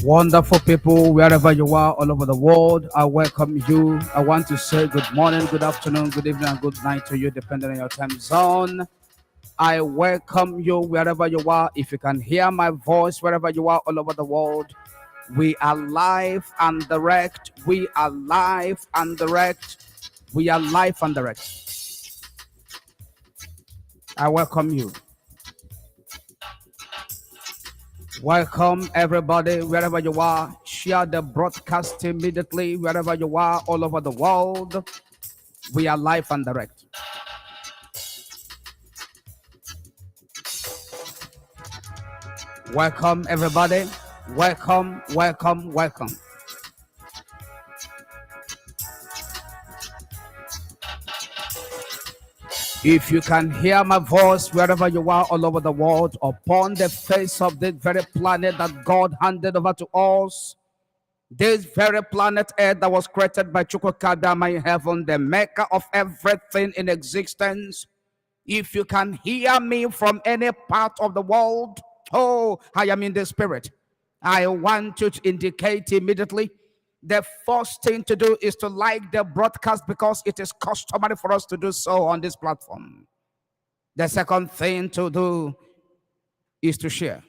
Wonderful people, wherever you are, all over the world, I welcome you. I want to say good morning, good afternoon, good evening, and good night to you, depending on your time zone. I welcome you wherever you are. If you can hear my voice, wherever you are, all over the world, we are live and direct. We are live and direct. We are live and direct. I welcome you. Welcome everybody, wherever you are. Share the broadcast immediately, wherever you are, all over the world. We are live and direct. Welcome everybody. Welcome, welcome, welcome. If you can hear my voice wherever you are, all over the world, upon the face of this very planet that God handed over to us, this very planet Earth that was created by Chukwukadama in heaven, the maker of everything in existence. If you can hear me from any part of the world, oh, I am in the spirit. I want you to indicate immediately. The first thing to do is to like the broadcast because it is customary for us to do so on this platform. The second thing to do is to share.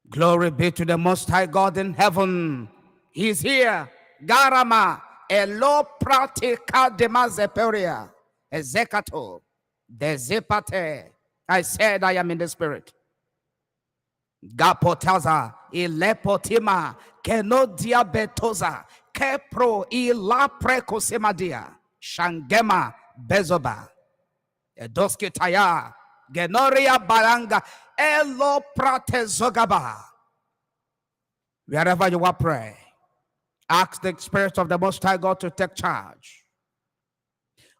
Glory be to the Most High God in heaven. He's here. Garama, elo pratica demazeperia, ezekato, dezipate. I said I am in the spirit. Gapotaza, ilepotima, kenodia betoza, kepro, ilaprecosemadia, shangema, bezoba, edoskitaya, genoria baranga, elo pratezogaba. Wherever you are, pray. Ask the Spirit of the Most High God to take charge.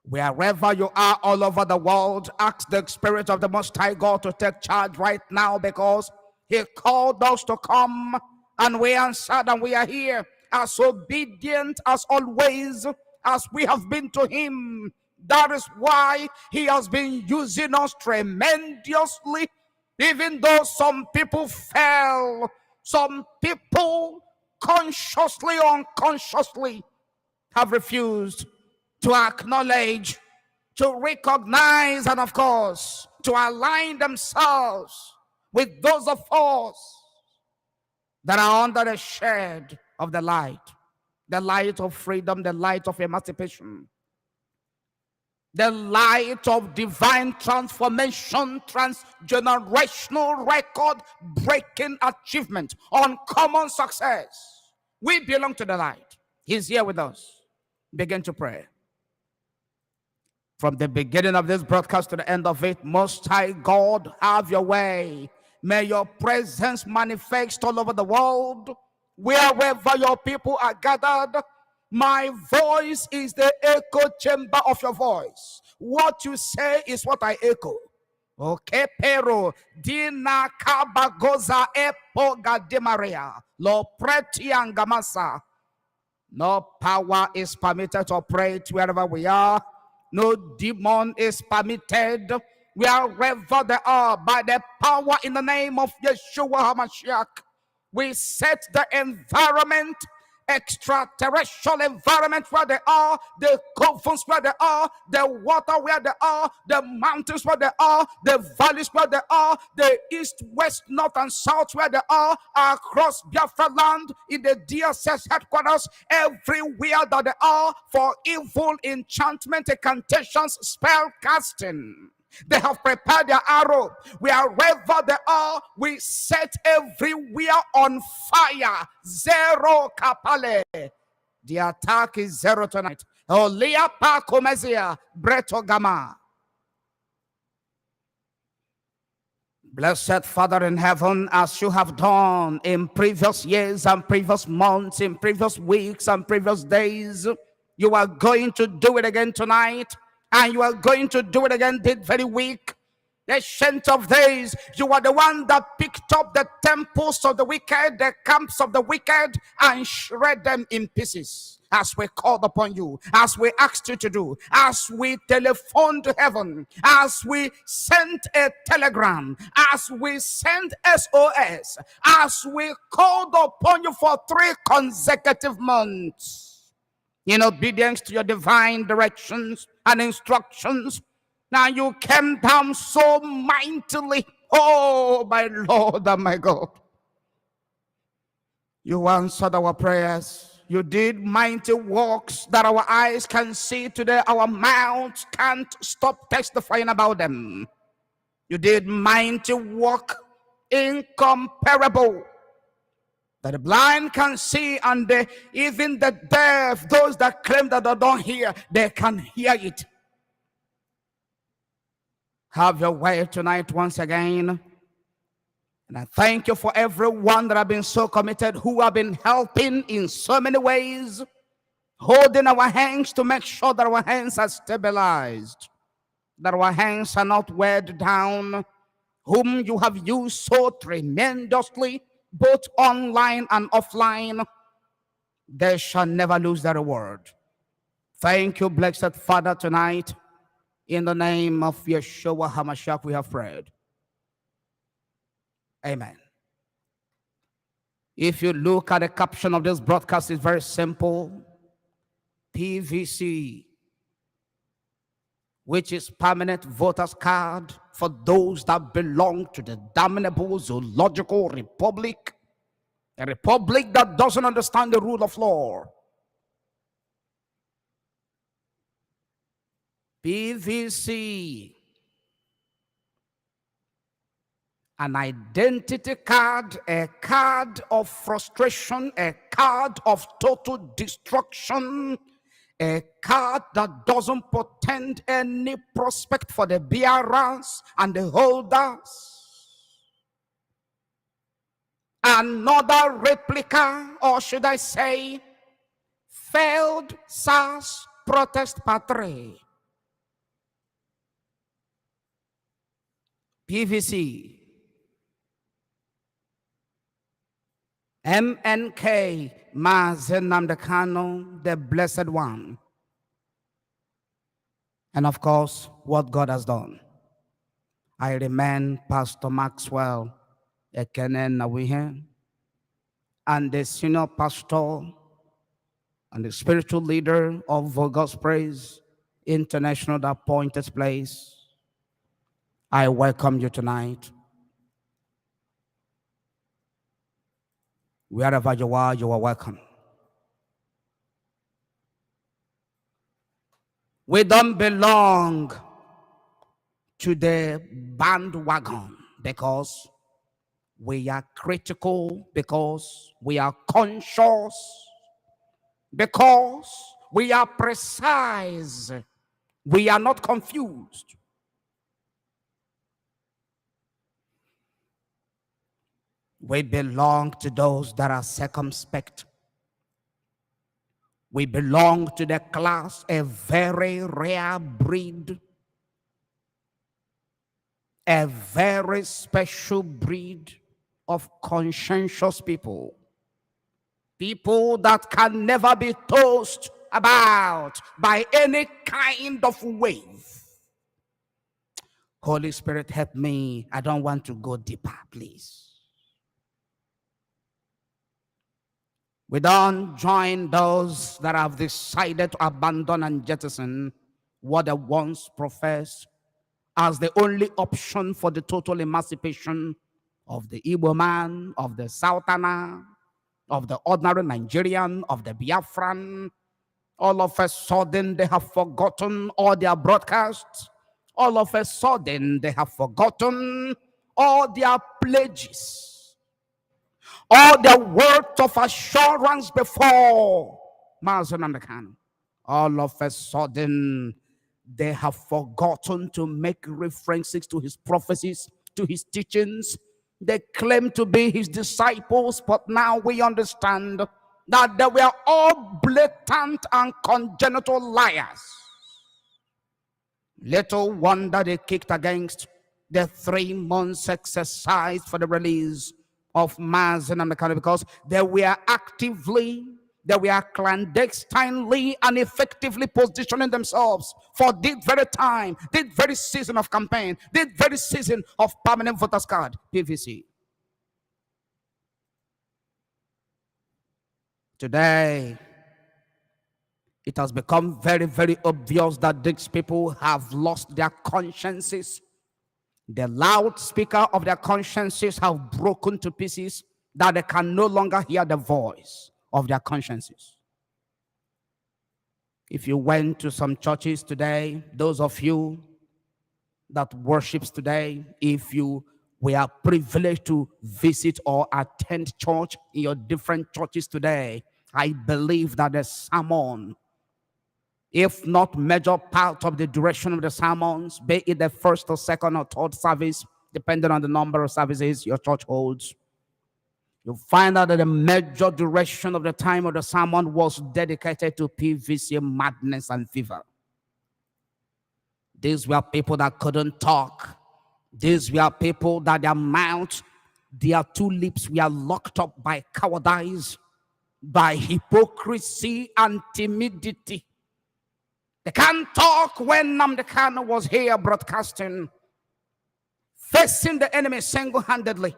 Wherever you are all over the world, ask the Spirit of the Most High God to take charge right now, because He called us to come and we answered and we are here as obedient as always as we have been to Him. That is why He has been using us tremendously, even though some people fell, some people consciously or unconsciously have refused to acknowledge, to recognize, and of course, to align themselves with those of us that are under the shade of the light of freedom, the light of emancipation, the light of divine transformation, transgenerational record-breaking achievement, uncommon success. We belong to the light. He's here with us. Begin to pray. From the beginning of this broadcast to the end of it, Most High God, have your way. May your presence manifest all over the world, wherever your people are gathered. My voice is the echo chamber of your voice. What you say is what I echo. Okay, pero dina kabagoza epoga de Maria lo preti angamasa. No power is permitted to operate wherever we are. No demon is permitted wherever they are. By the power in the name of Yeshua HaMashiach, we set the environment, extraterrestrial environment where they are, the coves where they are, the water where they are, the mountains where they are, the valleys where they are, the east, west, north, and south where they are, across Biafra land, in the DSS headquarters, everywhere that they are, for evil, enchantment, incantations, spell casting. They have prepared their arrow. Wherever they are, we set everywhere on fire. Zero kapale. The attack is zero tonight. Olia pa komezia breto gama. Blessed Father in heaven, as you have done in previous years and previous months, in previous weeks and previous days, you are going to do it again tonight. And you are going to do it again this very week. The Ancient of Days, you are the one that picked up the temples of the wicked, the camps of the wicked, and shred them in pieces. as we called upon you, as we asked you to do, as we telephoned to heaven, as we sent a telegram, as we sent SOS, as we called upon you for 3 consecutive months in obedience to your divine directions and instructions. Now you came down so mightily. Oh, my Lord and my God. You answered our prayers. You did mighty works that our eyes can see today. Our mouths can't stop testifying about them. You did mighty work, incomparable, that the blind can see, and even the deaf, those that claim that they don't hear, they can hear it. Have your way tonight once again. And I thank you for everyone that have been so committed, who have been helping in so many ways, holding our hands to make sure that our hands are stabilized, that our hands are not weighed down, whom you have used so tremendously, both online and offline. They shall never lose their reward. Thank you, blessed Father, tonight. In the name of Yeshua HaMashiach, we have prayed. Amen. If you look at the caption of this broadcast, it's very simple. PVC, which is permanent voters card for those that belong to the damnable zoological republic, a republic that doesn't understand the rule of law. PVC, an identity card, a card of frustration, a card of total destruction, a card that doesn't portend any prospect for the bearers and the holders. Another replica, or should I say, failed SARS protest patrie. PVC. MNK, Maxwell Nnawuihe, the Blessed One. And of course, what God has done. I remain Pastor Maxwell Nnawuihe, and the senior pastor and the spiritual leader of God's Praise International that pointed place. I welcome you tonight. Wherever you are welcome. We don't belong to the bandwagon because we are critical, because we are conscious, because we are precise. We are not confused. We belong to those that are circumspect. We belong to the class, a very rare breed, a very special breed of conscientious people. People that can never be tossed about by any kind of wave. Holy Spirit, help me. I don't want to go deeper, please. We don't join those that have decided to abandon and jettison what they once professed as the only option for the total emancipation of the Igbo man, of the Southerner, of the ordinary Nigerian, of the Biafran. All of a sudden, they have forgotten all their broadcasts. All of a sudden, they have forgotten all their pledges, all the words of assurance before Maxwell Nnawuihe. All of a sudden, they have forgotten to make references to his prophecies, to his teachings. They claim to be his disciples, but now we understand that they were all blatant and congenital liars. Little wonder they kicked against the 3 months exercise for the release of Maxwell Nnawuihe, because they were actively They were clandestinely and effectively positioning themselves for this very time, this very season of campaign, this very season of permanent voters card, PVC. Today, it has become very, very obvious that these people have lost their consciences. The loudspeaker of their consciences have broken to pieces, that they can no longer hear the voice of their consciences. If you went to some churches today, those of you that worships today, if you were privileged to visit or attend church in your different churches today, I believe that the sermon, if not major part of the duration of the sermons, be it the first or second or third service, depending on the number of services your church holds, you'll find out that the major duration of the time of the sermon was dedicated to PVC madness and fever. These were people that couldn't talk. These were people that their mouth, their two lips were locked up by cowardice, by hypocrisy and timidity. They can't talk. When MNK was here broadcasting, facing the enemy single-handedly,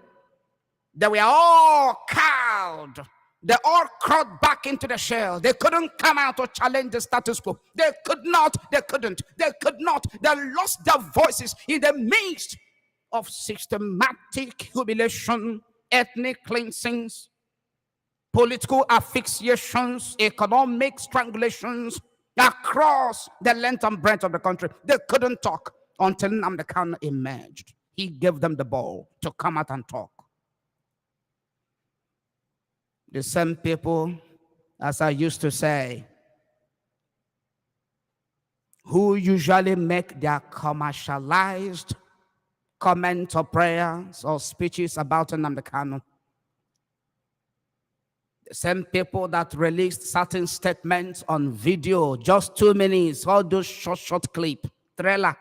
they were all cowed. They all crawled back into the shell. They couldn't come out to challenge the status quo. They could not. They couldn't. They could not. They lost their voices in the midst of systematic humiliation, ethnic cleansings, political asphyxiations, economic strangulations across the length and breadth of the country. They couldn't talk until MNK emerged. He gave them the ball to come out and talk. The same people, as I used to say, who usually make their commercialized comments or prayers or speeches about MNK, the same people that released certain statements on video, just 2 minutes, all those short clip, trailer.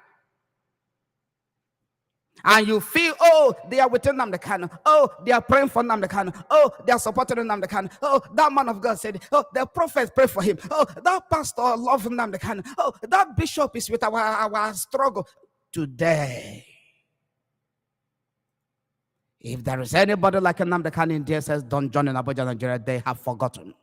And you feel, oh, they are within MNK. Oh, they are praying for MNK. Oh, they are supporting MNK. Oh, that man of God said, oh, the prophet prayed for him. Oh, that pastor loved MNK. Oh, that bishop is with our struggle. Today, if there is anybody like MNK in DSS, Don John in Abuja, Nigeria, they have forgotten.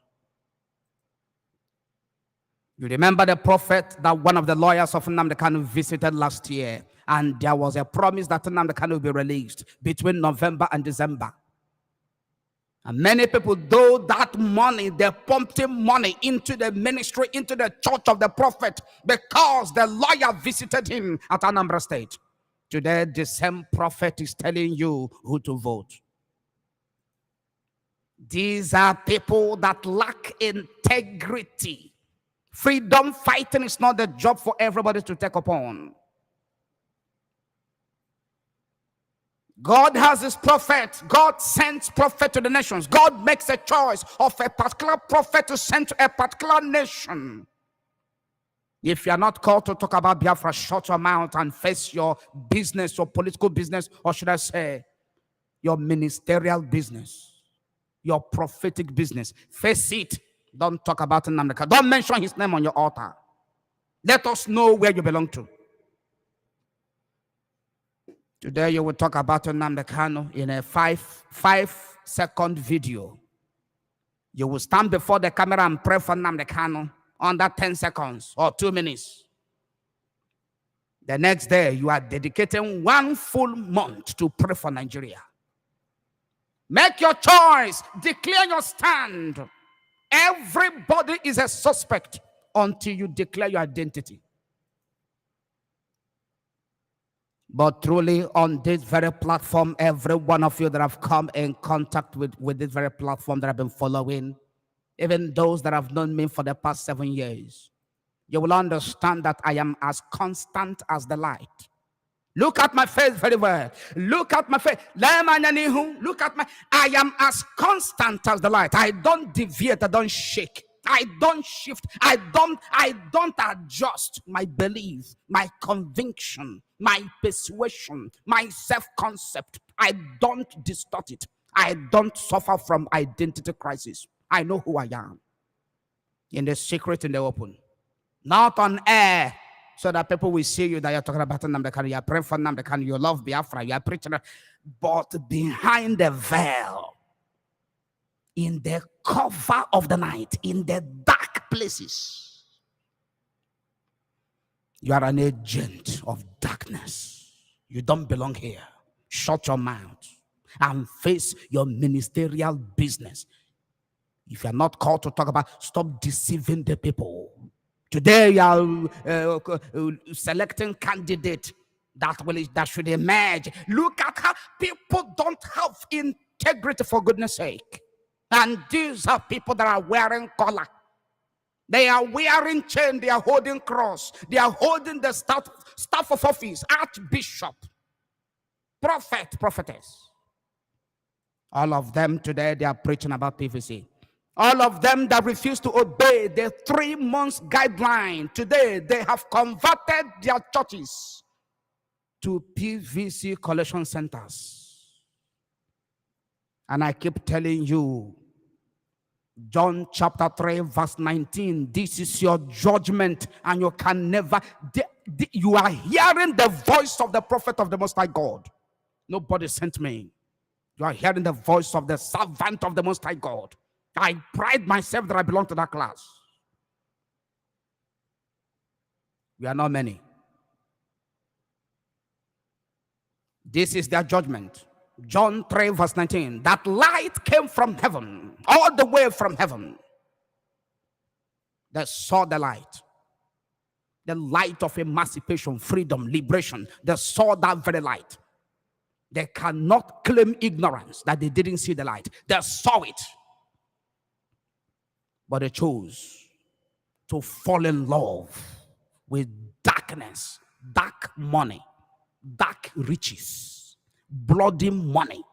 You remember the prophet that one of the lawyers of MNK visited last year, and there was a promise that MNK will be released between November and December. And many people, though that money, they pumped money into the ministry, into the church of the prophet, because the lawyer visited him at Anambra State. Today, the same prophet is telling you who to vote. These are people that lack integrity. Freedom fighting is not the job for everybody to take upon. God has his prophet. God sends prophet to the nations. God makes a choice of a particular prophet to send to a particular nation. If you are not called to talk about Biafra, shut your mouth and face your business, your political business, or should I say, your ministerial business, your prophetic business. Face it. Don't talk about MNK. Don't mention his name on your altar. Let us know where you belong to. Today you will talk about MNK in a 5-second video. You will stand before the camera and pray for MNK under 10 seconds or 2 minutes. The next day, you are dedicating 1 full month to pray for Nigeria. Make your choice. Declare your stand. Everybody is a suspect until you declare your identity. But truly, on this very platform, every one of you that have come in contact with this very platform that I've been following, even those that have known me for the past 7 years, you will understand that I am as constant as the light. Look at my face very well. Look at my face. Look at my. I am as constant as the light. I don't deviate. I don't shake. I don't shift. I don't adjust my belief, my conviction, my persuasion, my self-concept. I don't distort it. I don't suffer from identity crisis. I know who I am. In the secret, in the open. Not on air, so that people will see you that you're talking about Nnamdi Kanu, you're praying for Nnamdi Kanu, you love Biafra, you're preaching, but behind the veil, in the cover of the night, in the dark places, you are an agent of darkness. You don't belong here. Shut your mouth and face your ministerial business. If you're not called to talk about, stop deceiving the people. Today you are selecting candidate that should emerge. Look at how people don't have integrity, for goodness sake. And these are people that are wearing collar. They are wearing chain. They are holding cross. They are holding the staff of office, archbishop, prophet, prophetess. All of them today, they are preaching about PVC. All of them that refuse to obey the 3 months guideline, today they have converted their churches to PVC collection centers. And I keep telling you, John chapter 3 verse 19, this is your judgment, and you can never, you are hearing the voice of the prophet of the Most High God. Nobody sent me. You are hearing the voice of the servant of the Most High God. I pride myself that I belong to that class. We are not many. This is their judgment. John 3 verse 19. That light came from heaven, all the way from heaven. They saw the light of emancipation, freedom, liberation. They saw that very light. They cannot claim ignorance that they didn't see the light. They saw it. But they chose to fall in love with darkness, dark money, dark riches, bloody money,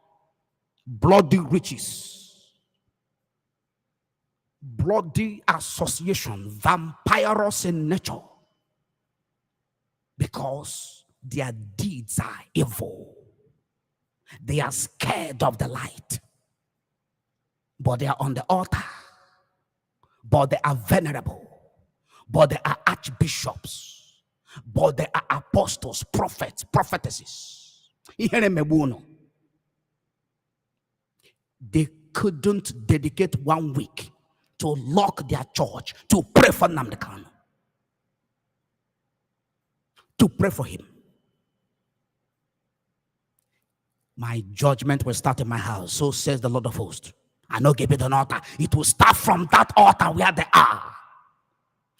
bloody riches, bloody association, vampirous in nature, because their deeds are evil. They are scared of the light, but they are on the altar. But they are venerable, but they are archbishops, but they are apostles, prophets, prophetesses. They couldn't dedicate 1 week to lock their church to pray for Nnamdi Kanu, to pray for him. My judgment will start in my house, so says the Lord of hosts. I know give it an altar. It will start from that altar where they are.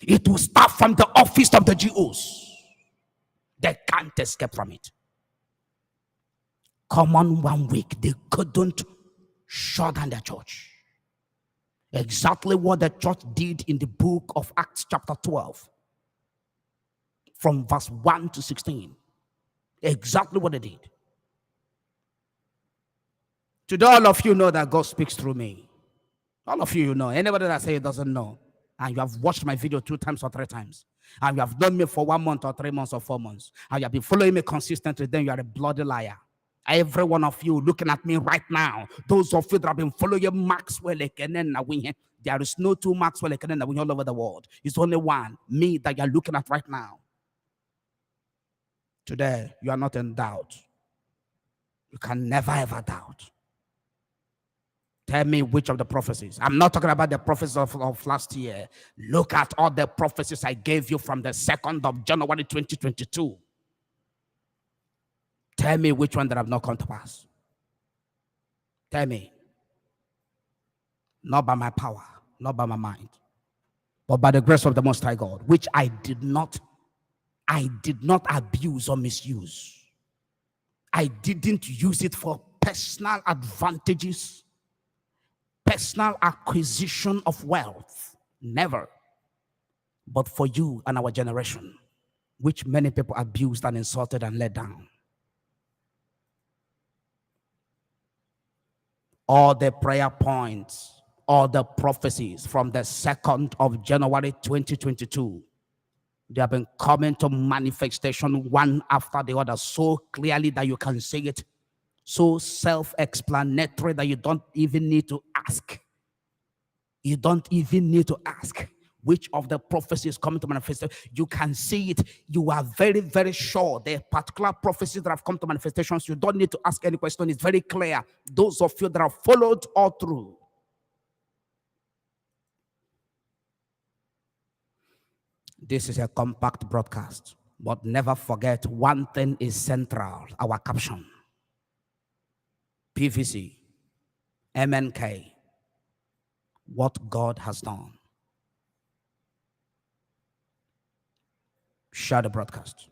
It will start from the office of the GOs. They can't escape from it. Come on, 1 week, they couldn't shut down their church. Exactly what the church did in the book of Acts chapter 12. From verse 1 to 16. Exactly what they did. Today, all of you know that God speaks through me. All of you know. Anybody that says it doesn't know, and you have watched my video 2 times or 3 times, and you have known me for 1 month or 3 months or 4 months, and you have been following me consistently, then you are a bloody liar. Every one of you looking at me right now, those of you that have been following Maxwell Nnawuihe, there is no 2 Maxwell Nnawuihe all over the world. It's only one, me, that you are looking at right now. Today, you are not in doubt. You can never ever doubt. Tell me which of the prophecies. I'm not talking about the prophecies of last year. Look at all the prophecies I gave you from the 2nd of January 2022. Tell me which one that have not come to pass. Tell me. Not by my power, not by my mind, but by the grace of the Most High God, which I did not abuse or misuse. I didn't use it for personal advantages, personal acquisition of wealth. Never. But for you and our generation, which many people abused and insulted and let down. All the prayer points, all the prophecies from the 2nd of January 2022, they have been coming to manifestation one after the other so clearly that you can say it, so self-explanatory that you don't even need to ask. You don't even need to ask. which of the prophecies coming to manifestation. You can see it. You are very, very sure there are particular prophecies that have come to manifestations. You don't need to ask any question. It's very clear. Those of you that have followed all through. This is a compact broadcast, but never forget one thing is central, our caption. PVC, MNK, what God has done. Share the broadcast.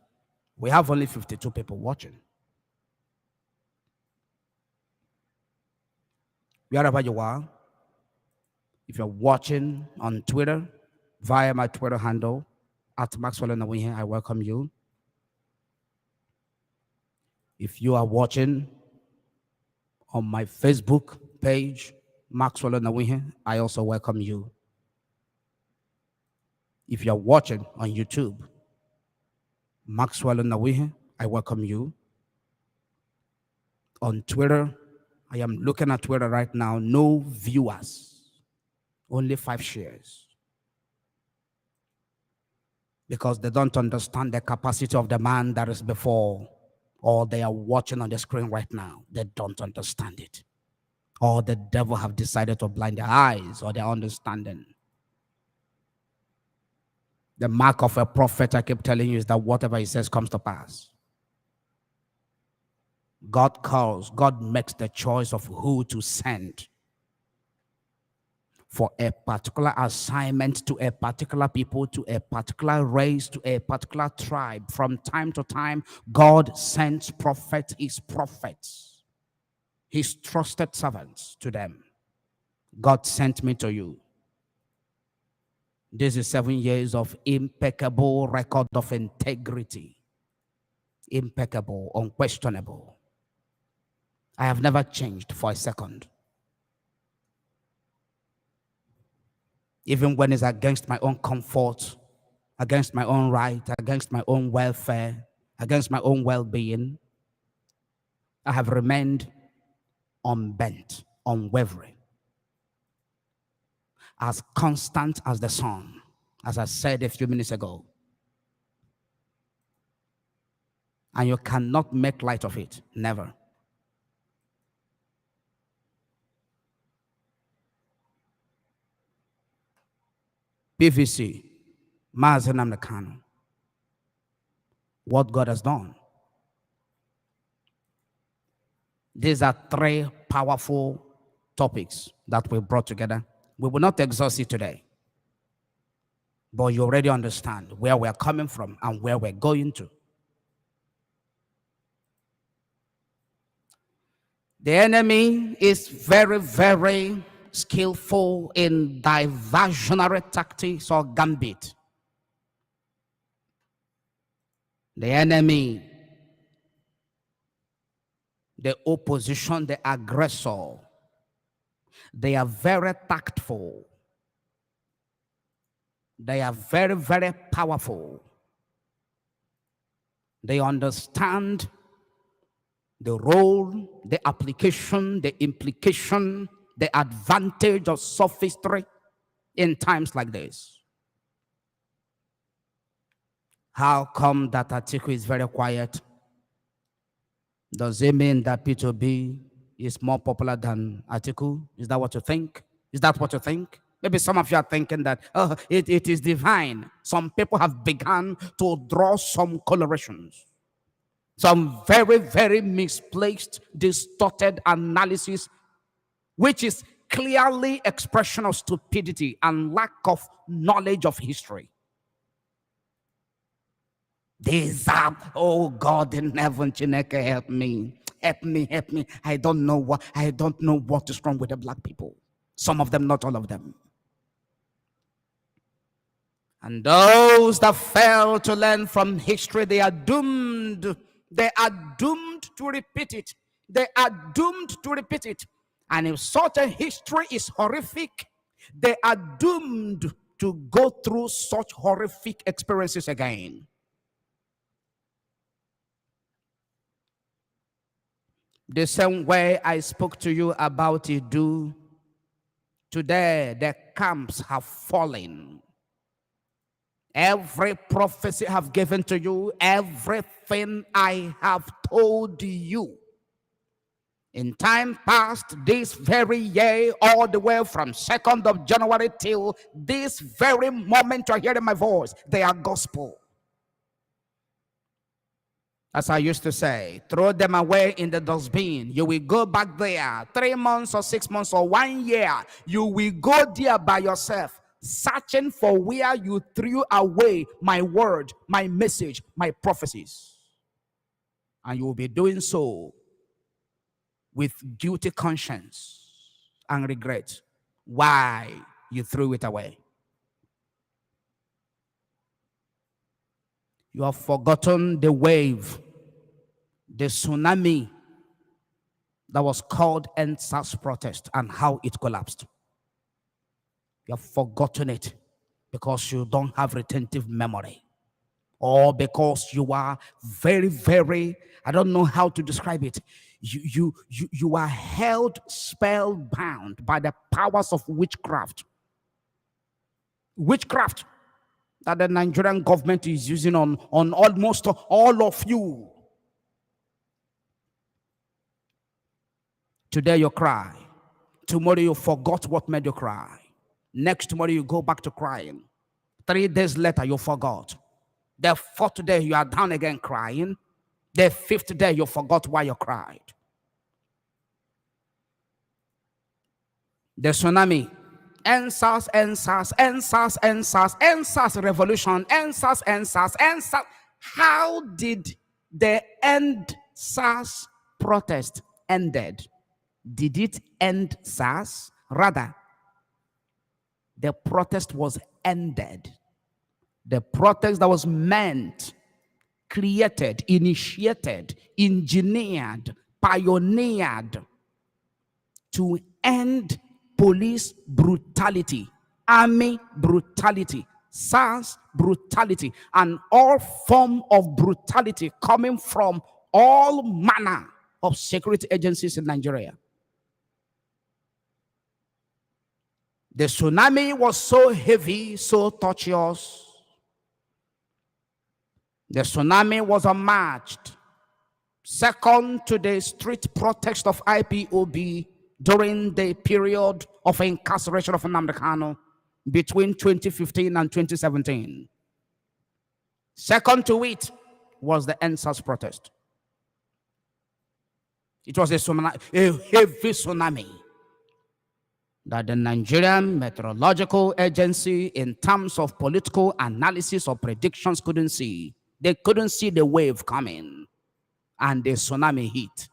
We have only 52 people watching. Wherever you are, if you're watching on Twitter, via my Twitter handle, at Maxwell Nnawuihe, I welcome you. If you are watching on my Facebook page, Maxwell Nnawuihe, I also welcome you. If you're watching on YouTube, Maxwell Nnawuihe, I welcome you. On Twitter, I am looking at Twitter right now, no viewers, only 5 shares. Because they don't understand the capacity of the man that is before, or they are watching on the screen right now. They don't understand it. Or the devil have decided to blind their eyes or their understanding. The mark of a prophet, I keep telling you, is that whatever he says comes to pass. God calls, God makes the choice of who to send for a particular assignment to a particular people, to a particular race, to a particular tribe. From time to time, God sends his prophets, his trusted servants to them. God sent me to you. This is 7 years of impeccable record of integrity. Impeccable, unquestionable. I have never changed for a second. Even when it's against my own comfort, against my own right, against my own welfare, against my own well-being, I have remained unbent, unwavering, as constant as the sun, as I said a few minutes ago. And you cannot make light of it, never. PVC, Mazi Nnamdi Kanu, what God has done. These are 3 powerful topics that we brought together. We will not exhaust it today, but you already understand where we're coming from and where we're going to. The enemy is very, very skillful in diversionary tactics or gambit. The enemy, the opposition, the aggressor, they are very tactful. They are very, very powerful. They understand the role, the application, the implication, the advantage of sophistry in times like this. How come that Atiku is very quiet? Does it mean that P2B is more popular than Atiku? Is that what you think? Is that what you think? Maybe some of you are thinking that it is divine. Some people have begun to draw some colorations. Some very, very misplaced, distorted analysis, which is clearly expression of stupidity and lack of knowledge of history. These are, oh God in heaven, Chineke, help me. Help me, help me. I don't know what is wrong with the black people. Some of them, not all of them. And those that fail to learn from history, they are doomed. They are doomed to repeat it. They are doomed to repeat it. And if such a history is horrific, they are doomed to go through such horrific experiences again. The same way I spoke to you about Idu, today the camps have fallen. Every prophecy I have given to you, everything I have told you in time past, this very year, all the way from 2nd of January till this very moment you're hearing my voice, they are gospel. As I used to say, throw them away in the dustbin. You will go back there 3 months or 6 months or 1 year. You will go there by yourself, searching for where you threw away my word, my message, my prophecies. And you will be doing so with guilty conscience and regret why you threw it away. You have forgotten the wave, the tsunami that was called EndSARS protest and how it collapsed. You have forgotten it because you don't have retentive memory, or because you are very, I don't know how to describe it. You are held spellbound by the powers of witchcraft. Witchcraft that the Nigerian government is using on almost all of you. Today you cry. Tomorrow you forgot what made you cry. Next tomorrow you go back to crying. 3 days later you forgot. The 4th day you are down again crying. The 5th day you forgot why you cried. The tsunami. EndSARS, EndSARS, EndSARS, EndSARS, EndSARS revolution, EndSARS, EndSARS, EndSARS. How did the EndSARS protest ended? Did it end SARS? Rather, the protest was ended. The protest that was meant, created, initiated, engineered, pioneered to end police brutality, army brutality, SARS brutality, and all form of brutality coming from all manner of security agencies in Nigeria. The tsunami was so heavy, so tortuous. The tsunami was unmatched. Second to the street protest of IPOB during the period of incarceration of Nnamdi Kanu between 2015 and 2017. Second to it was the EndSARS protest. It was a heavy tsunami that the Nigerian Meteorological Agency, in terms of political analysis or predictions, couldn't see. They couldn't see the wave coming, and the tsunami hit.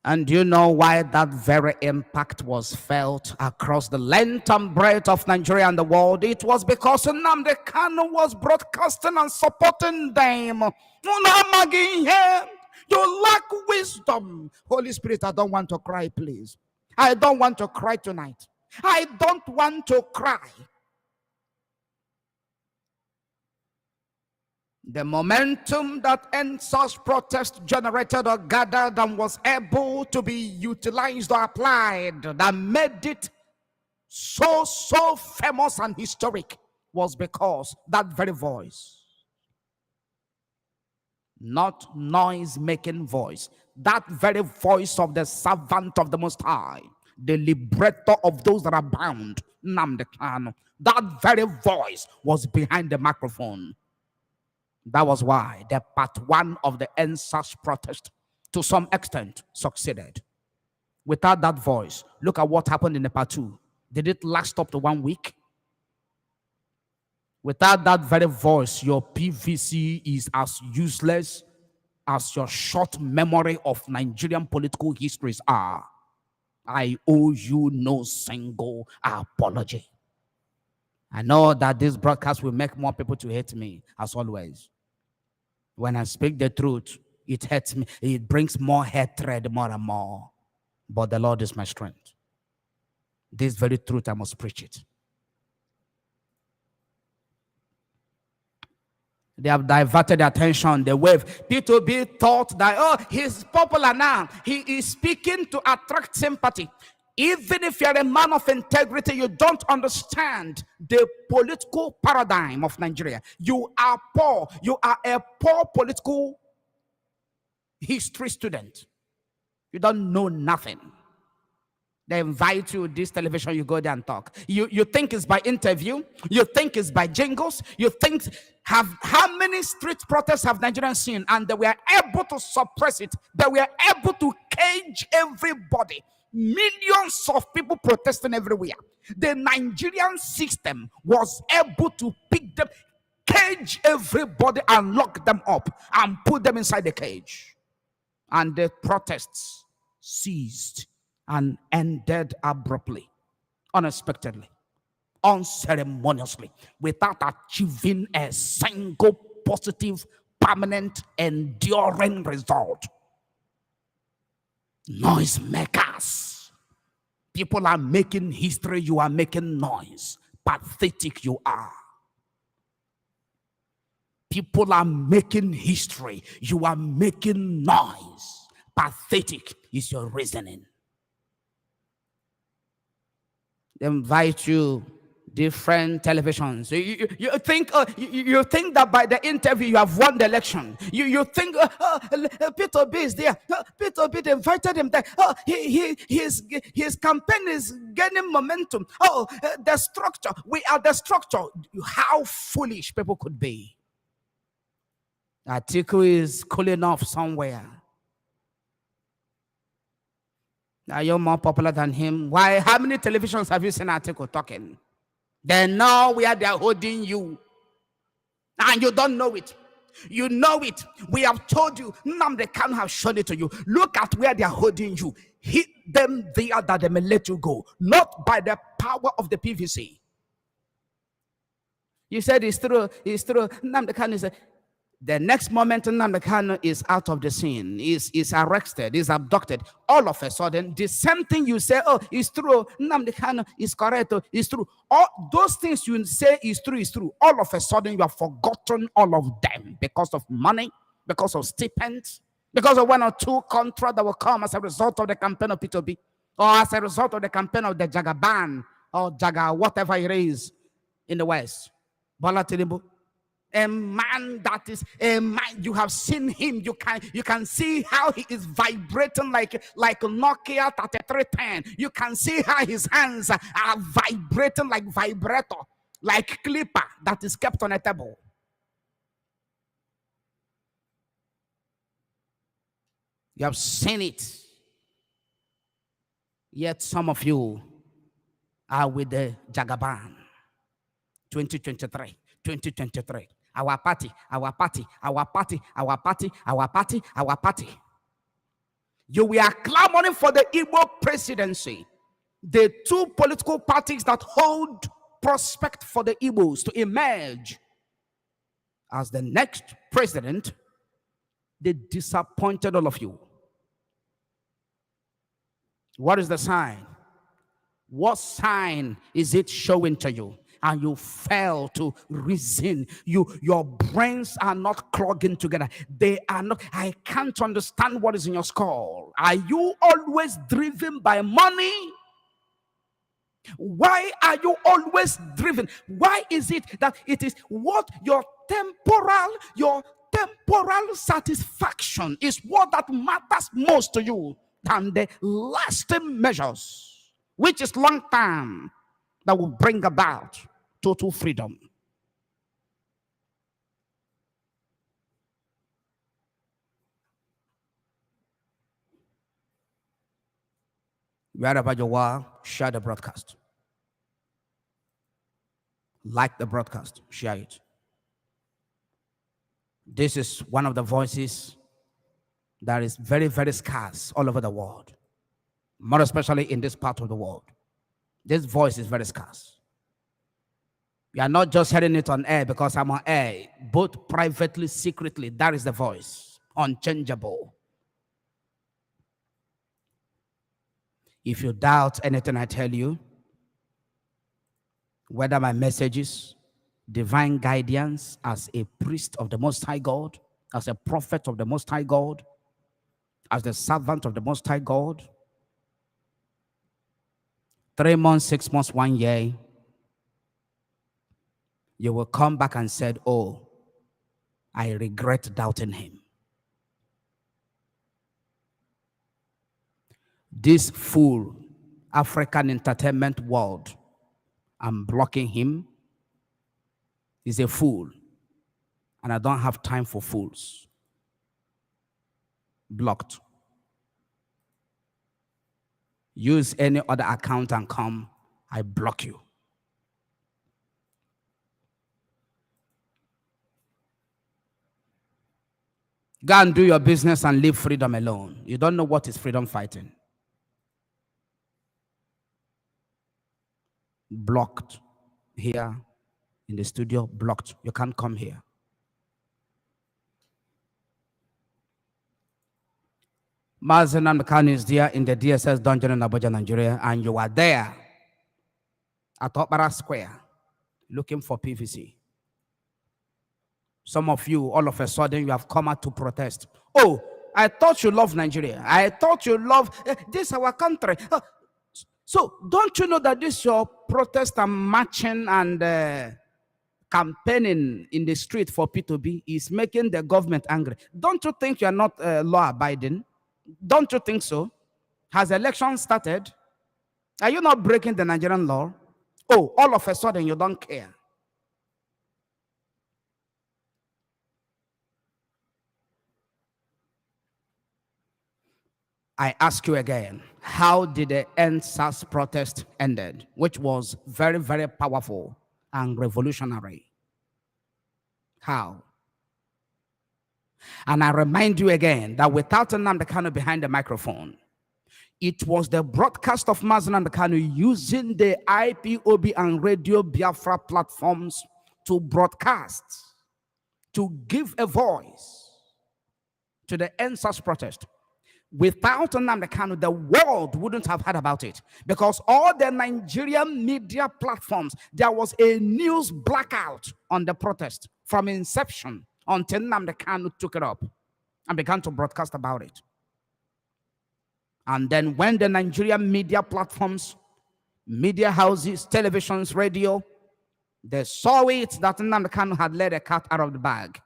And do you know why that very impact was felt across the length and breadth of Nigeria and the world? It was because Nnamdi Kanu was broadcasting and supporting them. You lack wisdom. Holy Spirit, I don't want to cry, please. I don't want to cry tonight. I don't want to cry. The momentum that EndSARS protest generated or gathered and was able to be utilized or applied that made it so famous and historic was because that very voice, not noise-making voice, that very voice of the servant of the Most High, the liberator of those that are bound, Nnamdi Kanu, that very voice was behind the microphone. That was why the part 1 of the EndSARS protest, to some extent, succeeded. Without that voice, look at what happened in the part 2. Did it last up to 1 week? Without that very voice, your PVC is as useless as your short memory of Nigerian political histories are. I owe you no single apology. I know that this broadcast will make more people to hate me, as always. When I speak the truth, it hurts me. It brings more hatred, more and more. But the Lord is my strength. This very truth, I must preach it. They have diverted their attention, the wave. P2B thought that, oh, he's popular now. He is speaking to attract sympathy. Even if you're a man of integrity, you don't understand the political paradigm of Nigeria. You are poor. You are a poor political history student. You don't know nothing. They invite you this television, you go there and talk. You think it's by interview, you think it's by jingles, you think how many street protests have Nigerians seen, and they were able to suppress it, they were able to cage everybody. Millions of people protesting everywhere. The Nigerian system was able to pick them, cage everybody and lock them up and put them inside the cage. And the protests ceased and ended abruptly, unexpectedly, unceremoniously, without achieving a single positive, permanent, enduring result. Noise makers. People are making history, you are making noise. Pathetic you are. People are making history, you are making noise. Pathetic is your reasoning. They invite you different televisions. You think you think that by the interview you have won the election. You think Peter B is there. Peter B, they invited him there. His campaign is gaining momentum. The structure. We are the structure. How foolish people could be. Atiku is cooling off somewhere. Now you're more popular than him. Why? How many televisions have you seen Atiku talking? They know where they're holding you. And you don't know it. You know it. We have told you. Nnamdi Kanu have shown it to you. Look at where they're holding you. Hit them there that they may let you go. Not by the power of the PVC. You said it's true. It's true. Nnamdi Kanu is the next moment Nnamdi Kanu is out of the scene, is arrested, is abducted. All of a sudden, the same thing you say, it's true, Nnamdi Kanu is correct, it's true. All those things you say is true. All of a sudden, you have forgotten all of them because of money, because of stipends, because of one or two contracts that will come as a result of the campaign of P2B, or as a result of the campaign of the Jagaban, or Jaga, whatever it is in the West. Bola Tinubu. A man that is a man, you have seen him, you can see how he is vibrating like Nokia 3310. You can see how his hands are vibrating like vibrator, like clipper that is kept on a table. You have seen it. Yet some of you are with the Jagaban. 2023. Our party. You were clamoring for the Igbo presidency. The two political parties that hold prospect for the Igbos to emerge as the next president, they disappointed all of you. What is the sign? What sign is it showing to you? And you fail to reason. Your brains are not clogging together. They are not. I can't understand what is in your skull. Are you always driven by money? Why are you always driven? Why is it that it is what your temporal satisfaction is what that matters most to you than the lasting measures, which is long term, that will bring about total freedom? Wherever you are, share the broadcast. Like the broadcast, share it. This is one of the voices that is very, very scarce all over the world, more especially in this part of the world. This voice is very scarce. You are not just hearing it on air because I'm on air, both privately, secretly. That is the voice, unchangeable. If you doubt anything I tell you, whether my messages, divine guidance as a priest of the Most High God, as a prophet of the Most High God, as the servant of the Most High God, 3 months, 6 months, 1 year, you will come back and said, oh, I regret doubting him. This fool African entertainment world, I'm blocking him. He's a fool. And I don't have time for fools. Blocked. Use any other account and come, I block you. Go and do your business and leave freedom alone. You don't know what is freedom fighting. Blocked. Here in the studio, blocked. You can't come here. Maxwell Nnawuihe is there in the DSS dungeon in Abuja, Nigeria, and you are there at Opera Square looking for PVC. Some of you, all of a sudden, you have come out to protest. Oh, I thought you love Nigeria. I thought you love this our country. So don't you know that this your protest and marching and campaigning in the street for P2B is making the government angry? Don't you think you are not law-abiding? Don't you think so? Has election started? Are you not breaking the Nigerian law? Oh, all of a sudden you don't care. I ask you again, how did the end-SARS protest ended, which was very, very powerful and revolutionary? How? And I remind you again that without Nnamdi Kanu behind the microphone, it was the broadcast of Maxwell Nnawuihe using the IPOB and Radio Biafra platforms to broadcast, to give a voice to the end-SARS protest. Without Nnamdi Kanu, the world wouldn't have heard about it, because all the Nigerian media platforms, there was a news blackout on the protest from inception until Nnamdi Kanu took it up and began to broadcast about it. And then when the Nigerian media platforms, media houses, televisions, radio, they saw it that Nnamdi Kanu had let a cat out of the bag.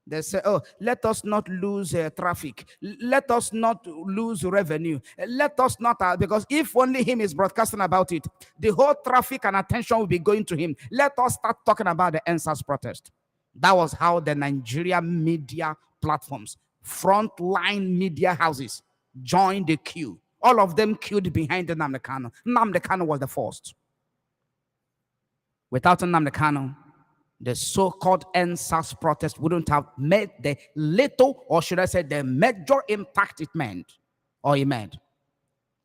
They say, oh, let us not lose traffic. Let us not lose revenue. Let us not, because if only him is broadcasting about it, the whole traffic and attention will be going to him. Let us start talking about the end-SARS protest. That was how the Nigerian media platforms, frontline media houses, joined the queue. All of them queued behind the Nnamdi Kanu. Nnamdi Kanu was the first. Without Nnamdi Kanu, the so-called end-SARS protest wouldn't have made the little, or should I say the major impact it meant, or it made.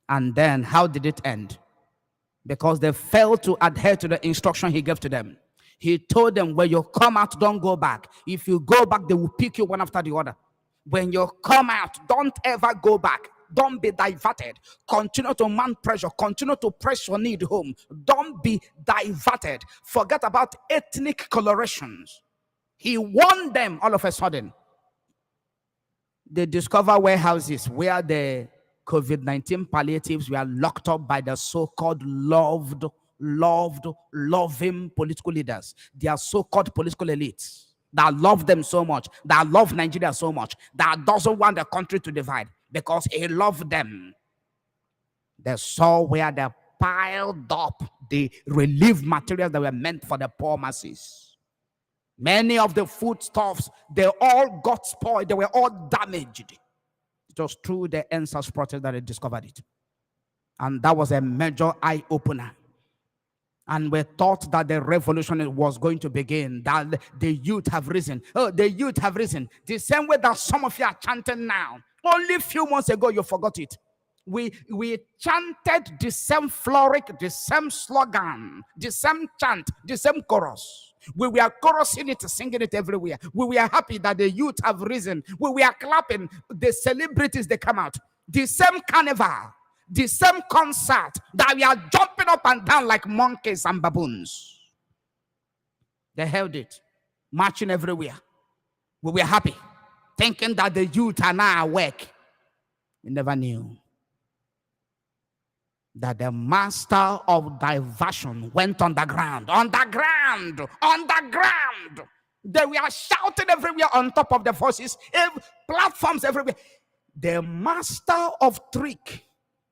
And then how did it end? Because they failed to adhere to the instruction he gave to them. He told them, when you come out, don't go back. If you go back, they will pick you one after the other. When you come out, don't ever go back. Don't be diverted. Continue to mount pressure. Continue to press your need home. Don't be diverted. Forget about ethnic colorations. He warned them all of a sudden. They discover warehouses where the COVID-19 palliatives were locked up by the so-called loving political leaders. They are so-called political elites that love them so much, that love Nigeria so much, that doesn't want the country to divide because he loved them. They saw where they piled up the relief materials that were meant for the poor masses. Many of the foodstuffs, they all got spoiled. They were all damaged. It was through the end-SARS protest that they discovered it. And that was a major eye-opener. And we thought that the revolution was going to begin, that the youth have risen. Oh, the youth have risen. The same way that some of you are chanting now. Only a few months ago, you forgot it. We chanted the same floric, the same slogan, the same chant, the same chorus. We were chorusing it, singing it everywhere. We were happy that the youth have risen. We were clapping. The celebrities, they come out. The same carnival, the same concert, that we are jumping up and down like monkeys and baboons. They held it, marching everywhere. We were happy, thinking that the youth are now awake. We never knew that the master of diversion went underground. Underground! Underground! They were shouting everywhere on top of the voices, platforms everywhere. The master of trick,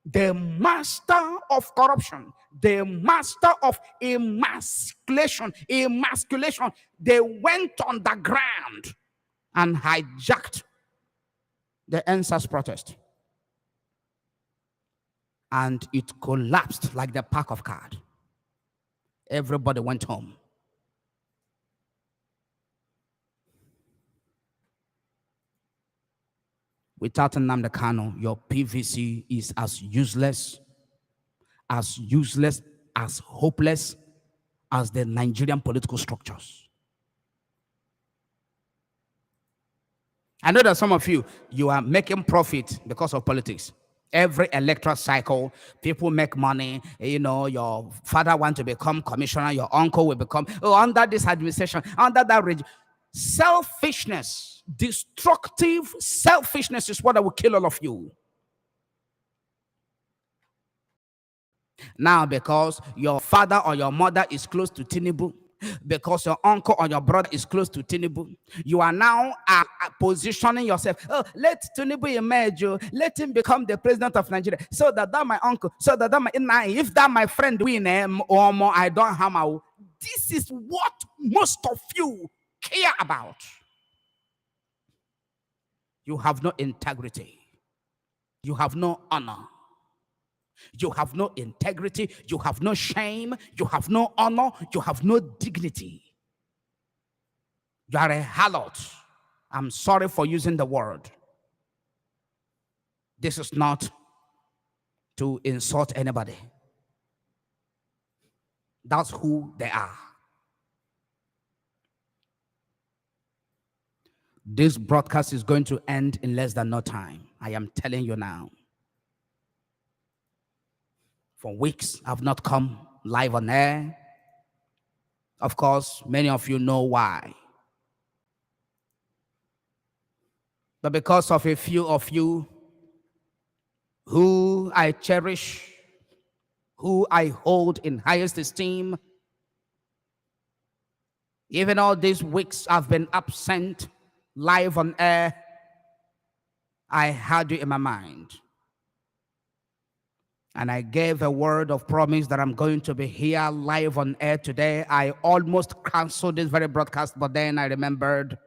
the master of corruption, the master of emasculation, they went underground and hijacked the NSAS protest. And it collapsed like the pack of cards. Everybody went home. Without Nnamdi Kanu, your PVC is as useless, as hopeless as the Nigerian political structures. I know that some of you are making profit because of politics. Every electoral cycle, people make money. You know, your father wants to become commissioner, your uncle will become, under this administration, under that region. Selfishness, destructive selfishness is what will kill all of you. Now, because your father or your mother is close to Tinubu, because your uncle or your brother is close to Tinubu, you are now positioning yourself. Oh, let Tinubu emerge. Let him become the president of Nigeria. So that my uncle, so that my, if that my friend win or more, I don't hammer. This is what most of you care about. You have no integrity. You have no honor. You have no integrity. You have no shame. You have no honor. You have no dignity. You are a harlot. I'm sorry for using the word. This is not to insult anybody. That's who they are. This broadcast is going to end in less than no time. I am telling you now. For weeks, I've not come live on air. Of course, many of you know why. But because of a few of you who I cherish, who I hold in highest esteem, even all these weeks I've been absent live on air, I had you in my mind. And I gave a word of promise that I'm going to be here live on air today. I almost canceled this very broadcast, but then I remembered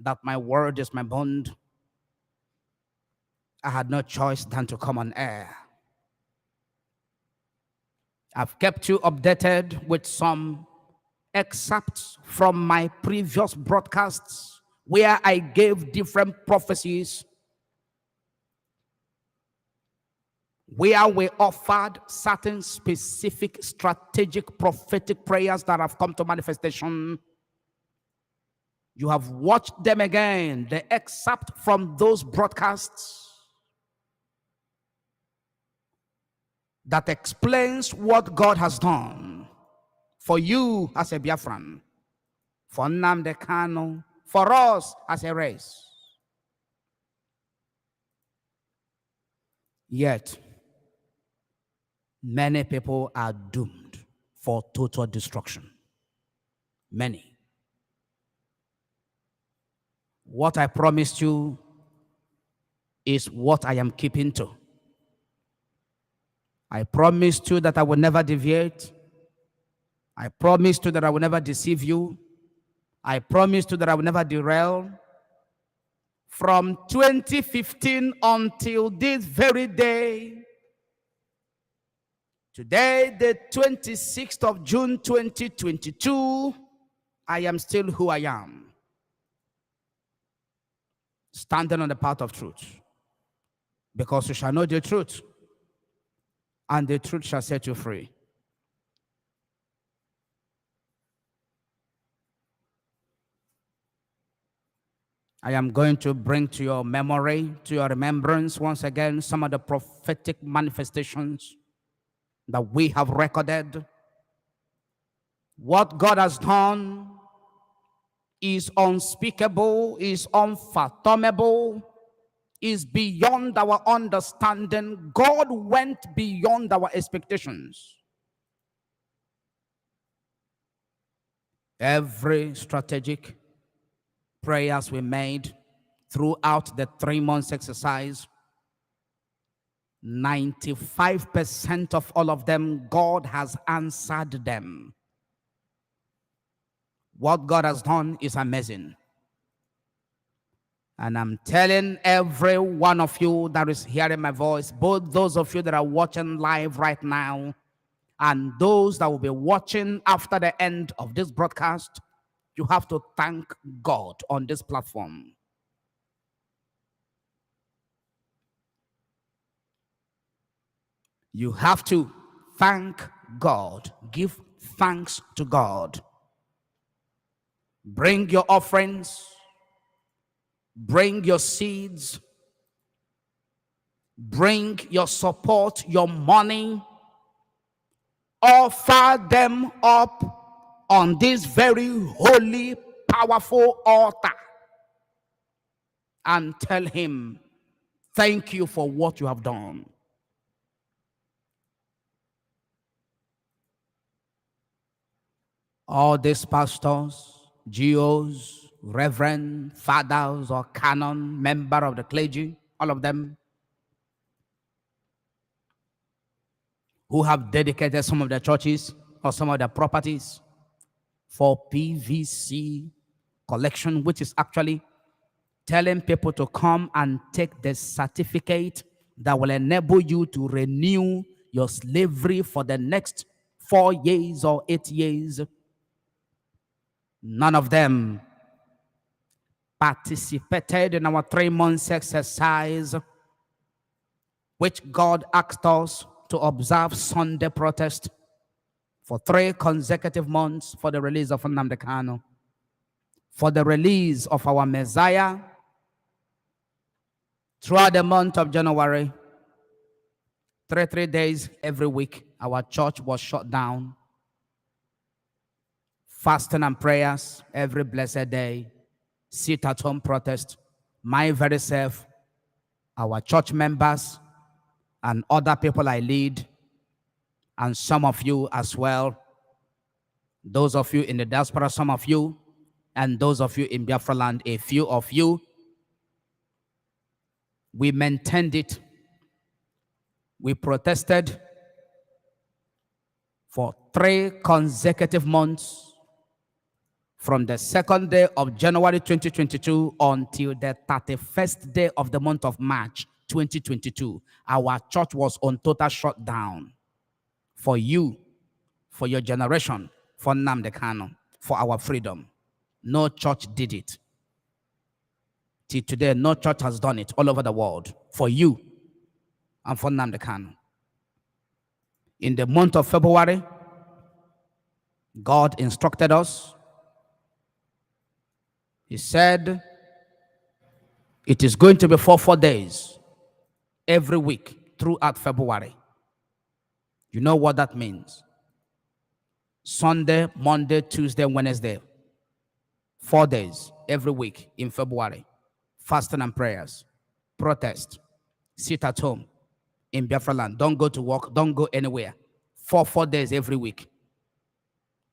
that my word is my bond. I had no choice than to come on air. I've kept you updated with some excerpts from my previous broadcasts where I gave different prophecies, where we offered certain specific strategic prophetic prayers that have come to manifestation. You have watched them again, the excerpt from those broadcasts that explains what God has done for you as a Biafran, for Nnamdi Kanu, for us as a race. Yet, many people are doomed for total destruction. Many. What I promised you is what I am keeping to. I promised you that I will never deviate. I promised you that I will never deceive you. I promised you that I will never derail. From 2015 until this very day, today, the 26th of June, 2022, I am still who I am. Standing on the path of truth. Because you shall know the truth, and the truth shall set you free. I am going to bring to your memory, to your remembrance, once again, some of the prophetic manifestations that we have recorded. What God has done is unspeakable, is unfathomable, is beyond our understanding. God went beyond our expectations. Every strategic prayers we made throughout the 3 months exercise, 95% of all of them, God has answered them. What God has done is amazing. And I'm telling every one of you that is hearing my voice, both those of you that are watching live right now and those that will be watching after the end of this broadcast, you have to thank God on this platform. You have to thank God. Give thanks to God. Bring your offerings. Bring your seeds. Bring your support, your money. Offer them up on this very holy, powerful altar. And tell him, thank you for what you have done. All these pastors, GOs, reverend, fathers, or canon, member of the clergy, all of them who have dedicated some of their churches or some of their properties for PVC collection, which is actually telling people to come and take the certificate that will enable you to renew your slavery for the next 4 years or 8 years. None of them participated in our 3 months exercise, which God asked us to observe Sunday protest for 3 consecutive months for the release of Nnamdi Kanu, for the release of our Messiah. Throughout the month of January, 3 days every week, our church was shut down. Fasting and prayers every blessed day. Sit-at-home protest. My very self, our church members, and other people I lead, and some of you as well. Those of you in the diaspora, some of you, and those of you in Biafra land, a few of you. We maintained it. We protested for 3 consecutive months, from the 2nd day of January 2022 until the 31st day of the month of March 2022. Our church was on total shutdown for you, for your generation, for Nnamdi Kanu, for our freedom. No church did it. Till today, no church has done it all over the world for you and for Nnamdi Kanu. In the month of February, God instructed us. He said, it is going to be for 4 days every week throughout February. You know what that means? Sunday, Monday, Tuesday, Wednesday. 4 days every week in February. Fasting and prayers. Protest. Sit at home in Biafra land. Don't go to work. Don't go anywhere. For 4 days every week.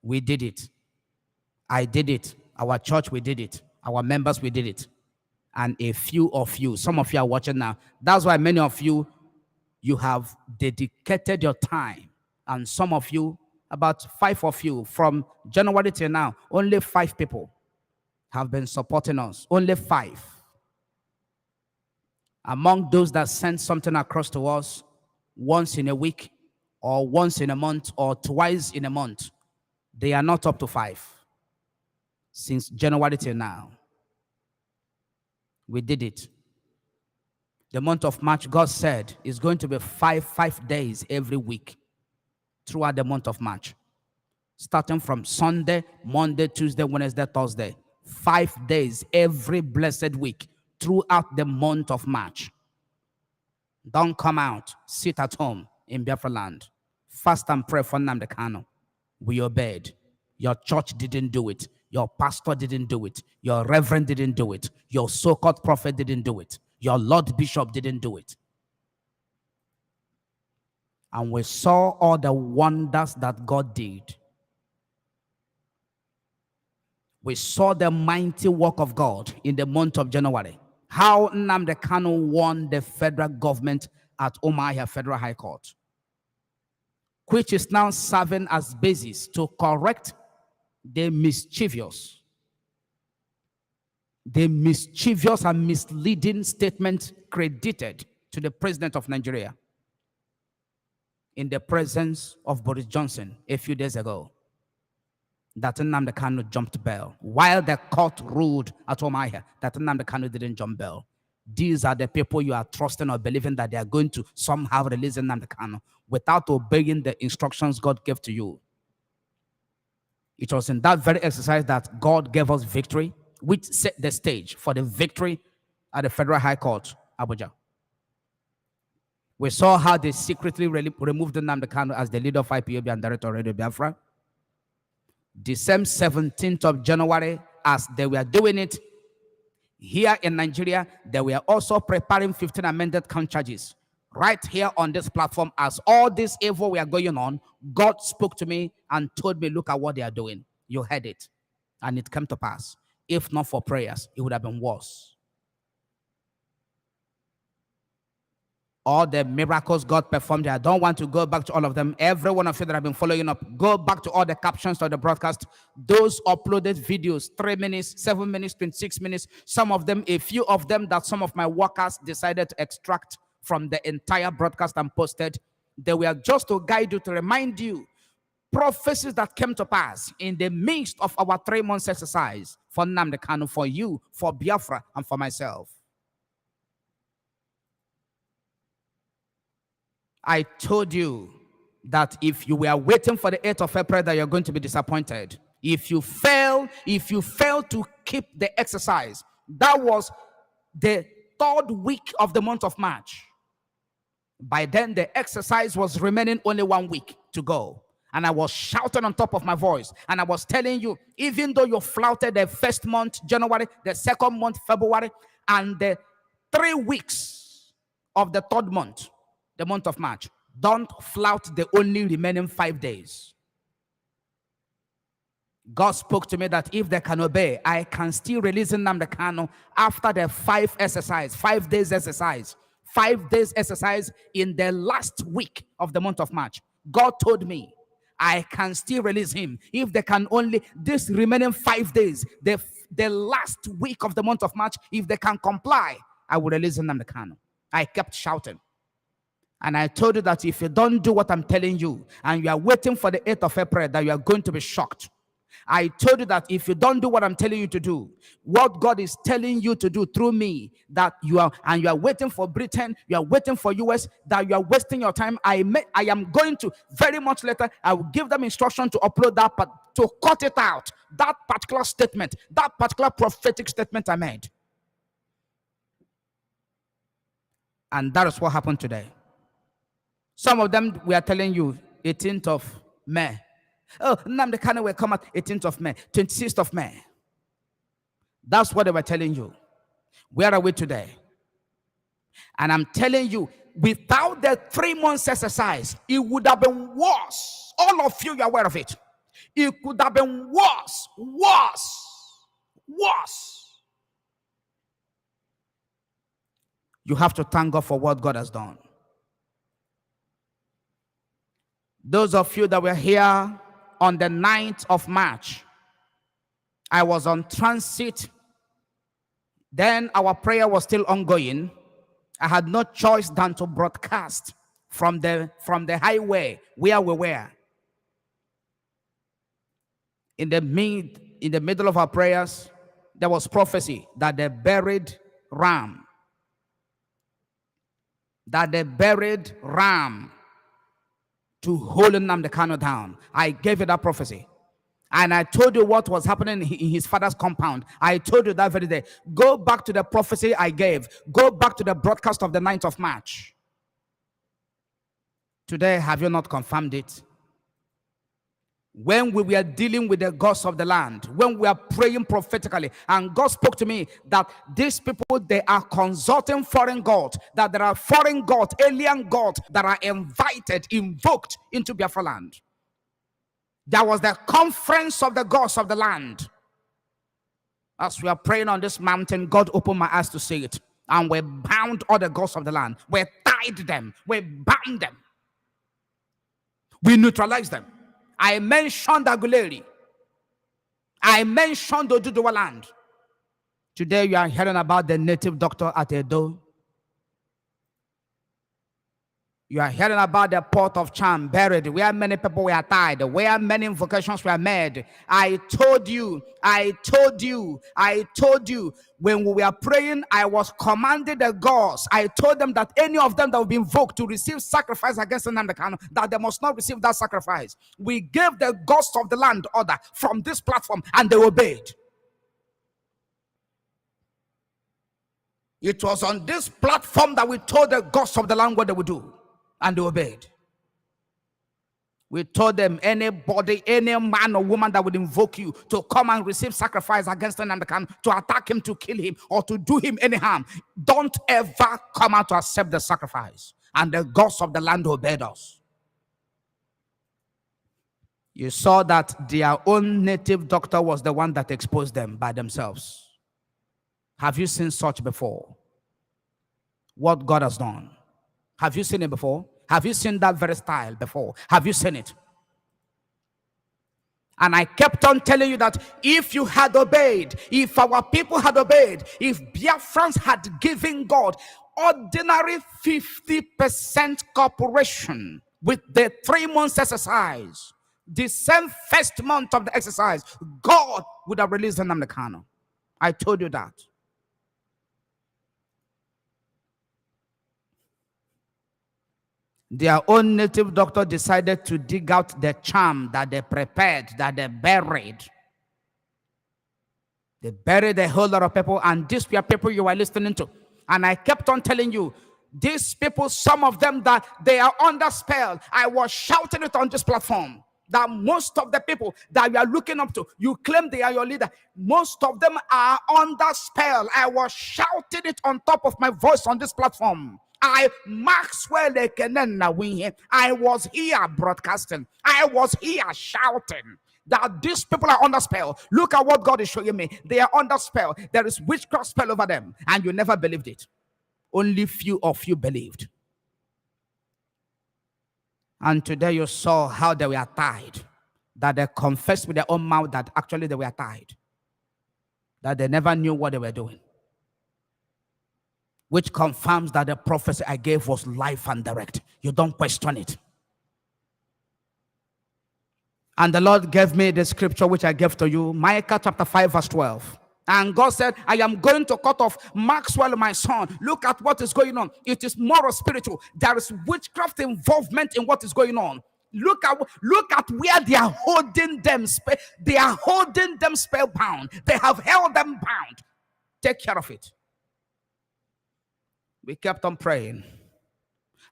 We did it. I did it. Our church, we did it. Our members, we did it. And a few of you, some of you are watching now. That's why many of you, you have dedicated your time. And some of you, about 5 of you, from January till now, only 5 people have been supporting us. Only 5. Among those that send something across to us once in a week, or once in a month, or twice in a month, they are not up to 5. Since January till now. We did it. The month of March, God said, is going to be 5 days every week throughout the month of March. Starting from Sunday, Monday, Tuesday, Wednesday, Thursday. 5 days every blessed week throughout the month of March. Don't come out. Sit at home in Biafra land. Fast and pray for Nnamdi Kanu. We obeyed. Your church didn't do it. Your pastor didn't do it. Your reverend didn't do it. Your so-called prophet didn't do it. Your Lord Bishop didn't do it. And we saw all the wonders that God did. We saw the mighty work of God in the month of January. How Nnamdi Kanu won the federal government at Umuahia Federal High Court, which is now serving as basis to correct the mischievous and misleading statement credited to the president of Nigeria in the presence of Boris Johnson a few days ago, that Nnamdi Kanu jumped bail, while the court ruled at Umuahia that Nnamdi Kanu didn't jump bail. These are the people you are trusting or believing that they are going to somehow release Nnamdi Kanu without obeying the instructions God gave to you. It was in that very exercise that God gave us victory, which set the stage for the victory at the Federal High Court, Abuja. We saw how they secretly removed Nnamdi Kanu as the leader of IPOB and director of Radio Biafra. The same 17th of January, as they were doing it here in Nigeria, they were also preparing 15 amended count charges. Right here on this platform, as all this evil we are going on, God spoke to me and told me, look at what they are doing. You heard it. And it came to pass. If not for prayers, it would have been worse. All the miracles God performed there, I don't want to go back to all of them. Every one of you that have been following up, go back to all the captions of the broadcast. Those uploaded videos, 3 minutes, 7 minutes, 26 minutes, some of them, a few of them that some of my workers decided to extract from the entire broadcast and posted. They were just to guide you, to remind you, prophecies that came to pass in the midst of our 3 months exercise for Nnamdi Kanu, for you, for Biafra, and for myself. I told you that if you were waiting for the 8th of April, that you're going to be disappointed. If you fail to keep the exercise, that was the 3rd week of the month of March. By then, the exercise was remaining only 1 week to go. And I was shouting on top of my voice. And I was telling you, even though you flouted the 1st month, January, the 2nd month, February, and the 3 weeks of the 3rd month, the month of March, don't flout the only remaining 5 days. God spoke to me that if they can obey, I can still release Nnamdi Kanu after the 5 days exercise. 5 days exercise in the last week of the month of March. God told me I can still release him if they can only, this remaining 5 days, the last week of the month of March, if they can comply, I will release Nnamdi Kanu. I kept shouting. And I told you that if you don't do what I'm telling you, and you are waiting for the 8th of April, that you are going to be shocked. I told you that if you don't do what I'm telling you to do, what God is telling you to do through me, that you are waiting for Britain, you are waiting for US, that you are wasting your time. I am going to, very much later, I will give them instruction to upload that, to cut it out, that particular statement, that particular prophetic statement I made. And that is what happened today. Some of them we are telling you 18th of May. Oh, Nnamdi Kanu will come out 18th of May, 26th of May. That's what they were telling you. Where are we today? And I'm telling you, without the 3 months exercise, it would have been worse. All of you are aware of it. It could have been worse. You have to thank God for what God has done. Those of you that were here on the 9th of March, I was on transit. Then our prayer was still ongoing. I had no choice than to broadcast from the highway where we were. In the middle of our prayers, there was prophecy that the buried ram to hold Nnamdi Kanu down. I gave you that prophecy. And I told you what was happening in his father's compound. I told you that very day. Go back to the prophecy I gave. Go back to the broadcast of the 9th of March. Today, have you not confirmed it? when we were dealing with the gods of the land, when we are praying prophetically, and God spoke to me that these people, they are consulting foreign gods, that there are foreign gods, alien gods that are invited, invoked into Biafra land. There was the conference of the gods of the land. As we are praying on this mountain, God opened my eyes to see it. And we bound all the gods of the land. We tied them. We bound them. We neutralized them. I mentioned Aguleri. I mentioned Oduduwa land. Today you are hearing about the native doctor at Edo. You are hearing about the port of Cham buried, where many people were tied, where many invocations were made. I told you, when we were praying, I was commanding the gods. I told them that any of them that will be invoked to receive sacrifice against Nnamdi Kanu, that they must not receive that sacrifice. We gave the gods of the land order from this platform, and they obeyed. It was on this platform that we told the gods of the land what they would do. And they obeyed. We told them, anybody, any man or woman that would invoke you to come and receive sacrifice against Nnamdi Kanu, to attack him, to kill him, or to do him any harm, don't ever come out to accept the sacrifice. And the gods of the land obeyed us. You saw that their own native doctor was the one that exposed them by themselves. Have you seen such before? What God has done. Have you seen it before? Have you seen that very style before? Have you seen it? And I kept on telling you that if you had obeyed, if our people had obeyed, if Biafrans had given God ordinary 50% cooperation with the 3 months exercise, the same first month of the exercise, God would have released Nnamdi Kanu. I told you that. Their own native doctor decided to dig out the charm that they prepared, that they buried. They buried a whole lot of people, and these were people you were listening to. And I kept on telling you, these people, some of them, that they are under spell. I was shouting it on this platform, that most of the people that you are looking up to, you claim they are your leader, most of them are under spell. I was shouting it on top of my voice on this platform. Maxwell Nnawuihe, I was here broadcasting. I was here shouting that these people are under spell. Look at what God is showing me. They are under spell. There is witchcraft spell over them, and you never believed it. Only few of you believed. And today you saw how they were tied. That they confessed with their own mouth that actually they were tied. That they never knew what they were doing. Which confirms that the prophecy I gave was life and direct. You don't question it. And the Lord gave me the scripture which I gave to you, Micah chapter 5 verse 12. And God said, I am going to cut off Maxwell, my son. Look at what is going on. It is more spiritual. There is witchcraft involvement in what is going on. Look at where they are holding them. They are holding them spellbound. They have held them bound. Take care of it. We kept on praying.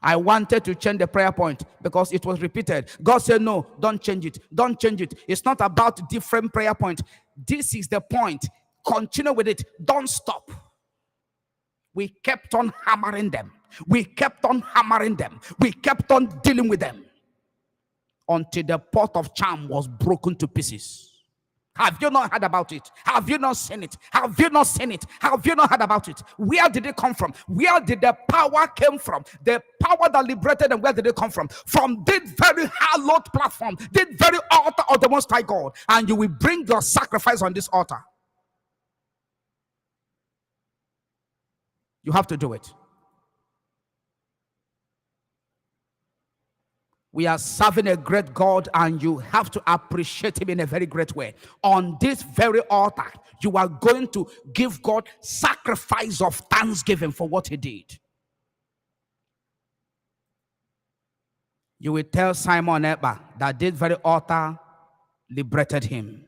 I wanted to change the prayer point because it was repeated. God said, no, don't change it. Don't change it. It's not about different prayer point. This is the point. Continue with it. Don't stop. We kept on hammering them. We kept on hammering them. We kept on dealing with them until the pot of charm was broken to pieces. Have you not heard about it? Have you not seen it? Have you not seen it? Have you not heard about it? Where did it come from? Where did the power came from? The power that liberated them, where did it come from? From this very hallowed platform, this very altar of the Most High God. And you will bring your sacrifice on this altar. You have to do it. We are serving a great God, and you have to appreciate him in a very great way. On this very altar, you are going to give God sacrifice of thanksgiving for what he did. You will tell Simon Ekpa that this very altar liberated him.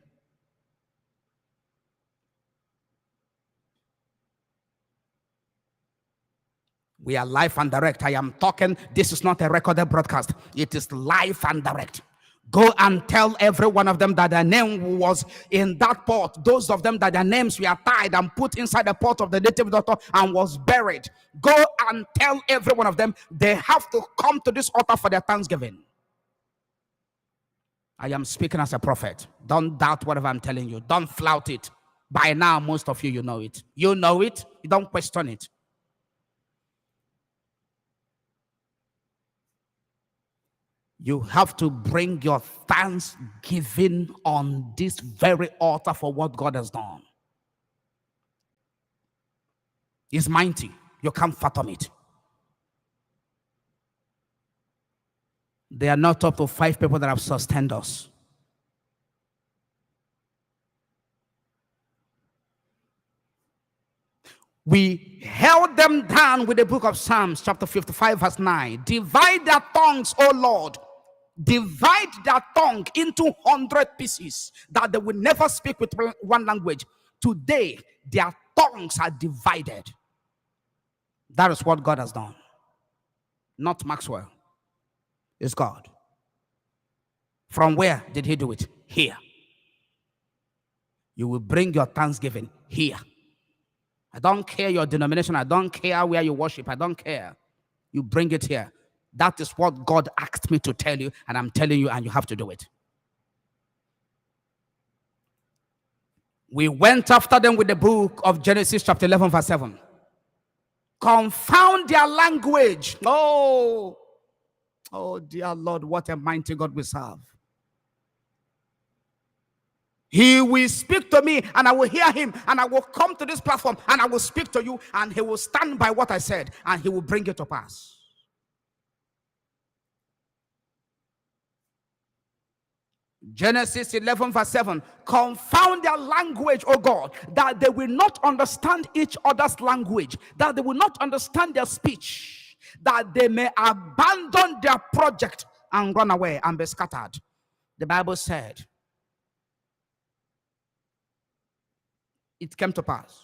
We are live and direct. I am talking. This is not a recorded broadcast. It is live and direct. Go and tell every one of them that their name was in that pot. Those of them that their names were tied and put inside the pot of the native doctor and was buried. Go and tell every one of them they have to come to this altar for their thanksgiving. I am speaking as a prophet. Don't doubt whatever I'm telling you. Don't flout it. By now, most of you, you know it. You know it. You don't question it. You have to bring your thanksgiving on this very altar for what God has done. It's mighty. You can't fathom it. They are not up to 5 people that have sustained us. We held them down with the book of Psalms, chapter 55, verse 9. Divide their tongues, O Lord. Divide their tongue into 100 pieces, that they will never speak with one language. Today, their tongues are divided. That is what God has done. Not Maxwell. It's God. From where did he do it? Here. You will bring your thanksgiving here. I don't care your denomination. I don't care where you worship. I don't care. You bring it here. That is what God asked me to tell you, and I'm telling you, and you have to do it. We went after them with the book of Genesis chapter 11, verse 7. Confound their language. Oh, dear Lord, what a mighty God we serve. He will speak to me, and I will hear him, and I will come to this platform, and I will speak to you, and he will stand by what I said, and he will bring it to pass. Genesis 11, verse 7. Confound their language, O God, that they will not understand each other's language, that they will not understand their speech, that they may abandon their project and run away and be scattered. The Bible said, it came to pass.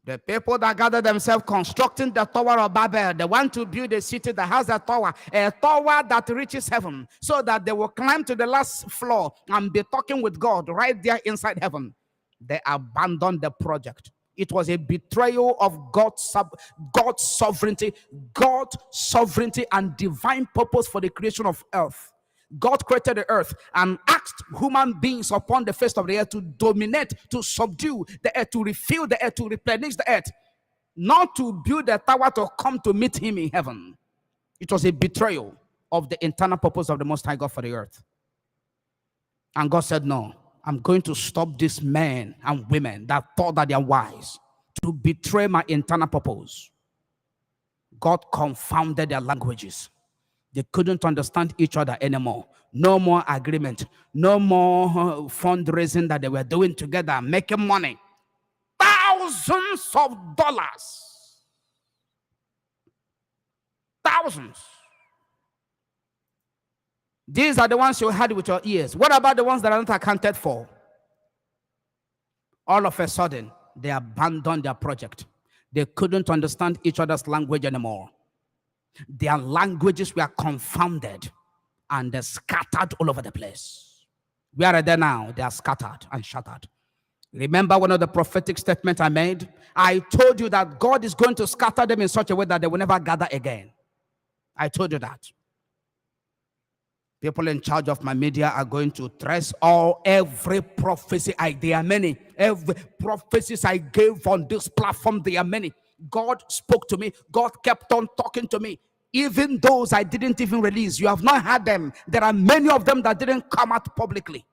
The people that gathered themselves constructing the Tower of Babel, they want to build a city that has a tower that reaches heaven, so that they will climb to the last floor and be talking with God right there inside heaven. They abandoned the project. It was a betrayal of God's sovereignty and divine purpose for the creation of earth. God created the earth and asked human beings upon the face of the earth to dominate, to subdue the earth, to refill the earth, to replenish the earth, not to build a tower to come to meet him in heaven. It was a betrayal of the internal purpose of the Most High God for the earth. And God said, no, I'm going to stop these men and women that thought that they are wise to betray my internal purpose. God confounded their languages. They couldn't understand each other anymore. No more agreement. No more fundraising that they were doing together, making money. Thousands of dollars. Thousands. These are the ones you heard with your ears. What about the ones that are not accounted for? All of a sudden, they abandoned their project. They couldn't understand each other's language anymore. Their languages were confounded and they're scattered all over the place. Where are they now? They are scattered and shattered. Remember one of the prophetic statements I made? I told you that God is going to scatter them in such a way that they will never gather again. I told you that. People in charge of my media are going to trace every prophecy. There are many. Every prophecies I gave on this platform, there are many. God spoke to me. God kept on talking to me. Even those I didn't even release, you have not heard them. There are many of them that didn't come out publicly.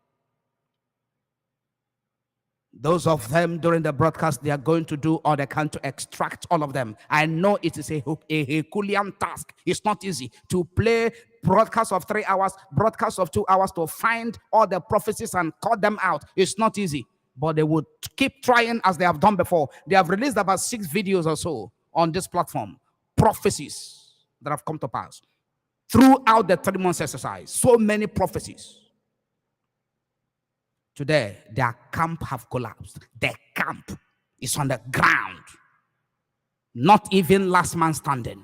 Those of them during the broadcast, they are going to do all they can to extract all of them. I know it is a Herculean task. It's not easy to play broadcast of 3 hours, broadcast of 2 hours to find all the prophecies and cut them out. It's not easy. But they would keep trying as they have done before. They have released about 6 videos or so on this platform. Prophecies that have come to pass throughout the 3 months exercise. So many prophecies. Today, their camp have collapsed. Their camp is on the ground. Not even last man standing.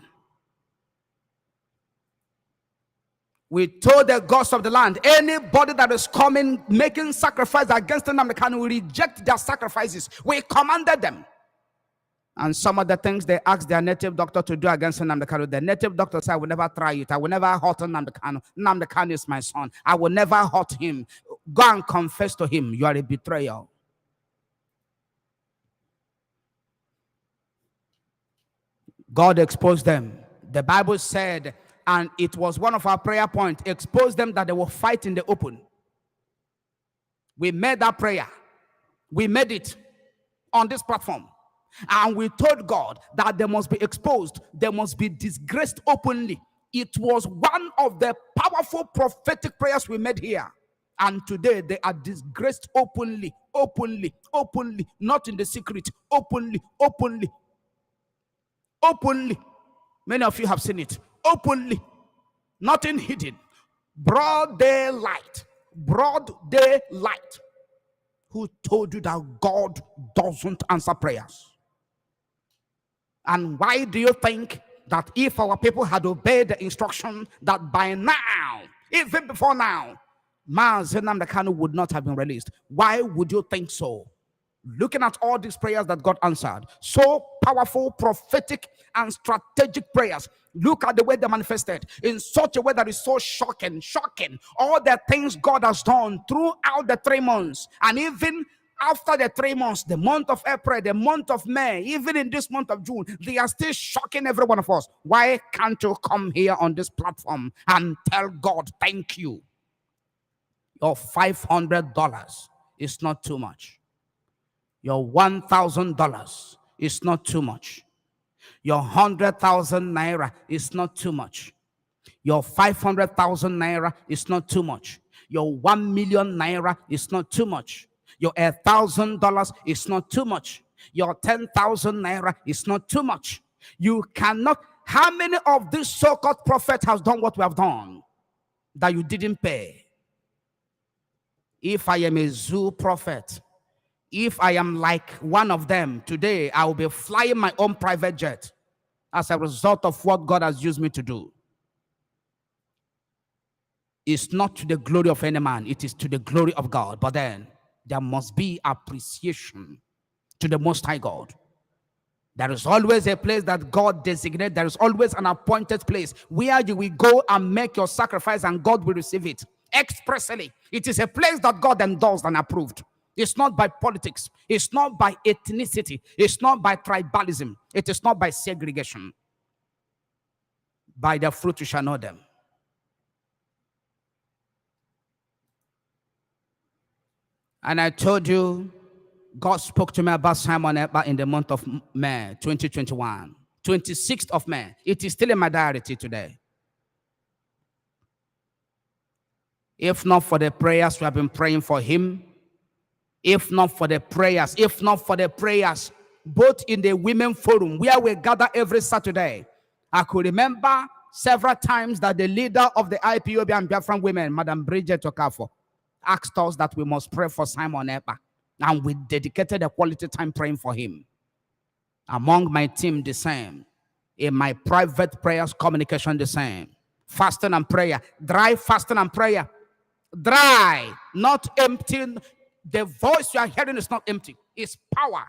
We told the gods of the land, anybody that is coming making sacrifice against Nnamdi Kanu, we reject their sacrifices. We commanded them. And some of the things they asked their native doctor to do against Nnamdi Kanu, the native doctor said, I will never try it. I will never hurt Nnamdi Kanu. Nnamdi Kanu is my son. I will never hurt him. Go and confess to him. You are a betrayer. God exposed them. The Bible said, and it was one of our prayer points, expose them that they will fight in the open. We made that prayer. We made it on this platform. And we told God that they must be exposed. They must be disgraced openly. It was one of the powerful prophetic prayers we made here. And today they are disgraced openly, openly, openly, not in the secret, openly, openly, openly. Many of you have seen it. Openly, nothing hidden. Broad daylight. Broad daylight. Who told you that God doesn't answer prayers? And why do you think that if our people had obeyed the instruction, that by now, even before now, Nnamdi Kanu would not have been released? Why would you think so? Looking at all these prayers that God answered, so powerful, prophetic, and strategic prayers. Look at the way they manifested in such a way that is so shocking. All the things God has done throughout the 3 months, and even after the 3 months, the month of April, the month of May, even in this month of June, they are still shocking every one of us. Why can't you come here on this platform and tell God, thank you? Your $500 is not too much. Your $1,000 is not too much. Your 100,000 naira is not too much. Your 500,000 naira is not too much. Your 1 million naira is not too much. Your $1,000 is not too much. Your 10,000 naira is not too much. You cannot. How many of these so-called prophets has done what we have done that you didn't pay? If I am a zoo prophet, if I am like one of them today, I will be flying my own private jet as a result of what God has used me to do. It's not to the glory of any man, it is to the glory of God. But then there must be appreciation to the Most High God. There is always a place that God designates. There is always an appointed place where you will go and make your sacrifice and God will receive it expressly. It is a place that God endorsed and approved. It's not by politics. It's not by ethnicity. It's not by tribalism. It is not by segregation. By their fruit you shall know them. And I told you, God spoke to me about Simon Ekpa in the month of May 2021. 26th of May. It is still in my diary today. If not for the prayers we have been praying for him, if not for the prayers, both in the women forum where we gather every Saturday, I could remember several times that the leader of the IPOB and Biafran women, Madam Bridget Okafo, asked us that we must pray for Simon Ekpa. And we dedicated a quality time praying for him. Among my team, the same. In my private prayers, communication, the same. Fasting and prayer. Dry fasting and prayer. Dry, not empty. The voice you are hearing is not empty. It's power.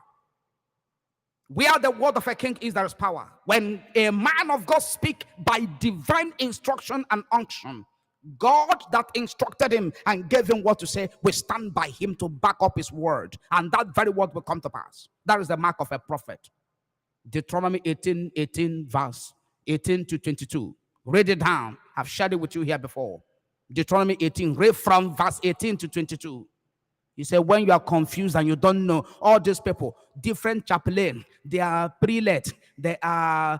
Where the word of a king is, there is power. When a man of God speaks by divine instruction and unction, God that instructed him and gave him what to say will stand by him to back up his word. And that very word will come to pass. That is the mark of a prophet. Deuteronomy 18, verse 18 to 22. Read it down. I've shared it with you here before. Deuteronomy 18, read from verse 18 to 22. He said, when you are confused and you don't know, all these people, different chaplain, they are prelate, they are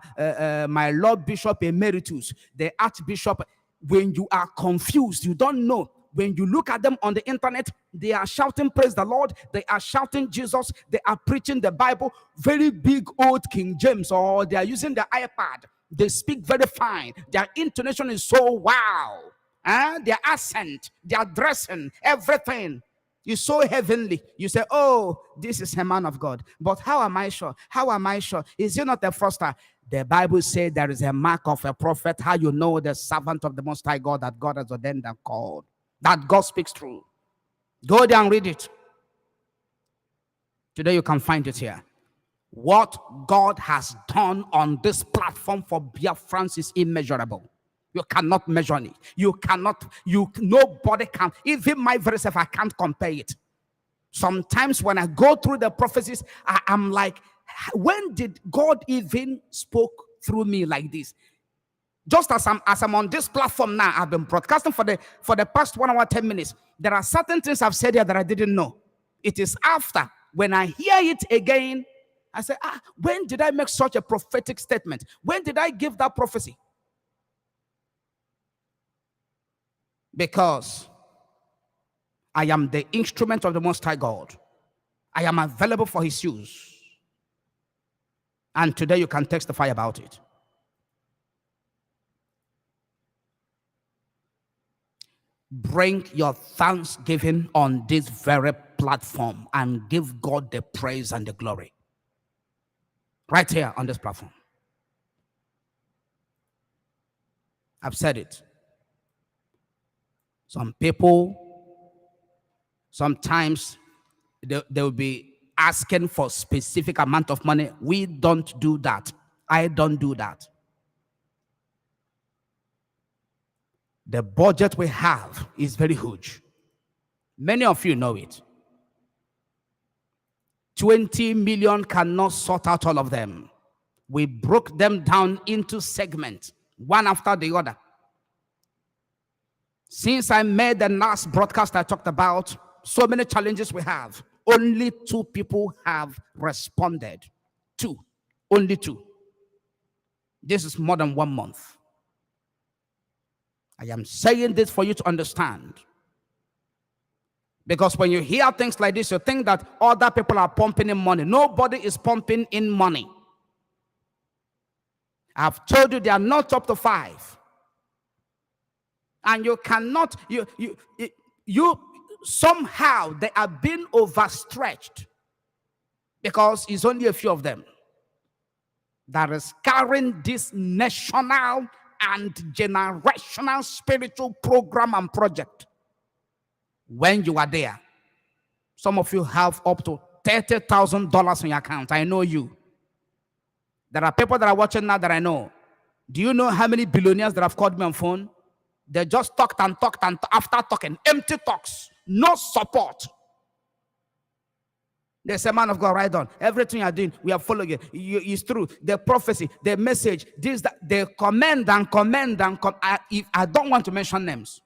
my Lord Bishop Emeritus, the Archbishop. When you are confused, you don't know. When you look at them on the internet, they are shouting, praise the Lord. They are shouting Jesus. They are preaching the Bible, very big old King James, or they are using the iPad. They speak very fine. Their intonation is so wow. Their accent, their dressing, everything. It's so heavenly. You say, oh, this is a man of God. But how am I sure? How am I sure? Is he not a fraudster? The Bible says there is a mark of a prophet. How you know the servant of the Most High God that God has ordained and called. That God speaks through. Go there and read it. Today you can find it here. What God has done on this platform for Biafrans is immeasurable. You cannot measure it. Nobody can. Even my very self, I can't compare it. Sometimes when I go through the prophecies, I'm like, when did God even spoke through me like this? Just as I'm on this platform now, I've been broadcasting for the past 1 hour, 10 minutes. There are certain things I've said here that I didn't know. It is after, when I hear it again, I say, when did I make such a prophetic statement? When did I give that prophecy? Because I am the instrument of the Most High God. I am available for his use. And today you can testify about it. Bring your thanksgiving on this very platform and give God the praise and the glory. Right here on this platform. I've said it. Some people, sometimes they will be asking for specific amount of money. We don't do that. I don't do that. The budget we have is very huge. Many of you know it. 20 million cannot sort out all of them. We broke them down into segments, one after the other. Since I made the last broadcast I talked about, so many challenges we have. Only 2 people have responded. 2. Only 2. This is more than 1 month. I am saying this for you to understand. Because when you hear things like this, you think that other people are pumping in money. Nobody is pumping in money. I've told you they are not up to 5. And you cannot, you somehow they are being overstretched. Because it's only a few of them that is carrying this national and generational spiritual program and project. When you are there, some of you have up to $30,000 on your account. I know you. There are people that are watching now that I know. Do you know how many billionaires that have called me on phone? They just talked and talked, and after talking, empty talks, no support. They say, man of God, right on. Everything you're doing, we are following it. It's true. The prophecy, the message, this, that, they commend and commend and I don't want to mention names.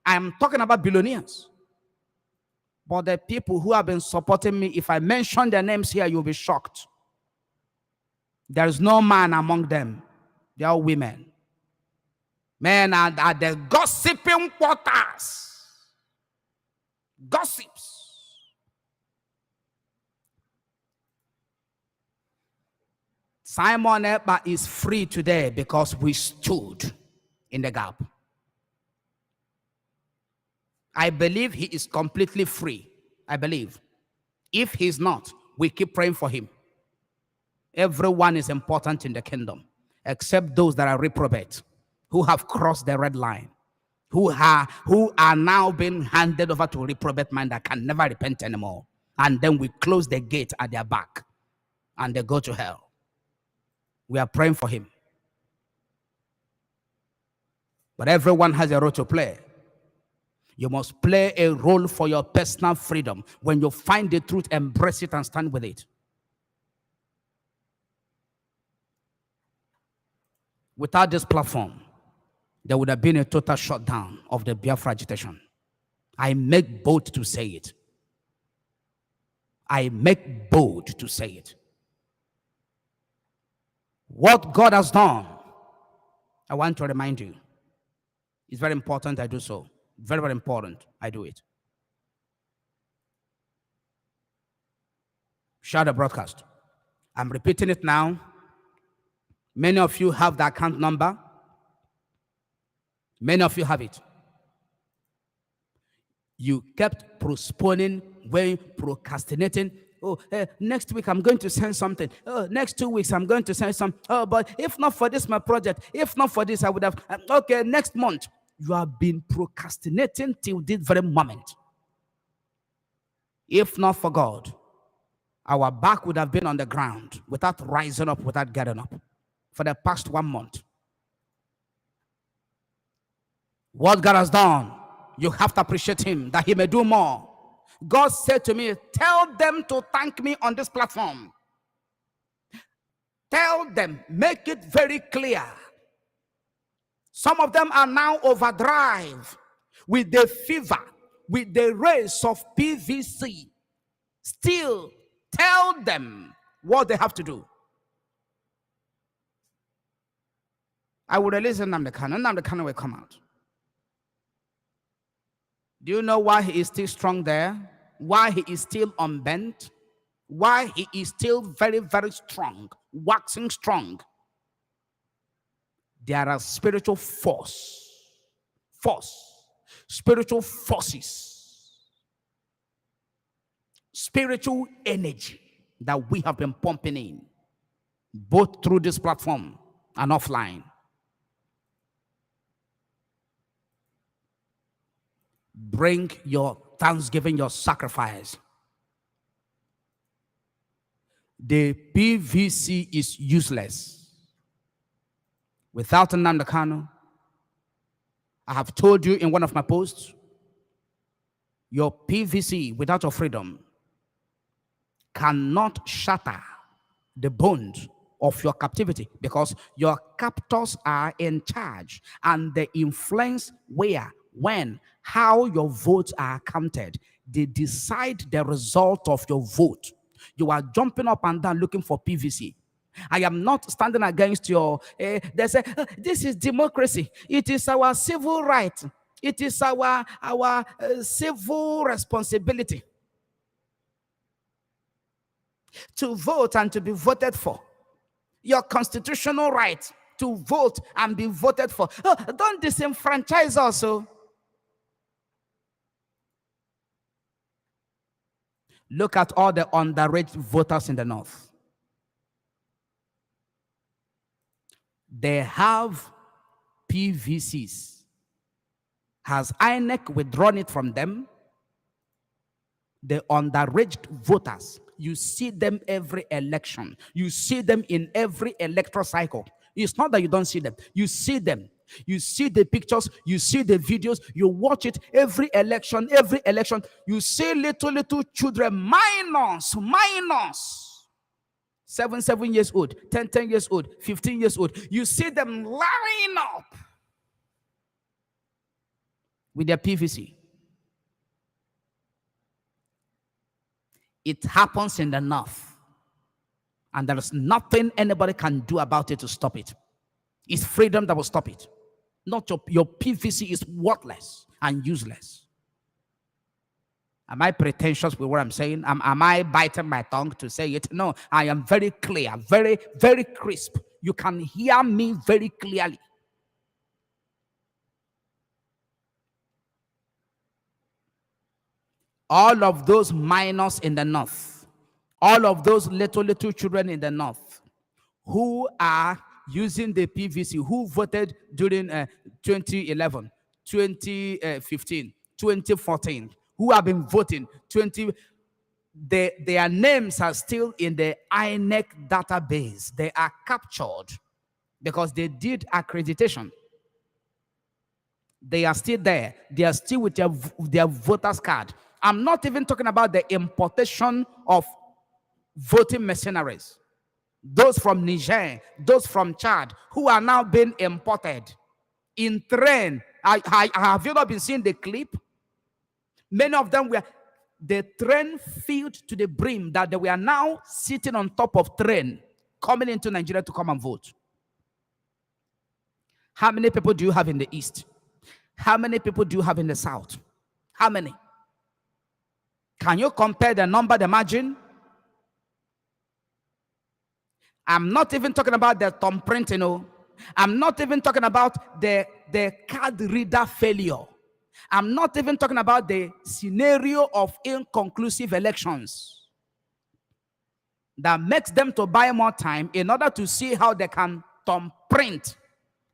I'm talking about billionaires. But the people who have been supporting me, if I mention their names here, you'll be shocked. There is no man among them. They are women. Men are the gossiping quarters. Gossips. Simon Ekpa is free today because we stood in the gap. I believe he is completely free. I believe. If he's not, we keep praying for him. Everyone is important in the kingdom, except those that are reprobate, who have crossed the red line, who are now being handed over to a reprobate mind that can never repent anymore. And then we close the gate at their back, and they go to hell. We are praying for him. But everyone has a role to play. You must play a role for your personal freedom. When you find the truth, embrace it and stand with it. Without this platform, there would have been a total shutdown of the Biafra agitation. I make bold to say it. I make bold to say it. What God has done, I want to remind you. It's very important I do so. Very, very important I do it. Share the broadcast. I'm repeating it now. Many of you have the account number. Many of you have it. You kept postponing, procrastinating. Oh, next week I'm going to send something. Oh, next 2 weeks I'm going to send some. Oh, but if not for this, my project, if not for this, I would have. Okay, next month. You have been procrastinating till this very moment. If not for God, our back would have been on the ground without rising up, without getting up for the past 1 month. What God has done, you have to appreciate Him that He may do more. God said to me, tell them to thank me on this platform. Tell them, make it very clear. Some of them are now overdrive with the fever, with the race of PVC. Still, tell them what they have to do. I will release Nnamdi Kanu. Nnamdi Kanu will come out. Do you know why he is still strong there? Why he is still unbent? Why he is still very, very strong, waxing strong? There are spiritual spiritual forces, spiritual energy that we have been pumping in, both through this platform and offline. Bring your thanksgiving, your sacrifice. The PVC is useless. Without Nnamdi Kanu, I have told you in one of my posts, your PVC without your freedom cannot shatter the bones of your captivity, because your captors are in charge and they influence where, when, how your votes are counted. They decide the result of your vote. You are jumping up and down looking for PVC. I am not standing against your, they say, this is democracy. It is our civil right. It is our civil responsibility to vote and to be voted for. Your constitutional right to vote and be voted for. Oh, don't disenfranchise us. Look at all the underage voters in the north. They have PVCs. Has INEC withdrawn it from them? The underage voters, you see them every election. You see them in every electoral cycle. It's not that you don't see them. You see them. You see the pictures. You see the videos. You watch it every election. Every election. You see little children, minors. 7 years old, 10 years old, 15 years old. You see them line up with their PVC. It happens in the north, and there is nothing anybody can do about it to stop it. It's freedom that will stop it. Not your PVC is worthless and useless. Am I pretentious with what I'm saying? Am I biting my tongue to say it? No, I am very clear, very, very crisp. You can hear me very clearly. All of those minors in the north, all of those little children in the north who are using the PVC, who voted during 2011, 2015, 2014, who have been voting, their names are still in the INEC database. They are captured because they did accreditation. They are still there. They are still with their voters card. I'm not even talking about the importation of voting mercenaries. Those from Niger, those from Chad, who are now being imported in train. Have you not been seeing the clip? Many of them were, the train filled to the brim that they were now sitting on top of train coming into Nigeria to come and vote. How many people do you have in the east? How many people do you have in the south? How many? Can you compare the number, the margin? I'm not even talking about the thumbprint, I'm not even talking about the card reader failure. I'm not even talking about the scenario of inconclusive elections that makes them to buy more time in order to see how they can thumbprint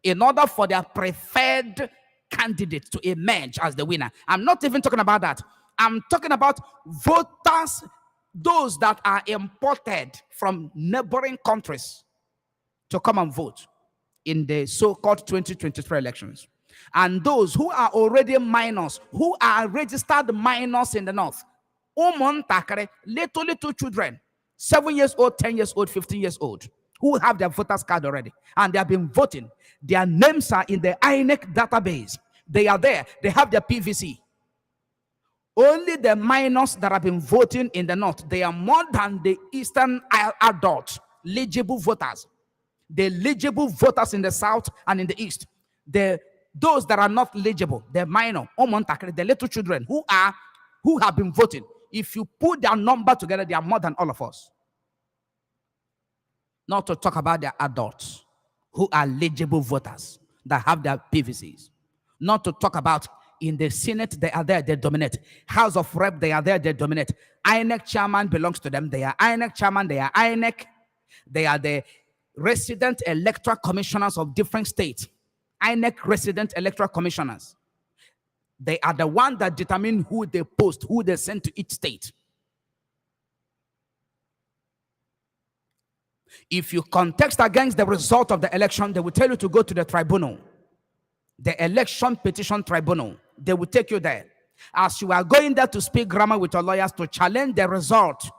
in order for their preferred candidate to emerge as the winner. I'm not even talking about that. I'm talking about voters, those that are imported from neighboring countries to come and vote in the so-called 2023 elections. And those who are already minors, who are registered minors in the north, little children, 7 years old, 10 years old, 15 years old, who have their voters card already, and they have been voting. Their names are in the INEC database. They are there. They have their PVC. Only the minors that have been voting in the north, they are more than the eastern adults, legible voters. The legible voters in the south and in the east, those that are not legible, the minor, the little children who have been voting. If you put their number together, they are more than all of us. Not to talk about the adults who are legible voters that have their PVCs. Not to talk about in the Senate, they are there, they dominate. House of Rep, they are there, they dominate. INEC chairman belongs to them. They are INEC chairman, they are INEC. They are the resident electoral commissioners of different states. INEC resident electoral commissioners. They are the ones that determine who they post, who they send to each state. If you contest against the result of the election, they will tell you to go to the tribunal, the election petition tribunal. They will take you there. As you are going there to speak grammar with your lawyers to challenge the result,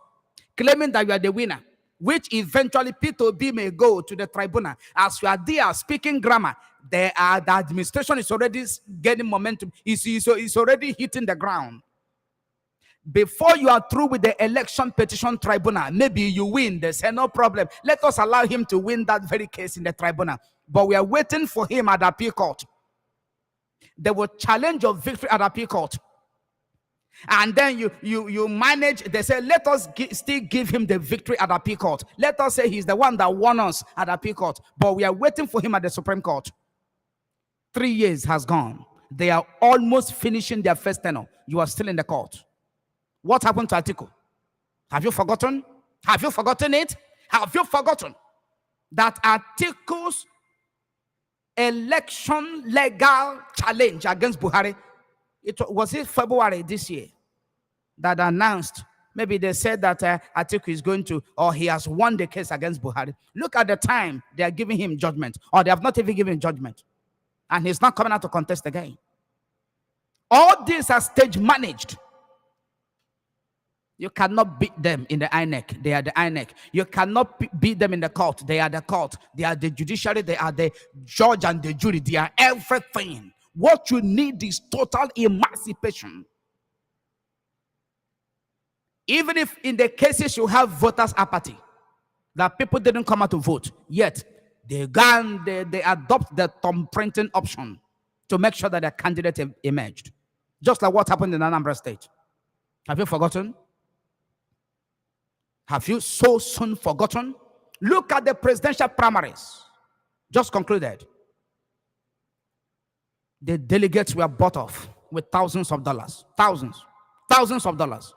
claiming that you are the winner, which eventually P2B may go to the tribunal. As you are there speaking grammar, the administration is already gaining momentum. It's already hitting the ground. Before you are through with the election petition tribunal, maybe you win. They say no problem. Let us allow him to win that very case in the tribunal. But we are waiting for him at the appeal court. They will challenge your victory at the appeal court. And then you manage, they say, let us still give him the victory at the appeal court. Let us say he's the one that won us at the appeal court. But we are waiting for him at the Supreme Court. 3 years has gone. They are almost finishing their first tenure. You are still in the court. What happened to Atiku? Have you forgotten? Have you forgotten it? Have you forgotten that Atiku's election legal challenge against Buhari, was it February this year that announced, maybe they said that Atiku is going to, or he has won the case against Buhari. Look at the time they are giving him judgment, or they have not even given judgment. And he's not coming out to contest again. All these are stage managed. You cannot beat them in the INEC. They are the INEC. You cannot beat them in the court. They are the court. They are the judiciary. They are the judge and the jury. They are everything. What you need is total emancipation. Even if in the cases you have voters' apathy, that people didn't come out to vote, yet they adopt the thumbprinting option to make sure that the candidate emerged. Just like what happened in Anambra State. Have you forgotten? Have you so soon forgotten? Look at the presidential primaries. Just concluded. The delegates were bought off with thousands of dollars. Thousands of dollars.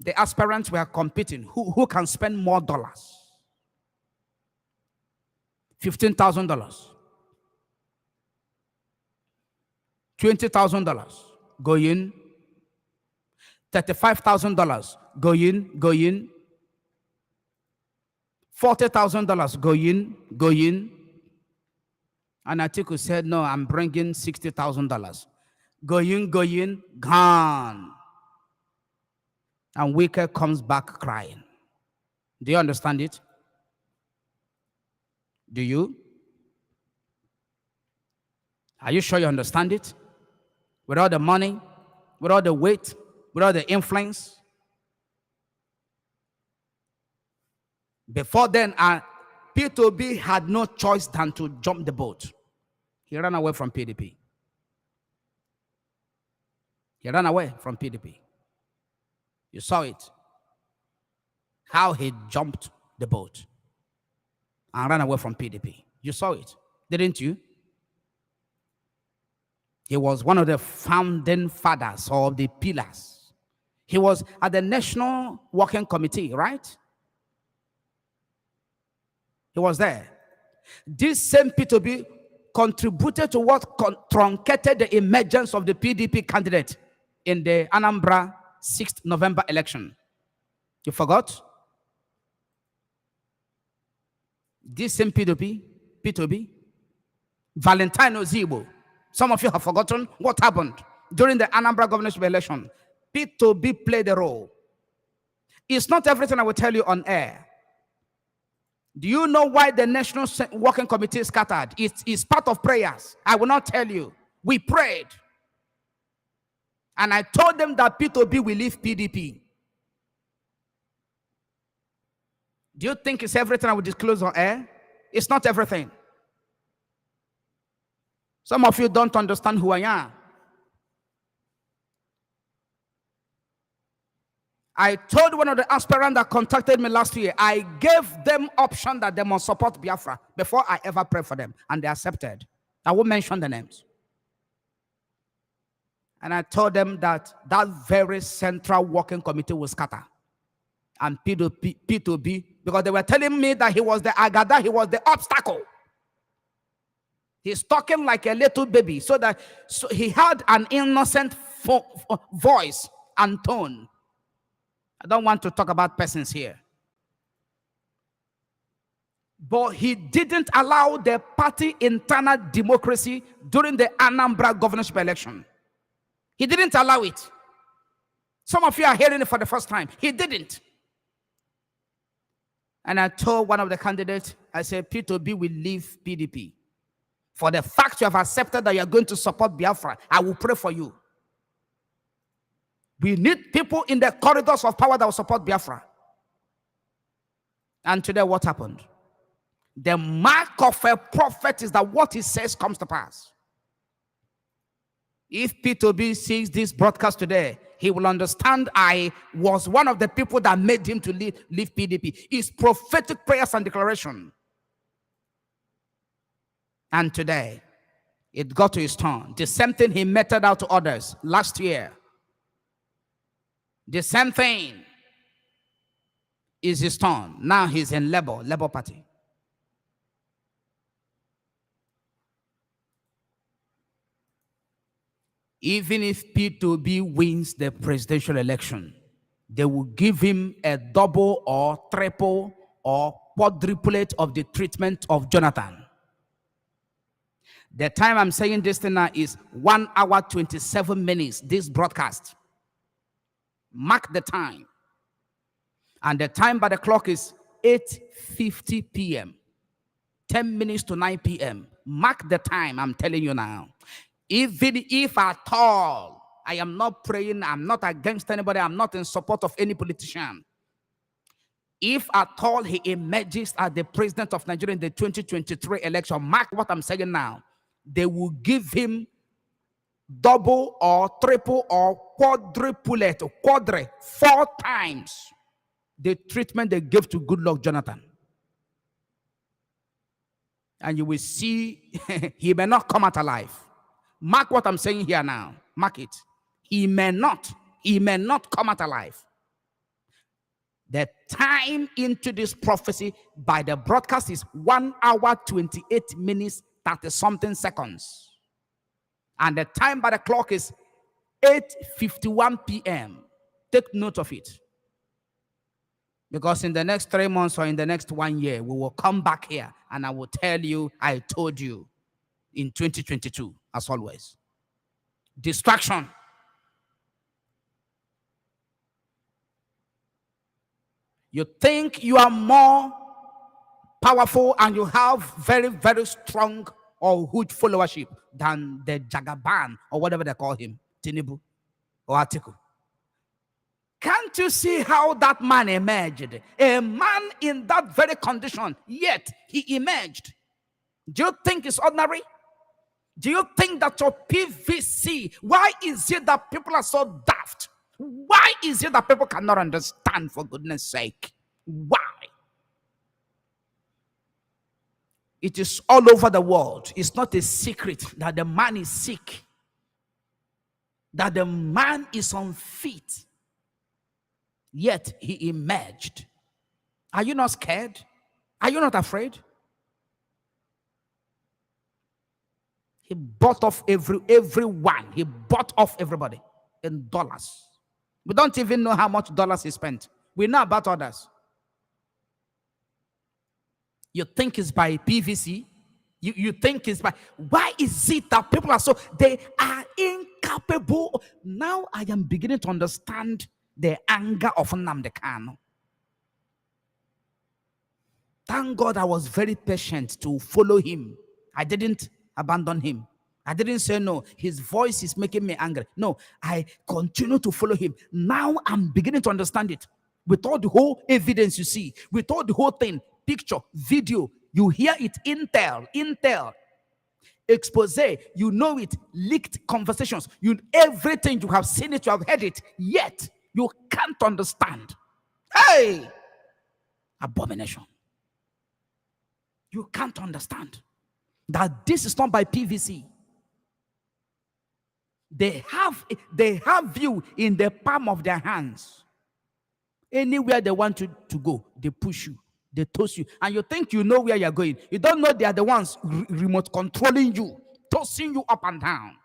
The aspirants were competing. Who can spend more dollars? $15,000. $20,000. Go in. $35,000. Go in. $40,000. Go in. And Atiku said, no, I'm bringing $60,000. Go in, gone. And Wike comes back crying. Do you understand it? Do you? Are you sure you understand it? With all the money, with all the weight, with all the influence. Before then, P2B had no choice than to jump the boat. He ran away from PDP. He ran away from PDP. You saw it. How he jumped the boat and ran away from PDP. You saw it, didn't you? He was one of the founding fathers or the pillars. He was at the National Working Committee, right? He was there. This same P2B contributed to what truncated the emergence of the PDP candidate in the Anambra 6th November election. You forgot? This same P2B, Valentino Igbo. Some of you have forgotten what happened during the Anambra governorship election. P2B played a role. It's not everything I will tell you on air. Do you know why the National Working Committee is scattered? It's part of prayers. I will not tell you. We prayed. And I told them that P2B will leave PDP. Do you think it's everything I will disclose on air? It's not everything. Some of you don't understand who I am. I told one of the aspirants that contacted me last year, I gave them option that they must support Biafra before I ever prayed for them, and they accepted. I won't mention the names. And I told them that that very central working committee will scatter. And P2B, because they were telling me that he was the agada, he was the obstacle. He's talking like a little baby, so he had an innocent voice and tone. I don't want to talk about persons here. But he didn't allow the party internal democracy during the Anambra governorship election. He didn't allow it. Some of you are hearing it for the first time. He didn't. And I told one of the candidates, I said, P2B will leave PDP. For the fact you have accepted that you are going to support Biafra, I will pray for you. We need people in the corridors of power that will support Biafra. And today what happened? The mark of a prophet is that what he says comes to pass. If P2B sees this broadcast today, he will understand I was one of the people that made him to leave PDP. It's prophetic prayers and declaration. And today, it got to his turn. The same thing he meted out to others last year. The same thing is his turn. Now he's in Labour Party. Even if P2B wins the presidential election, they will give him a double or triple or quadruplet of the treatment of Jonathan. The time I'm saying this thing now is 1 hour 27 minutes, this broadcast. Mark the time. And the time by the clock is 8:50 p.m. 10 minutes to 9 p.m. Mark the time, I'm telling you now. Even if at all, I am not praying, I'm not against anybody, I'm not in support of any politician. If at all he emerges as the president of Nigeria in the 2023 election, mark what I'm saying now. They will give him double or triple or quadruplet, 4 times the treatment they gave to Goodluck Jonathan. And you will see he may not come out alive. Mark what I'm saying here now. Mark it. He may not come out alive. The time into this prophecy by the broadcast is 1 hour 28 minutes 30 something seconds. And the time by the clock is 8:51 p.m. Take note of it. Because in the next 3 months or in the next 1 year, we will come back here and I will tell you, I told you in 2022, as always. Distraction. You think you are more powerful and you have very, very strong or huge followership than the Jagaban or whatever they call him, Tinubu or Atiku. Can't you see how that man emerged? A man in that very condition, yet he emerged. Do you think it's ordinary? Do you think that your PVC, why is it that people are so daft? Why is it that people cannot understand, for goodness sake? Why? It is all over the world. It's not a secret that the man is sick. that the man is unfit, yet he emerged. Are you not scared? Are you not afraid? He bought off everyone. He bought off everybody in dollars. We don't even know how much dollars he spent. We know about others. You think it's by PVC? You think it's by... Why is it that people are so... They are incapable? Now I am beginning to understand the anger of Nnamdi Kanu. Thank God I was very patient to follow him. I didn't abandon him. I didn't say no. His voice is making me angry. No, I continue to follow him. Now I'm beginning to understand it. With all the whole evidence you see, with all the whole thing, picture, video, you hear it, intel, expose, you know it, leaked conversations, everything, you have seen it, you have heard it, yet you can't understand. Hey! Abomination. You can't understand that this is not by PVC. They have you in the palm of their hands. Anywhere they want you to go, they push you, they toss you, and you think you know where you're going. You don't know they are the ones remote controlling you, tossing you up and down.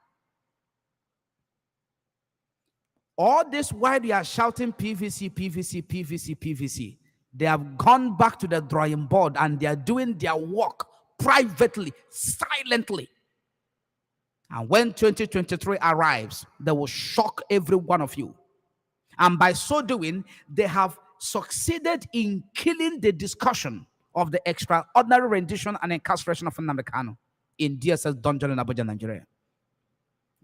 All this while they are shouting PVC, PVC, PVC, PVC. They have gone back to the drawing board and they are doing their work privately, silently. And when 2023 arrives, they will shock every one of you. And by so doing, they have succeeded in killing the discussion of the extraordinary rendition and incarceration of Nnamdi Kanu in DSS dungeon in Abuja, Nigeria.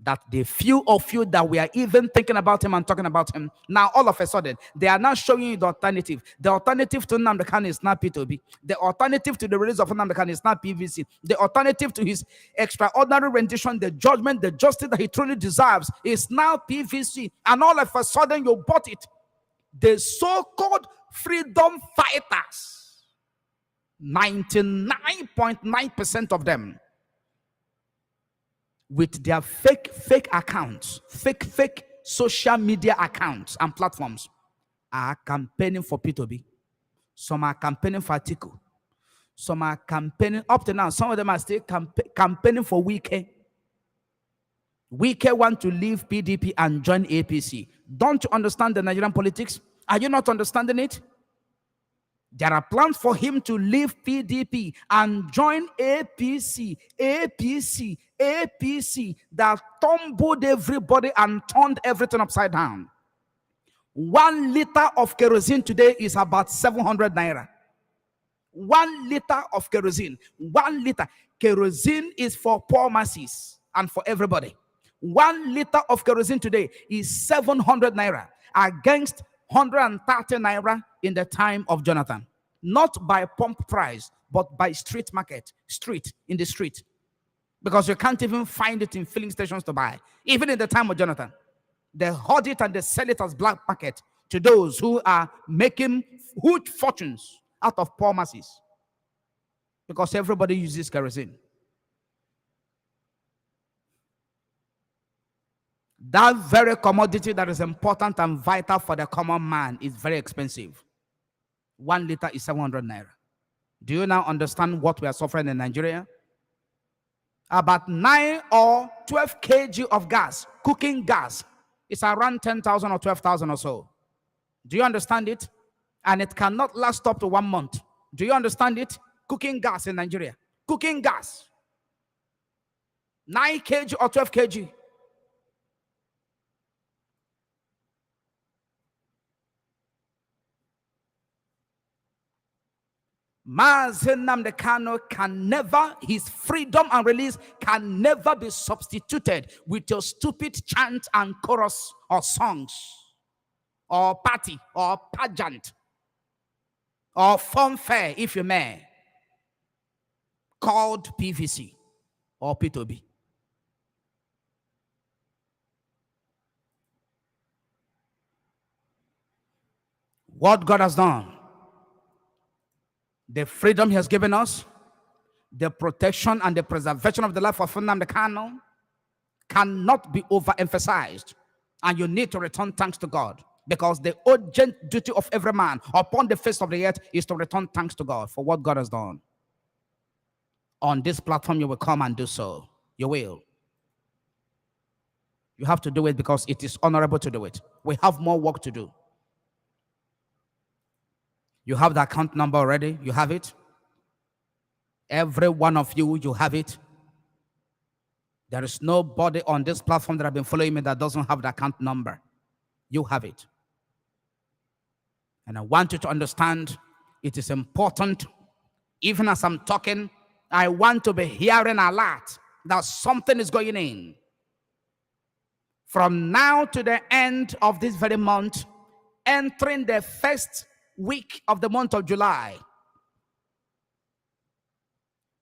That the few of you that we are even thinking about him and talking about him, now all of a sudden, they are now showing you the alternative. The alternative to Nnamdi Kanu is not P2B. The alternative to the release of Nnamdi Kanu is not PVC. The alternative to his extraordinary rendition, the judgment, the justice that he truly deserves is now PVC. And all of a sudden, you bought it. The so-called freedom fighters, 99.9% of them, with their fake accounts, fake social media accounts and platforms, are campaigning for P2B. Some are campaigning for Atiku. Some are campaigning up to now. Some of them are still campaigning for Wike. Wike want to leave PDP and join APC. Don't you understand the Nigerian politics? Are you not understanding it? There are plans for him to leave PDP and join APC that tumbled everybody and turned everything upside down. 1 liter of kerosene today is about 700 naira. 1 liter of kerosene. 1 liter. Kerosene is for poor masses and for everybody. 1 liter of kerosene today is 700 naira against 130 naira in the time of Jonathan. Not by pump price, but by street market. In the street. Because you can't even find it in filling stations to buy. Even in the time of Jonathan. They hoard it and they sell it as black market to those who are making huge fortunes out of poor masses. Because everybody uses kerosene. That very commodity that is important and vital for the common man is very expensive. 1 liter is 700 naira. Do you now understand what we are suffering in Nigeria? About 9 or 12 kg of gas, cooking gas, is around 10,000 or 12,000 or so. Do you understand it? And it cannot last up to 1 month. Do you understand it? Cooking gas in Nigeria. Cooking gas. 9 kg or 12 kg. Nnamdi Kanu can never, his freedom and release can never be substituted with your stupid chant and chorus or songs or party or pageant or funfair, if you may, called PVC or P2B. What God has done, the freedom he has given us, the protection and the preservation of the life of Nnamdi Kanu, cannot be overemphasized. And you need to return thanks to God, because the urgent duty of every man upon the face of the earth is to return thanks to God for what God has done. On this platform, you will come and do so. You will. You have to do it because it is honorable to do it. We have more work to do. You have the account number already. You have it. Every one of you, you have it. There is nobody on this platform that have been following me that doesn't have the account number. You have it. And I want you to understand it is important. Even as I'm talking, I want to be hearing a lot that something is going in. From now to the end of this very month, entering the first week of the month of July,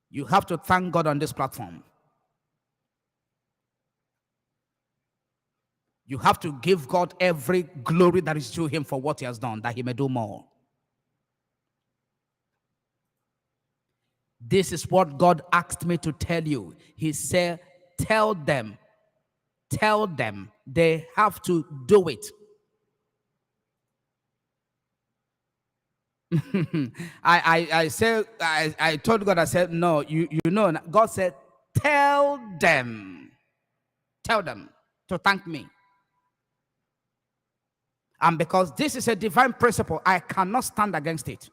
you have to thank God on this platform. You have to give God every glory that is due him for what he has done, that he may do more. This is what God asked me to tell you. He said, tell them they have to do it. I told God, I said, no, you know, God said, tell them to thank me. And because this is a divine principle, I cannot stand against it.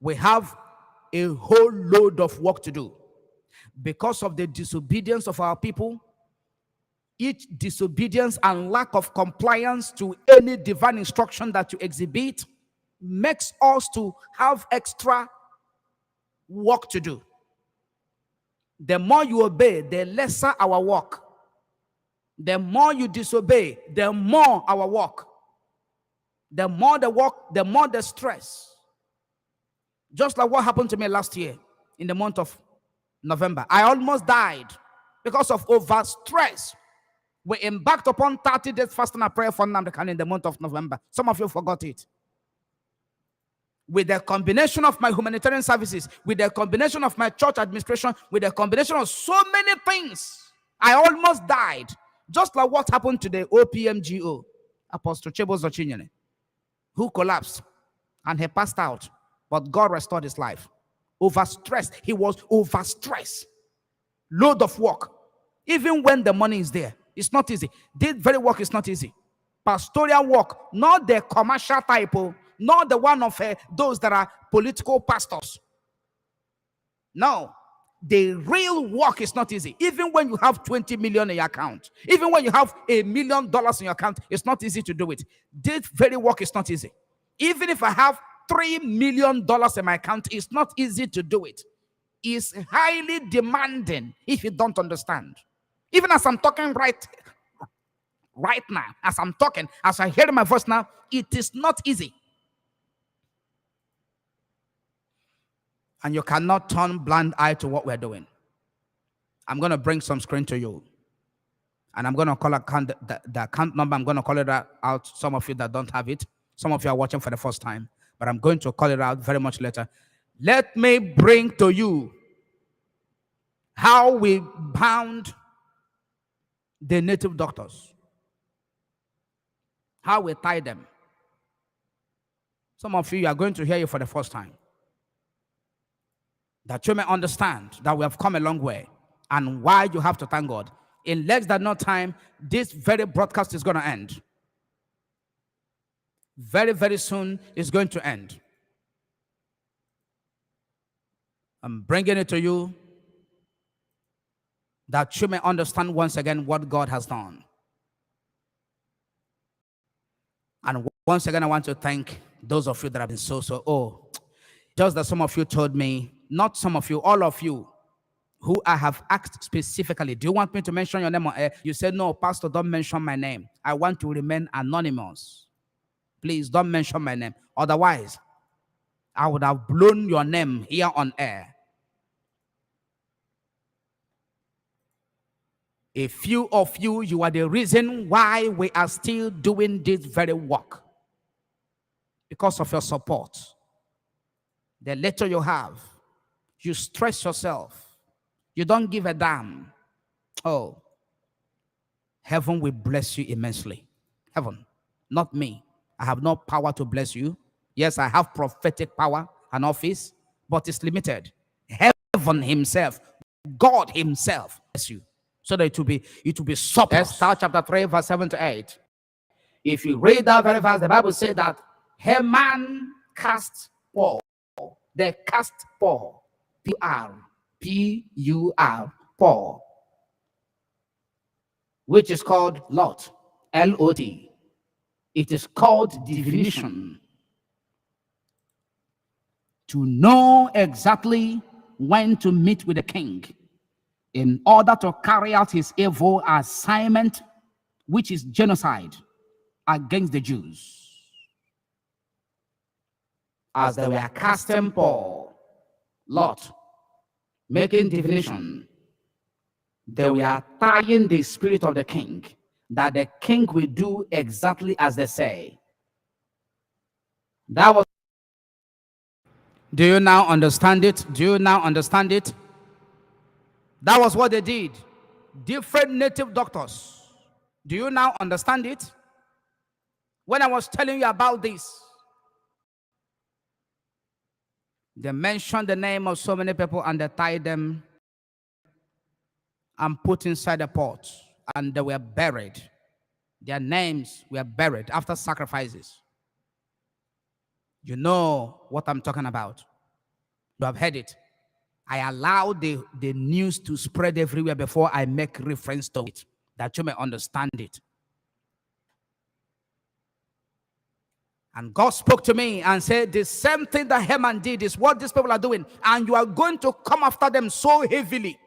We have a whole load of work to do. Because of the disobedience of our people, each disobedience and lack of compliance to any divine instruction that you exhibit makes us to have extra work to do. The more you obey, the lesser our work. The more you disobey, the more our work. The more the work, the more the stress. Just like what happened to me last year in the month of November. I almost died because of overstress. We embarked upon 30 days fasting and prayer for Nnamdi in the month of November. Some of you forgot it. With the combination of my humanitarian services, with the combination of my church administration, with the combination of so many things, I almost died. Just like what happened to the OPMGO, Apostle Chebozo Chinyere, who collapsed and he passed out. But God restored his life. Overstressed. He was overstressed. Load of work. Even when the money is there, it's not easy. This very work is not easy. Pastoral work, not the commercial type, not the one of those that are political pastors. No. The real work is not easy. Even when you have 20 million in your account, even when you have $1 million in your account, it's not easy to do it. This very work is not easy. Even if I have $3 million in my account, it's not easy to do it. It's highly demanding if you don't understand. Even as I'm talking right now, as I'm talking, as I hear my voice now, it is not easy. And you cannot turn blind eye to what we're doing. I'm going to bring some screen to you. And I'm going to call the account number. I'm going to call it out. Some of you that don't have it. Some of you are watching for the first time. But I'm going to call it out very much later. Let me bring to you how we bound the native doctors. How we tie them. Some of you are going to hear it for the first time. That you may understand that we have come a long way and why you have to thank God. In less than no time, this very broadcast is going to end. Very, very soon, it's going to end. I'm bringing it to you that you may understand once again what God has done. And once again, I want to thank those of you that have been just that some of you told me, not some of you, all of you, who I have asked specifically, do you want me to mention your name on air? You said, no, Pastor, don't mention my name. I want to remain anonymous. Please don't mention my name. Otherwise, I would have blown your name here on air. A few of you, you are the reason why we are still doing this very work. Because of your support. The little you have, you stress yourself. You don't give a damn. Oh, heaven will bless you immensely. Heaven, not me. I have no power to bless you. Yes, I have prophetic power and office, but it's limited. Heaven himself, God himself bless you. So that it will be surplus. Esther chapter 3, verse 7 to 8. If you read that very verse, the Bible said that Haman cast Paul. They cast Paul. P-U-R, Paul, which is called Lot, L-O-T. It is called divination. To know exactly when to meet with the king in order to carry out his evil assignment, which is genocide against the Jews. As they were casting Paul, Lot, making divination, they were tying the spirit of the king, that the king will do exactly as they say. That was. Do you now understand it? Do you now understand it? That was what they did. Different native doctors. Do you now understand it? When I was telling you about this, they mentioned the name of so many people and they tied them and put inside a pot, and they were buried. Their names were buried after sacrifices. You know what I'm talking about. You have heard it. I allow the news to spread everywhere before I make reference to it, that you may understand it. And God spoke to me and said, the same thing that Haman did is what these people are doing. And you are going to come after them so heavily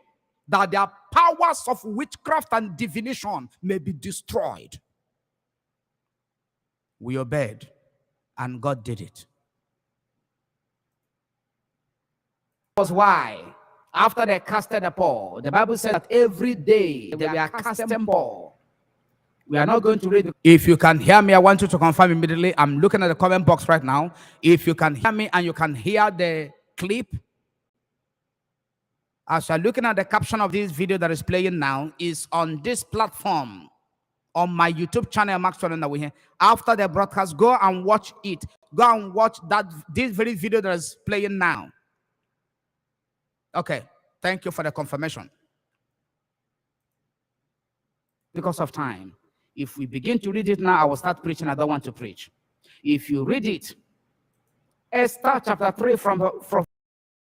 that their powers of witchcraft and divination may be destroyed. We obeyed, and God did it. That was why, after they casted the Paul, the Bible said that every day they were casting Paul. We are not going to read. If you can hear me, I want you to confirm immediately. I'm looking at the comment box right now. If you can hear me and you can hear the clip, as you're looking at the caption of this video that is playing now, is on this platform, on my YouTube channel, Maxwell Nnawuihe. After the broadcast, go and watch it. Go and watch this very video that is playing now. Okay, thank you for the confirmation. Because of time, if we begin to read it now, I will start preaching. I don't want to preach. If you read it, Esther chapter 3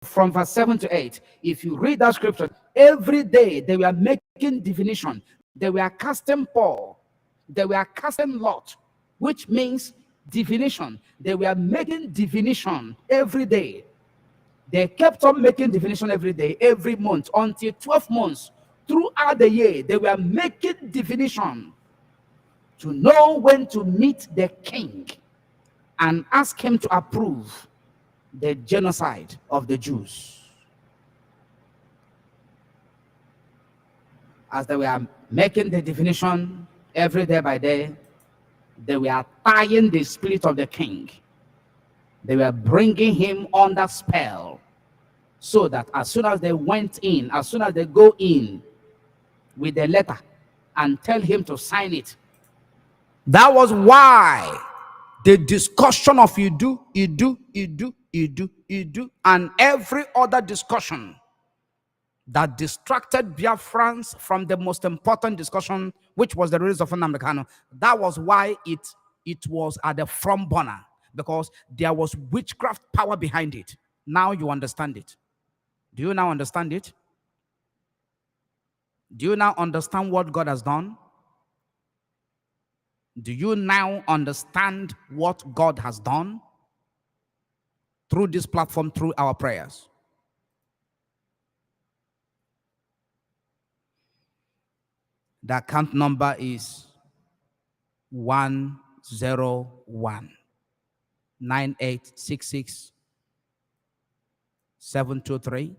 from verse 7 to 8, if you read that scripture, every day they were making divination. They were casting Paul. They were casting Lot, which means divination. They were making divination every day. They kept on making divination every day, every month, until 12 months. Throughout the year, they were making divination to know when to meet the king and ask him to approve the genocide of the Jews. As they were making the divination every day by day, they were tying the spirit of the king. They were bringing him under spell, so that as soon as they went in, as soon as they go in with the letter and tell him to sign it. That was why the discussion of you do, and every other discussion that distracted Biafrans from the most important discussion, which was the release of Nnamdi Kanu. That was why it was at the front burner, because there was witchcraft power behind it. Now you understand it. Do you now understand it? Do you now understand what God has done? Do you now understand what God has done through this platform, through our prayers? The account number is 101 9866 723.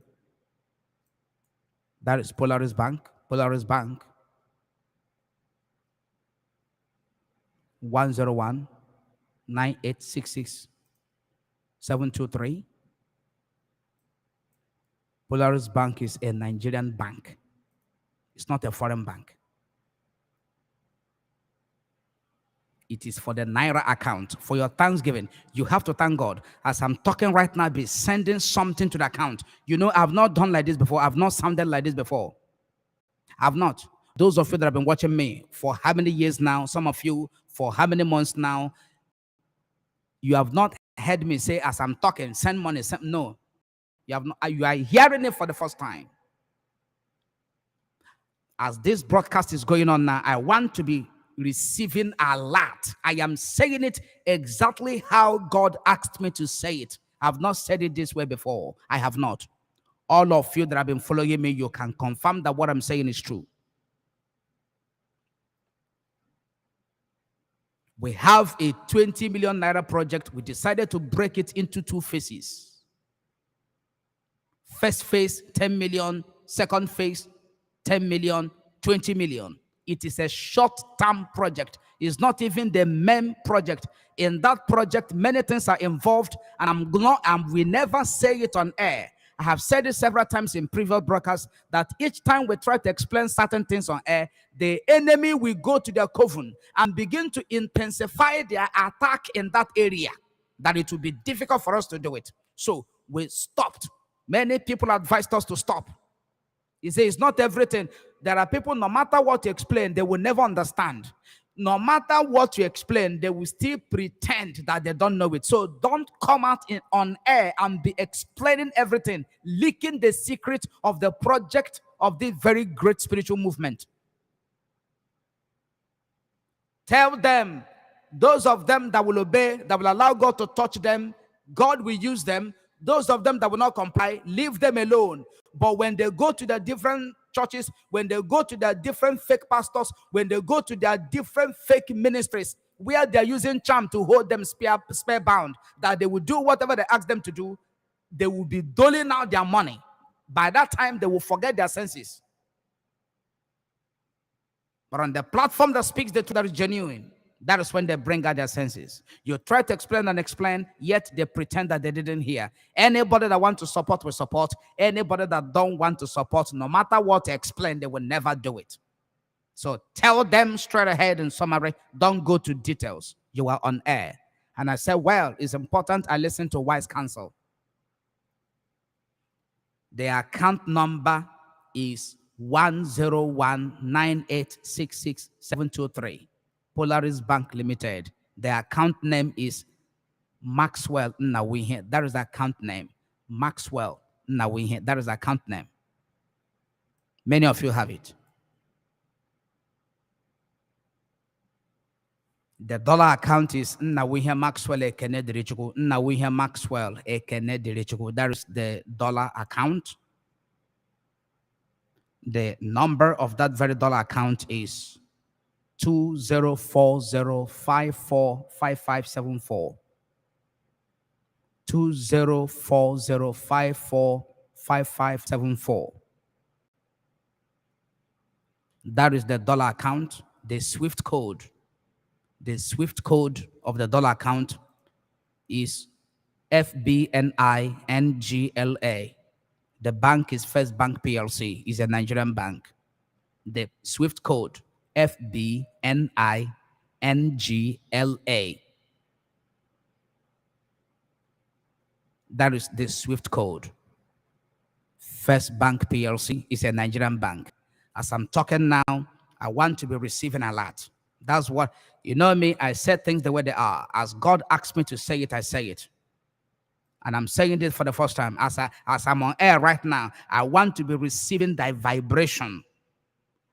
That is Polaris Bank. Polaris Bank. 101 9866 723. Polaris Bank is a Nigerian bank. It's not a foreign bank. It is for the Naira account. For your Thanksgiving, you have to thank God. As I'm talking right now, be sending something to the account. You know, I've not done like this before. I've not sounded like this before. I've not. Those of you that have been watching me for how many years now, some of you for how many months now, you have not heard me say, as I'm talking, send money. No, you have not. You are hearing it for the first time. As this broadcast is going on now, I want to be receiving a lot. I am saying it exactly how God asked me to say it. I've not said it this way before. I have not. All of you that have been following me, you can confirm that what I'm saying is true. We have a 20 million naira project. We decided to break it into two phases. First phase, 10 million. Second phase, 10 million, 20 million. It is a short-term project. It's not even the main project. In that project, many things are involved, and we never say it on air. I have said it several times in previous broadcasts that each time we try to explain certain things on air, the enemy will go to their coven and begin to intensify their attack in that area, that it will be difficult for us to do it. So we stopped. Many people advised us to stop. He says it's not everything. There are people, no matter what you explain, they will never understand. No matter what you explain, they will still pretend that they don't know it. So don't come out on air and be explaining everything, leaking the secret of the project of this very great spiritual movement. Tell them, those of them that will obey, that will allow God to touch them, God will use them. Those of them that will not comply, leave them alone. But when they go to the different churches, when they go to their different fake pastors, when they go to their different fake ministries, where they're using charm to hold them spare bound, that they will do whatever they ask them to do, they will be doling out their money. By that time, they will forget their senses. But on the platform that speaks the truth that is genuine, that is when they bring out their senses. You try to explain and explain, yet they pretend that they didn't hear. Anybody that wants to support will support. Anybody that don't want to support, no matter what you explain, they will never do it. So tell them straight ahead in summary, don't go to details. You are on air. And I said, well, it's important I listen to wise counsel. The account number is 10198667723. Polaris Bank Limited. The account name is Maxwell Nnawuihe. That is the account name. Maxwell Nnawuihe. That is the account name. Many of you have it. The dollar account is Nnawuihe Maxwell Ekene Dirichukwu. Nnawuihe Maxwell Ekene Dirichukwu. That is the dollar account. The number of that very dollar account is 2040545574. 2040545574. That is the dollar account. The Swift code. The Swift code of the dollar account is FBNINGLA. The bank is First Bank PLC. It's a Nigerian bank. The Swift code FBNINGLA. That is the Swift code. First Bank PLC is a Nigerian bank. As I'm talking now, I want to be receiving a lot. That's what, you know me, I said things the way they are. As God asked me to say it, I say it. And I'm saying this for the first time. As I'm on air right now, I want to be receiving that vibration.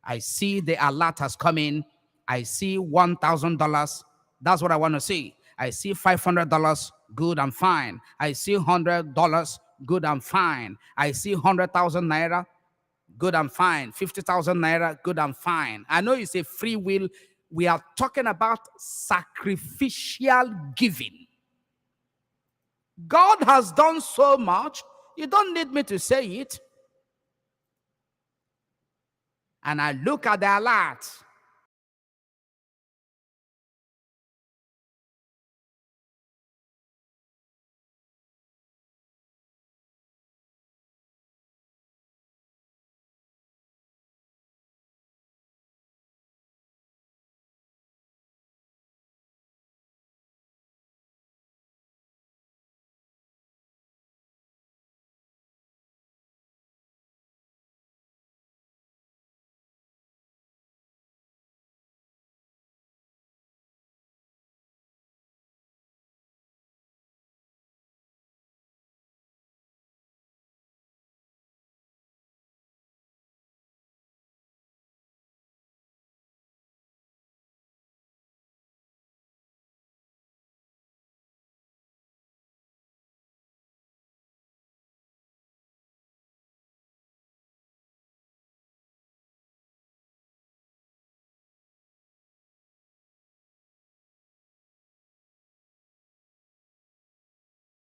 I see the alert has come in. I see $1,000. That's what I want to see. I see $500. Good and fine. I see $100. Good and fine. I see 100,000 naira. Good and fine. 50,000 naira. Good and fine. I know it's a free will. We are talking about sacrificial giving. God has done so much. You don't need me to say it. And I look at the alert.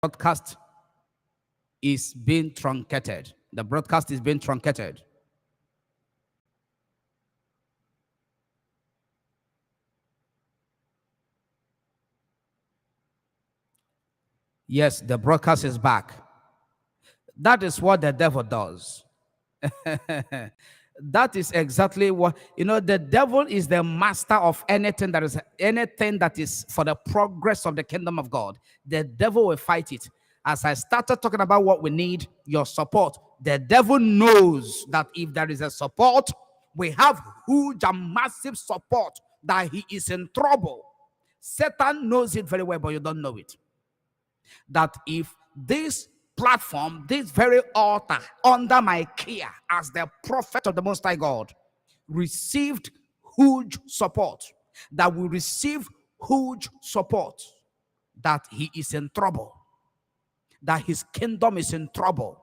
broadcast is being truncated. The broadcast is being truncated. Yes, the broadcast is back. That is what the devil does. That is exactly what, the devil is the master of anything that is for the progress of the kingdom of God. The devil will fight it. As I started talking about what we need, your support, the devil knows that if there is a support, we have huge and massive support, that he is in trouble. Satan knows it very well, but you don't know it. That if this platform, this very altar under my care as the prophet of the Most High God, received huge support, that we receive huge support, that he is in trouble, that his kingdom is in trouble.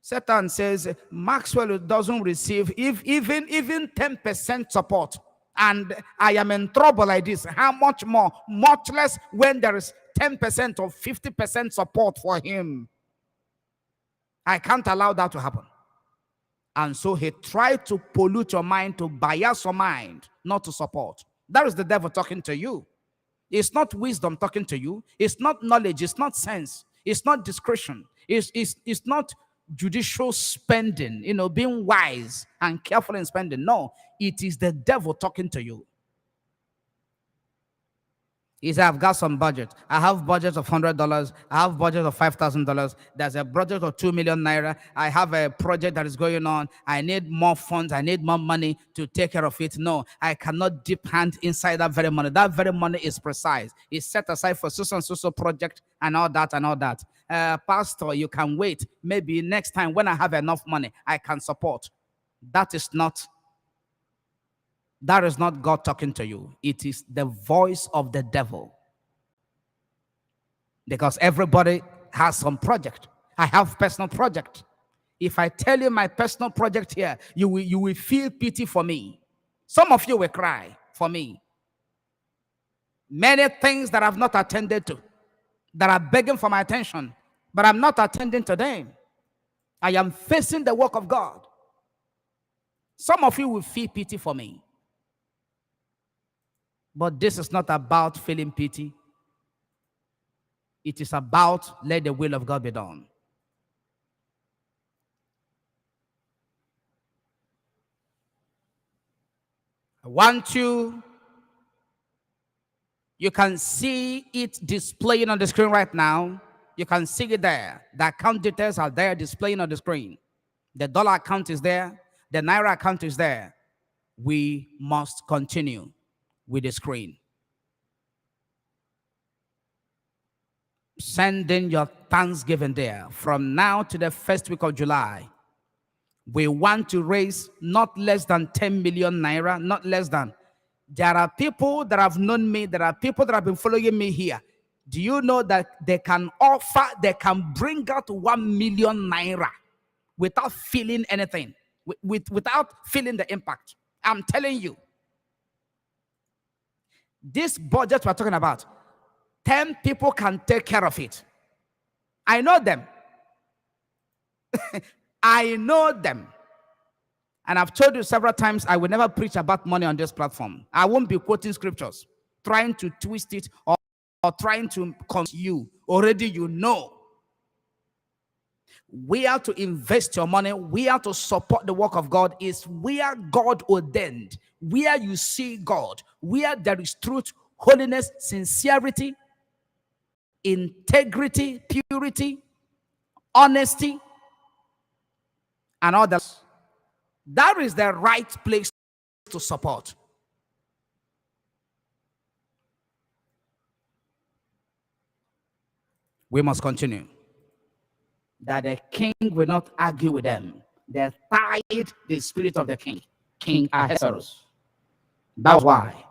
Satan says Maxwell doesn't receive even 10% support, and I am in trouble like this. How much more? Much less when there is 10% or 50% support for him. I can't allow that to happen. And so he tried to pollute your mind, to bias your mind, not to support. That is the devil talking to you. It's not wisdom talking to you. It's not knowledge. It's not sense. It's not discretion. It's not judicial spending, being wise and careful in spending. No, it is the devil talking to you. He said, I've got some budget. I have budget of $100. I have budget of $5,000. There's a budget of 2 million naira. I have a project that is going on. I need more funds. I need more money to take care of it. No, I cannot dip hand inside that very money. That very money is precise. It's set aside for so and so project and all that and all that. Pastor, you can wait. Maybe next time when I have enough money, I can support. That is not God talking to you. It is the voice of the devil. Because everybody has some project. I have personal project. If I tell you my personal project here, you will feel pity for me. Some of you will cry for me. Many things that I've not attended to, that are begging for my attention, but I'm not attending to them. I am facing the work of God. Some of you will feel pity for me. But this is not about feeling pity. It is about let the will of God be done. I want you can see it displaying on the screen right now. You can see it there. The account details are there displaying on the screen. The dollar account is there. The naira account is there. We must continue with the screen. Send in your thanksgiving there. From now to the first week of July, we want to raise not less than 10 million naira, not less than. There are people that have known me. There are people that have been following me here. Do you know that they can bring out 1 million naira without feeling anything, without feeling the impact? I'm telling you. This budget we're talking about, 10 people can take care of it. I know them. I know them. And I've told you several times, I will never preach about money on this platform. I won't be quoting scriptures, trying to twist it or trying to convince you. Already you know. We are to invest your money. We are to support the work of God. Is where God ordained, where you see God, where there is truth, holiness, sincerity, integrity, purity, honesty, and others. That is the right place to support. We must continue. That the king will not argue with them. They tied the spirit of the king, King Ahasuerus. That's why,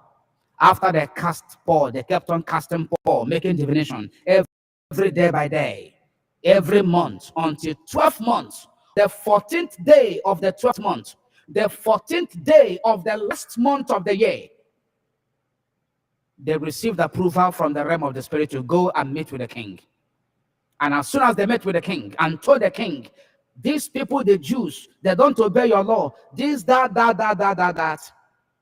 after they cast Paul, they kept on casting Paul, making divination every day by day, every month, until 12 months. The 14th day of the 12th month, the 14th day of the last month of the year, they received approval from the realm of the spirit to go and meet with the king. And as soon as they met with the king and told the king, these people, the Jews, they don't obey your law, this, that.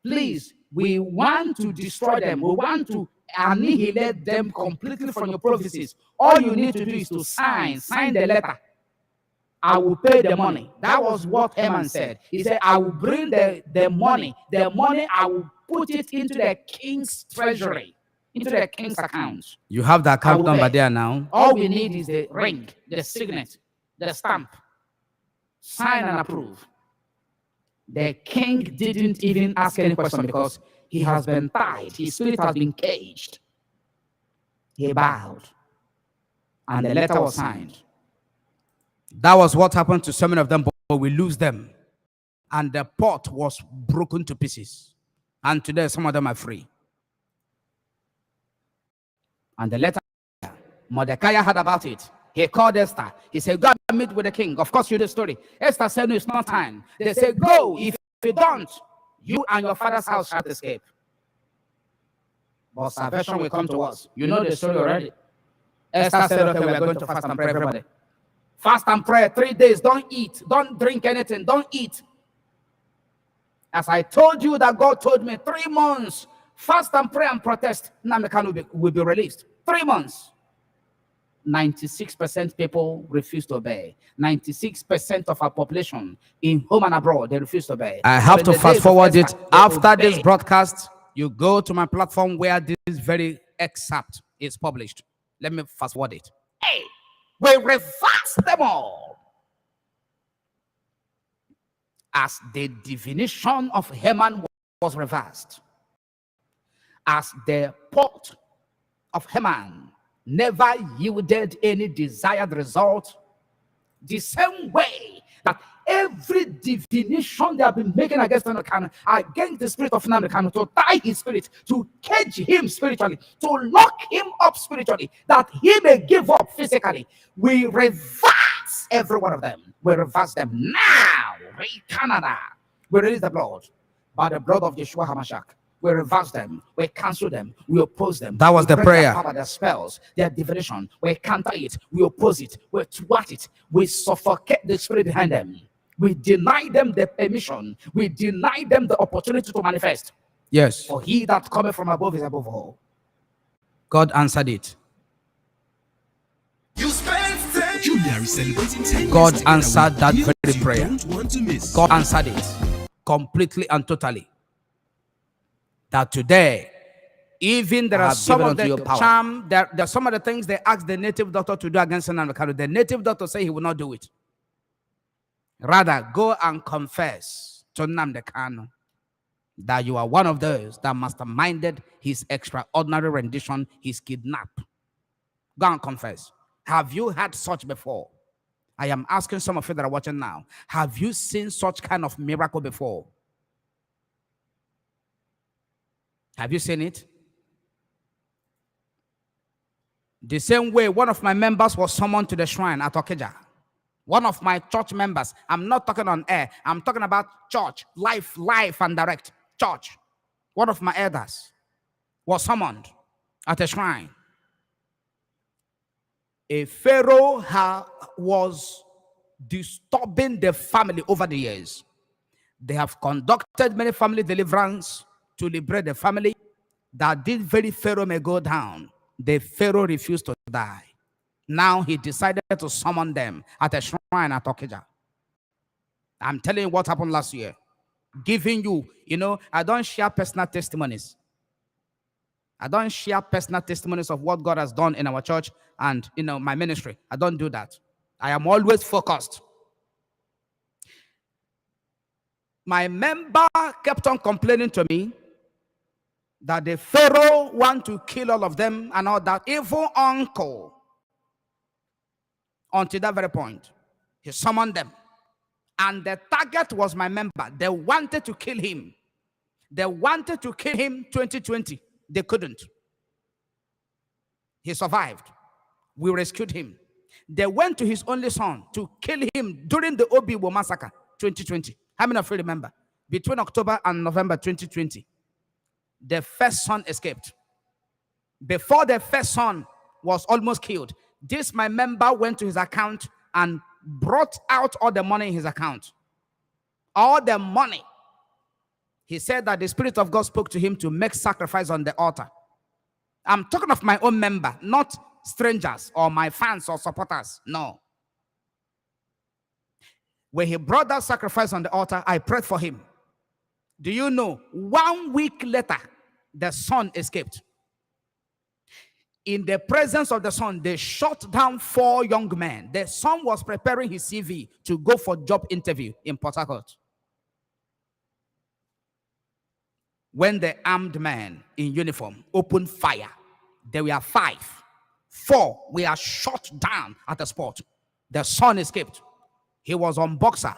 Please, we want to destroy them. We want to annihilate them completely from your prophecies. All you need to do is to sign the letter. I will pay the money. That was what Haman said. He said, I will bring the money. The money, I will put it into the king's treasury, into the king's accounts. You have the account number there now. All we need is the ring, the signet, the stamp. Sign and approve. The king didn't even ask any question because he has been tied. His spirit has been caged. He bowed. And the letter was signed. That was what happened to so many of them, but we lose them. And the pot was broken to pieces. And today, some of them are free. And the letter, Mordecai heard about it. He called Esther. He said, go and meet with the king. Of course, you know the story. Esther said, no, it's not time. They said, go. If you don't, you and your father's house shall escape. But salvation will come to us. You know the story already. Esther said, okay, we are going to fast and pray, everybody. Fast and pray 3 days. Don't eat. Don't drink anything. Don't eat. As I told you that God told me 3 months, fast and pray and protest, Nnamdi Kanu will be released. 3 months. 96% people refuse to obey. 96% of our population in home and abroad, they refuse to obey. I have to fast forward it. After this broadcast, you go to my platform where this very excerpt is published. Let me fast forward it. Hey, we reverse them all. As the divination of Haman was reversed, as the pot of Haman never yielded any desired result, the same way that every divination they have been making against Nnamdi Kanu, against the spirit of Nnamdi Kanu, to tie his spirit, to cage him spiritually, to lock him up spiritually, that he may give up physically, we reverse every one of them. We reverse them now. Canada. We release the blood by the blood of Yeshua HaMashiach. We reverse them, we cancel them, we oppose them. That was the prayer. Their power, their spells, their divination, we counter it, we oppose it, we thwart it, we suffocate the spirit behind them. We deny them the permission, we deny them the opportunity to manifest. Yes. For he that cometh from above is above all. God answered it. God answered that very prayer. God answered it completely and totally. That today, even there are some of the charm, there are some of the things they asked the native doctor to do against Nnamdi Kanu. The native doctor said he will not do it. Rather, go and confess to Nnamdi Kanu that you are one of those that masterminded his extraordinary rendition, his kidnap. Go and confess. Have you had such before? I am asking some of you that are watching now. Have you seen such kind of miracle before? Have you seen it? The same way one of my members was summoned to the shrine at Okija. One of my church members, I'm not talking on air, I'm talking about church, life and direct church. One of my elders was summoned at a shrine. A pharaoh was disturbing the family over the years. They have conducted many family deliverance to liberate the family, that this very pharaoh may go down. The pharaoh refused to die. Now he decided to summon them at a shrine at Okija. I'm telling you what happened last year. Giving you, I don't share personal testimonies. I don't share personal testimonies of what God has done in our church and my ministry. I don't do that. I am always focused. My member kept on complaining to me that the pharaoh want to kill all of them and all that. Evil uncle. Until that very point, he summoned them. And the target was my member. They wanted to kill him. They wanted to kill him 2020. They couldn't. He survived. We rescued him. They went to his only son to kill him during the Obibo massacre 2020. How many of you remember? Between October and November 2020. The first son escaped. Before the first son was almost killed, this my member went to his account and brought out all the money in his account. All the money. He said that the Spirit of God spoke to him to make sacrifice on the altar. I'm talking of my own member, not strangers or my fans or supporters. No. When he brought that sacrifice on the altar, I prayed for him. Do you know, 1 week later, the son escaped. In the presence of the son, they shot down 4 young men. The son was preparing his CV to go for job interview in Port Harcourt. When the armed men in uniform opened fire, there were 5. 4 were shot down at the spot. The son escaped. He was on Boxer.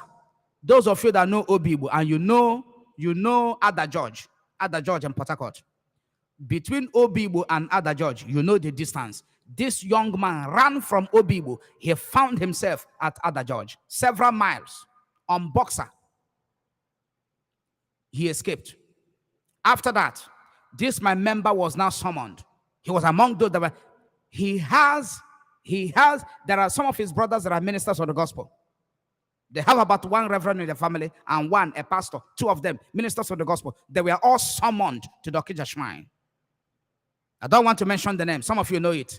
Those of you that know Obibu and you know Ada George in Port Harcourt. Between Obibu and Ada George, you know the distance. This young man ran from Obibu. He found himself at Ada George, several miles on Boxer. He escaped. After that, this my member was now summoned. He was among those that were, there are some of his brothers that are ministers of the gospel. They have about 1 reverend in the family and 1 a pastor, 2 of them ministers of the gospel. They were all summoned to the Okija shrine. I don't want to mention the name. Some of you know it.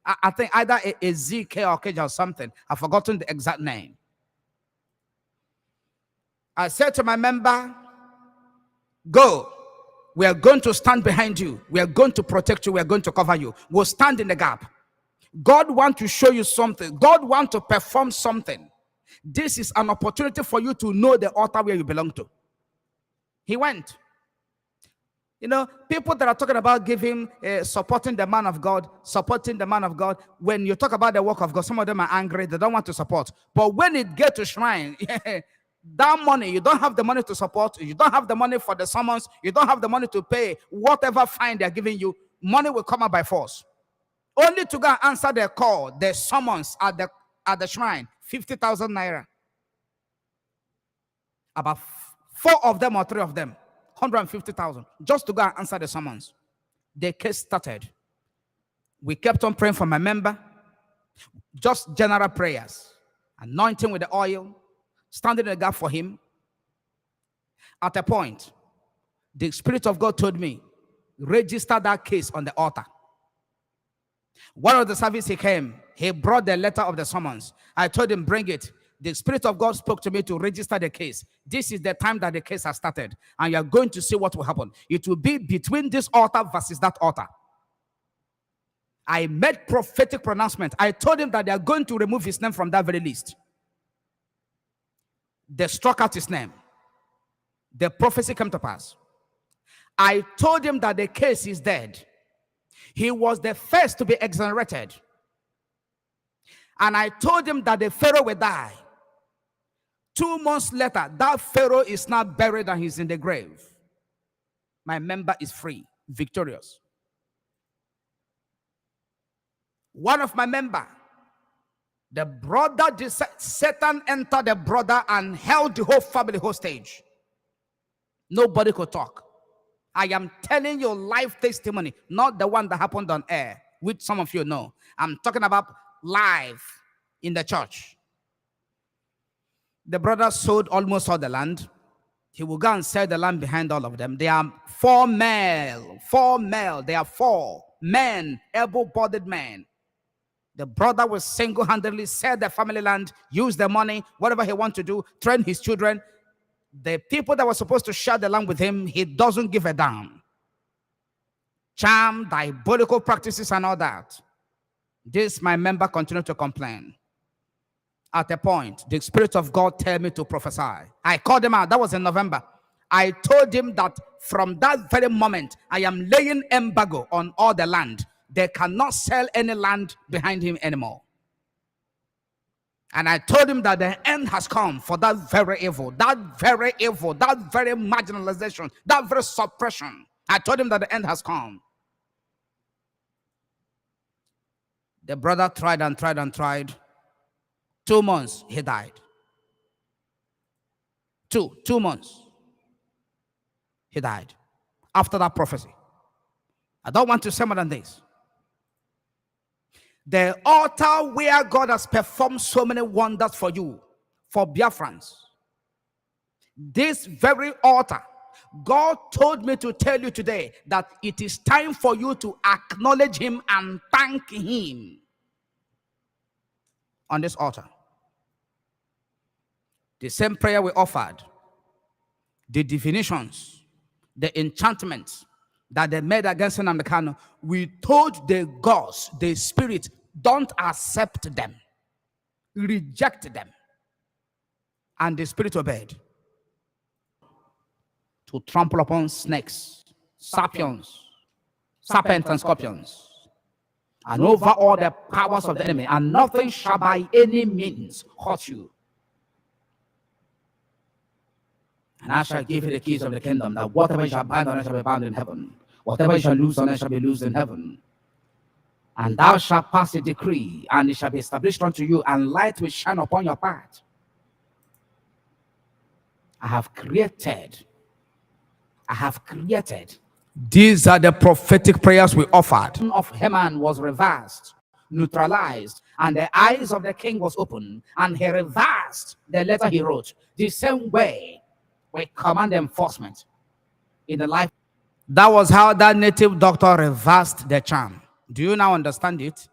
I think either a ZK or Okija or something. I've forgotten the exact name. I said to my member, go. We are going to stand behind you. We are going to protect you. We are going to cover you. We'll stand in the gap. God wants to show you something. God wants to perform something. This is an opportunity for you to know the altar where you belong to. He went. You know, people that are talking about giving, supporting the man of God, when you talk about the work of God, some of them are angry. They don't want to support. But when it gets to shrine, that money, you don't have the money to support. You don't have the money for the summons. You don't have the money to pay whatever fine they're giving you. Money will come out by force. Only to go and answer the call, the summons at the shrine, 50,000 naira. About 4 of them or 3 of them, 150,000, just to go and answer the summons. The case started. We kept on praying for my member, just general prayers, anointing with the oil, standing in the gap for him. At a point, the Spirit of God told me, register that case on the altar. One of the service he came, he brought the letter of the summons. I told him, bring it. The Spirit of God spoke to me to register the case. This is the time that the case has started. And you're going to see what will happen. It will be between this altar versus that altar. I made prophetic pronouncement. I told him that they are going to remove his name from that very list. They struck out his name. The prophecy came to pass. I told him that the case is dead. He was the first to be exonerated. And I told him that the Pharaoh will die. 2 months later, that Pharaoh is now buried and he's in the grave. My member is free, victorious. One of my member, the brother, Satan entered the brother and held the whole family hostage. Nobody could talk. I am telling you live testimony, not the one that happened on air, which some of you know. I'm talking about live in the church. The brother sold almost all the land. He will go and sell the land behind all of them. They are 4 male. They are 4 men, able-bodied men. The brother will single-handedly sell the family land, use the money, whatever he wants to do, train his children. The people that were supposed to share the land with him, he doesn't give a damn. Charm, diabolical practices and all that. This, my member, continued to complain. At a point, the Spirit of God told me to prophesy. I called him out. That was in November. I told him that from that very moment, I am laying embargo on all the land. They cannot sell any land behind him anymore. And I told him that the end has come for that very evil, that very marginalization, that very suppression. I told him that the end has come. The brother tried and tried and tried. 2 months, he died. 2 months, he died. After that prophecy. I don't want to say more than this. The altar where God has performed so many wonders for you, for Biafrans. This very altar, God told me to tell you today that it is time for you to acknowledge him and thank him on this altar. The same prayer we offered, the divinations, the enchantments that they made against Nnamdi Kanu, we told the gods, the spirit, don't accept them, reject them. And the spirit obeyed. To trample upon snakes, serpents and scorpions, and over all the powers of the enemy, and nothing shall by any means hurt you. And I shall give you the keys of the kingdom, that whatever you shall bind on earth shall be bound in heaven, whatever you shall loose on earth shall be loosed in heaven. And thou shalt pass a decree, and it shall be established unto you, and light will shine upon your path. I have created. These are the prophetic prayers we offered. Of Haman was reversed, neutralized, and the eyes of the king was open, and he reversed the letter he wrote. The same way we command enforcement in the life. That was how that native doctor reversed the charm. Do you now understand it?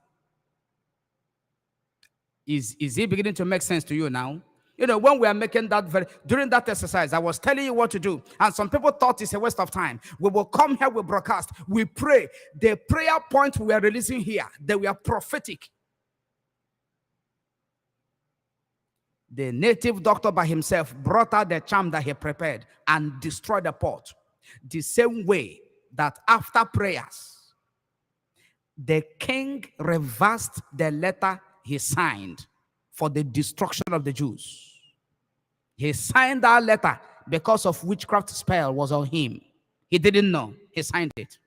Is it beginning to make sense to you now? You know, when we are making that during that exercise, I was telling you what to do. And some people thought it's a waste of time. We will come here, we broadcast, we pray. The prayer points we are releasing here, they were prophetic. The native doctor by himself brought out the charm that he prepared and destroyed the pot. The same way that after prayers, the king reversed the letter he signed for the destruction of the Jews. He signed that letter because of witchcraft spell was on him. He didn't know. He signed it.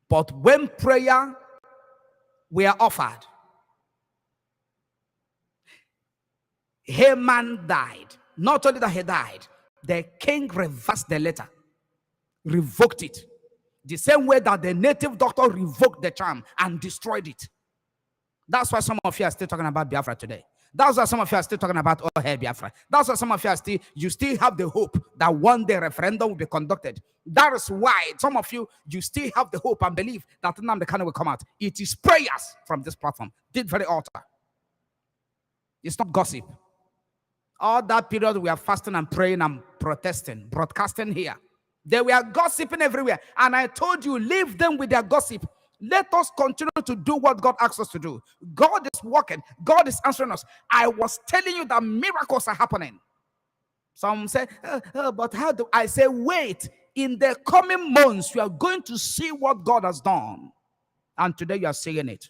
But when prayer were offered, Haman died. Not only that he died, the king reversed the letter, revoked it. The same way that the native doctor revoked the charm and destroyed it. That's why some of you are still talking about Biafra today. That's why some of you are still talking about Biafra. That's why some of you are still have the hope that one day referendum will be conducted. That is why some of you still have the hope and believe that Nnamdi Kanu will come out. It is prayers from this platform, this very altar. It's not gossip. All that period we are fasting and praying and protesting, broadcasting here. They were gossiping everywhere. And I told you, leave them with their gossip. Let us continue to do what God asks us to do. God is working. God is answering us. I was telling you that miracles are happening. Some say, but how do I say, wait. In the coming months, you are going to see what God has done. And today you are seeing it.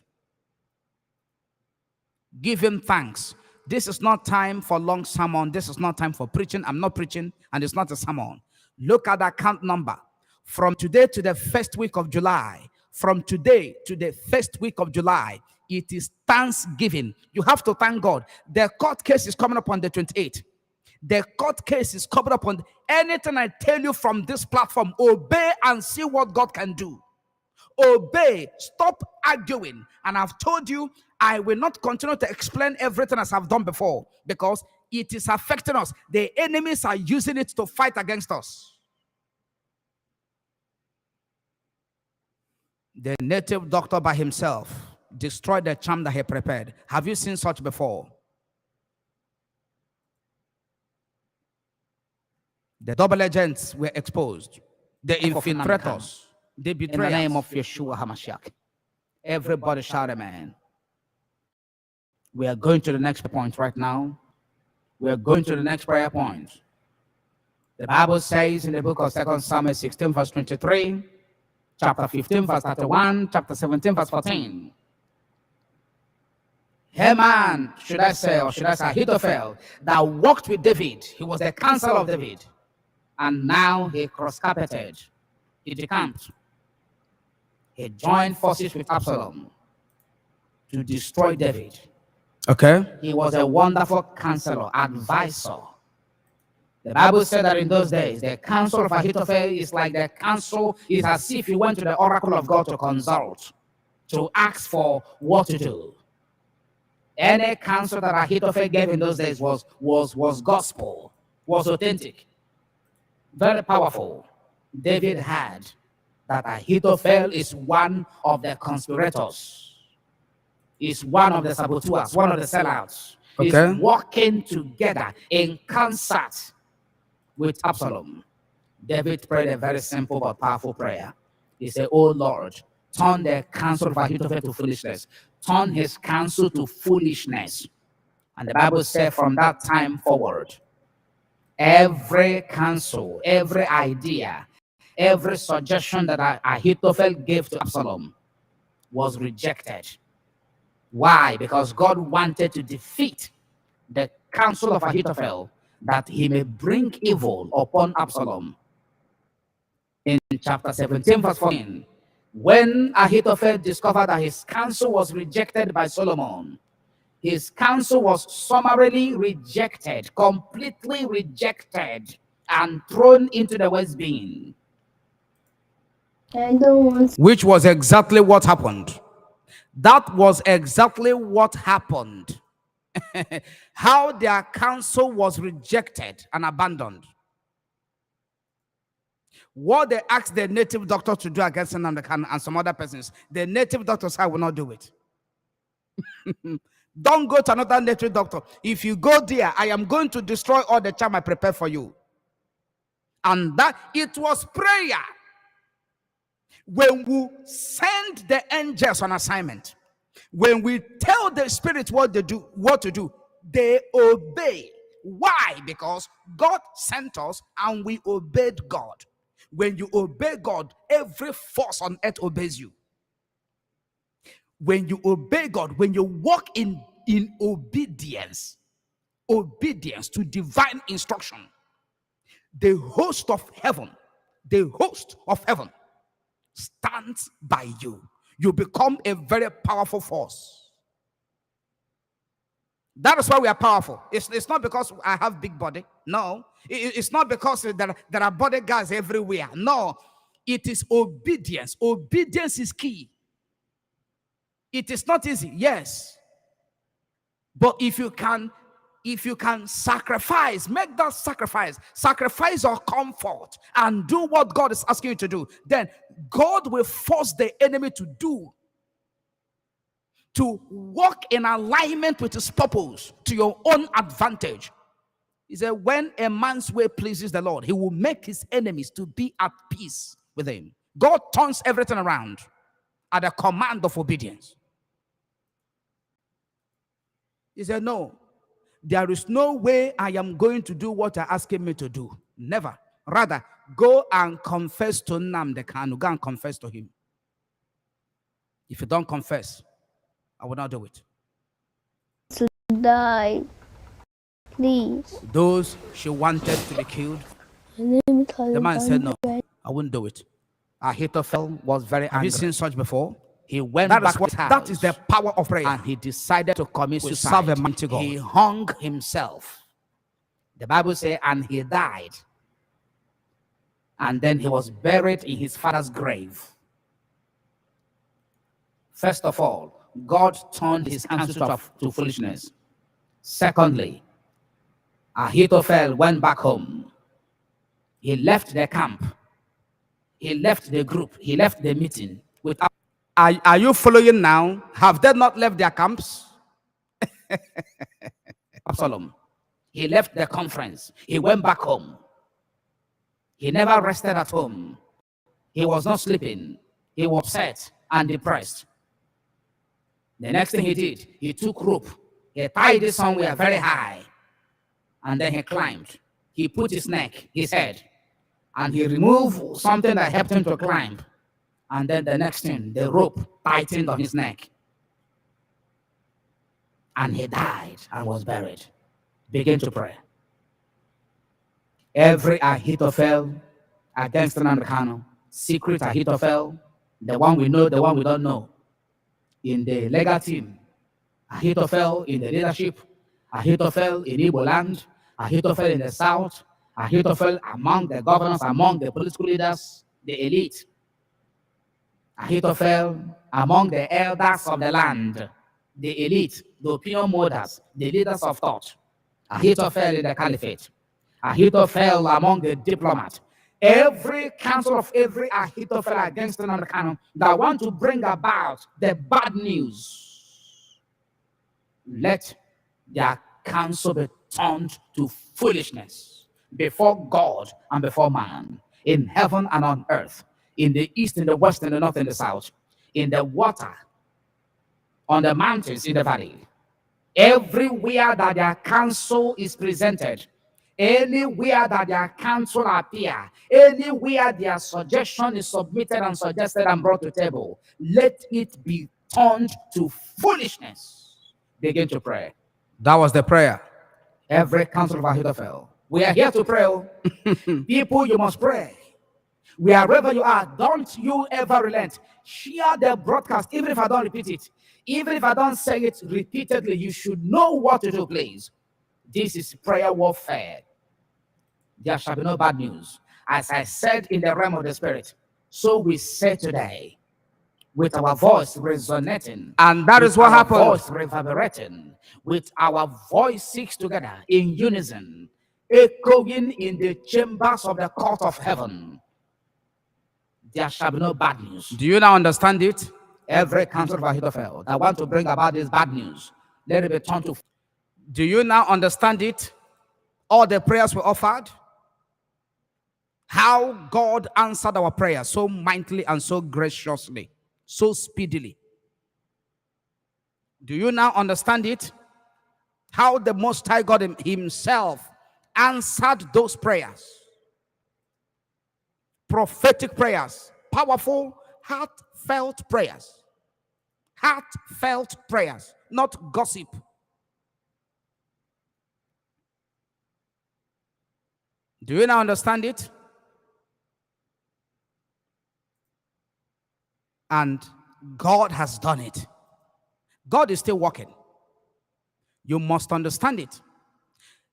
Give him thanks. This is not time for long sermon. This is not time for preaching. I'm not preaching, and it's not a sermon. Look at the account number. From today to the first week of July, from today to the first week of July, it is Thanksgiving. You have to thank God. The court case is coming up on the 28th. The court case is coming up on anything I tell you from this platform. Obey and see what God can do. Obey. Stop arguing. And I've told you, I will not continue to explain everything as I've done before because it is affecting us. The enemies are using it to fight against us. The native doctor by himself destroyed the charm that he prepared. Have you seen such before? The double agents were exposed. The infiltrators, the betrayers. In the name of Yeshua HaMashiach. Everybody shout amen. We are going to the next point right now. We are going to the next prayer point. The Bible says in the book of 2 Samuel 16 verse 23, chapter 15 verse 31, chapter 17 verse 14. Haman, should I say Ahithophel, that walked with David. He was the counsel of David. And now he cross-carpeted. He decamped. He joined forces with Absalom to destroy David. Okay. He was a wonderful counselor, advisor. The Bible said that in those days, the counsel of Ahithophel is like the counsel, is as if you went to the oracle of God to consult. to ask for what to do. Any counsel that Ahithophel gave in those days was gospel, was authentic, very powerful. David had that Ahithophel is one of the conspirators, is one of the saboteurs, one of the sellouts. Is working together in concert with Absalom. David prayed a very simple but powerful prayer. He said, "Oh Lord, turn the counsel of Ahithophel to foolishness. Turn his counsel to foolishness." And the Bible said from that time forward, every counsel, every idea, every suggestion that Ahithophel gave to Absalom was rejected. Why? Because God wanted to defeat the counsel of Ahithophel that he may bring evil upon Absalom. In chapter 17, verse 14, when Ahithophel discovered that his counsel was rejected by Solomon, his counsel was summarily rejected, completely rejected, and thrown into the waste bin. Which was exactly what happened. That was exactly what happened. How their counsel was rejected and abandoned. What they asked the native doctor to do against Nnamdi and some other persons, the native doctor said, "I will not do it." Don't go to another native doctor. If you go there, I am going to destroy all the charm I prepared for you. And that it was prayer. When we send the angels on assignment, when we tell the spirit what to do, they obey. Why? Because God sent us and we obeyed God. When you obey God, every force on earth obeys you. When you obey God, when you walk in obedience to divine instruction, the host of heaven stands by you. You become a very powerful force. That is why we are powerful. It's not because I have big body. No. It's not because there are bodyguards everywhere. No. It is obedience. Obedience is key. It is not easy, yes. But if you can sacrifice, make that sacrifice your comfort and do what God is asking you to do, then God will force the enemy to walk in alignment with his purpose to your own advantage. He said, when a man's way pleases the Lord, he will make his enemies to be at peace with him. God turns everything around at the command of obedience. He said, no, there is no way I am going to do what you're asking me to do. Never. Rather, go and confess to Nnamdi Kanu. Go and confess to him. If you don't confess, I will not do it. To die, please. Those she wanted to be killed, the man said, no, I wouldn't do it. Ahithophel was very angry. Have you seen such before? He went back to his house. That is the power of prayer. And he decided to commit suicide. Serve a mighty God. He hung himself. The Bible says, and he died. And then he was buried in his father's grave. First of all, God turned his counsel to foolishness. Secondly, Ahithophel went back home. He left the camp. He left the group. He left the meeting without. Are you following now? Have they not left their camps? Absalom. He left the conference. He went back home. He never rested at home. He was not sleeping. He was upset and depressed. The next thing he did, he took rope. He tied it somewhere very high. And then he climbed. He put his head, and he removed something that helped him to climb. And then the next thing, the rope tightened on his neck. And he died and was buried. Begin to pray. Every Ahithophel against Nnamdi Kanu, secret Ahithophel, the one we know, the one we don't know, in the legal team, Ahithophel in the leadership, Ahithophel in Igbo land, Ahithophel in the south, Ahithophel among the governors, among the political leaders, the elite. Ahithophel among the elders of the land, the elite, the opinion holders, the leaders of thought. Ahithophel in the caliphate. Ahithophel among the diplomats. Every counsel of every Ahithophel against an American that want to bring about the bad news, let their counsel be turned to foolishness before God and before man, in heaven and on earth, in the east, in the west, in the north, in the south, in the water, on the mountains, in the valley. Everywhere that their counsel is presented, anywhere that their counsel appear, anywhere their suggestion is submitted and suggested and brought to table, let it be turned to foolishness. Begin to pray. That was the prayer. Every counsel of Ahithophel. We are here to pray. People, you must pray. Wherever you are, don't you ever relent. Share the broadcast, even if I don't repeat it. Even if I don't say it repeatedly, you should know what to do, please. This is prayer warfare. There shall be no bad news. As I said in the realm of the spirit, so we say today, with our voice resonating. And that is what happened. Voice reverberating, with our voices together in unison, echoing in the chambers of the court of heaven. There shall be no bad news. Do you now understand it? Every counsel of Ahithophel that want to bring about this bad news, let it be turned to. Do you now understand it? All the prayers were offered. How God answered our prayers so mightily and so graciously, so speedily. Do you now understand it? How the Most High God himself answered those prayers. Prophetic prayers, powerful, heartfelt prayers. Heartfelt prayers, not gossip. Do you now understand it? And God has done it. God is still working. You must understand it.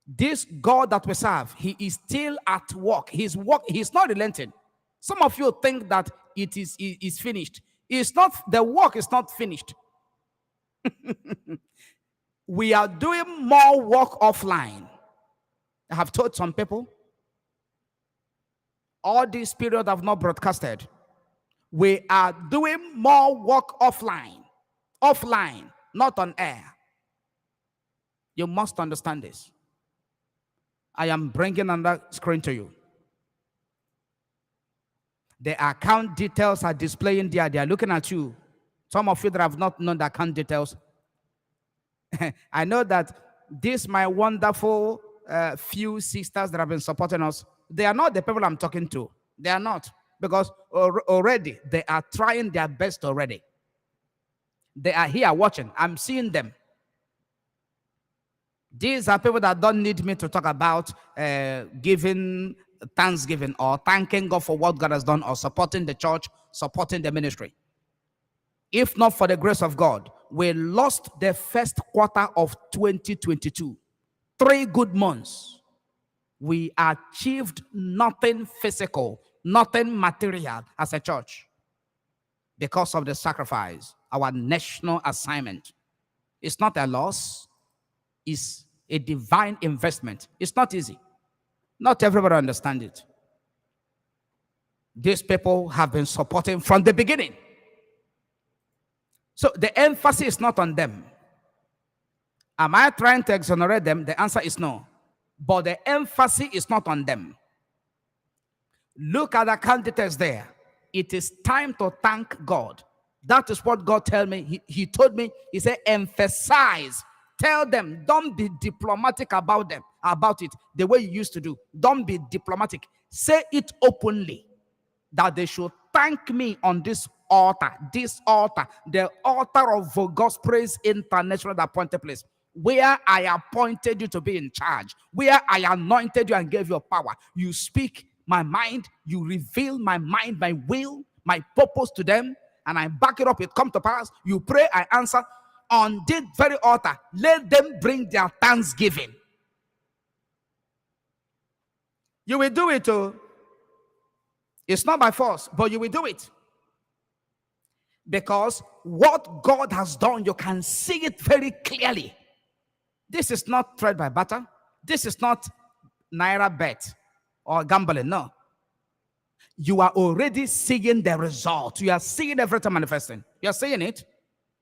This God that we serve, he is still at work. He's not relenting. Some of you think that it is finished. It's not, the work is not finished. We are doing more work offline. I have told some people, all this period I've not broadcasted, we are doing more work offline, not on air. You must understand this. I am bringing another screen to you. The account details are displaying there. They are looking at you. Some of you that have not known the account details. I know that these my wonderful few sisters that have been supporting us, they are not the people I'm talking to. They are not. Because already they are trying their best already. They are here watching. I'm seeing them. These are people that don't need me to talk about giving thanksgiving or thanking God for what God has done or supporting the church, supporting the ministry. If not for the grace of God, we lost the first quarter of 2022. 3 good months. We achieved nothing physical, nothing material as a church because of the sacrifice, our national assignment. It's not a loss. It's a divine investment. It's not easy. Not everybody understands it. These people have been supporting from the beginning. So the emphasis is not on them. Am I trying to exonerate them? The answer is no. But the emphasis is not on them. Look at the candidates there. It is time to thank God. That is what God told me. He told me, he said, emphasize. Tell them, don't be diplomatic about it, the way you used to do. Don't be diplomatic. Say it openly, that they should thank me on this altar, the altar of God's Praise International appointed place, where I appointed you to be in charge, where I anointed you and gave you power. You speak my mind, you reveal my mind, my will, my purpose to them, and I back it up, it come to pass. You pray, I answer. On this very altar, let them bring their thanksgiving. You will do it too. It's not by force, but you will do it. Because what God has done, you can see it very clearly. This is not trade by barter. This is not naira bet or gambling. No. You are already seeing the result. You are seeing everything manifesting. You are seeing it.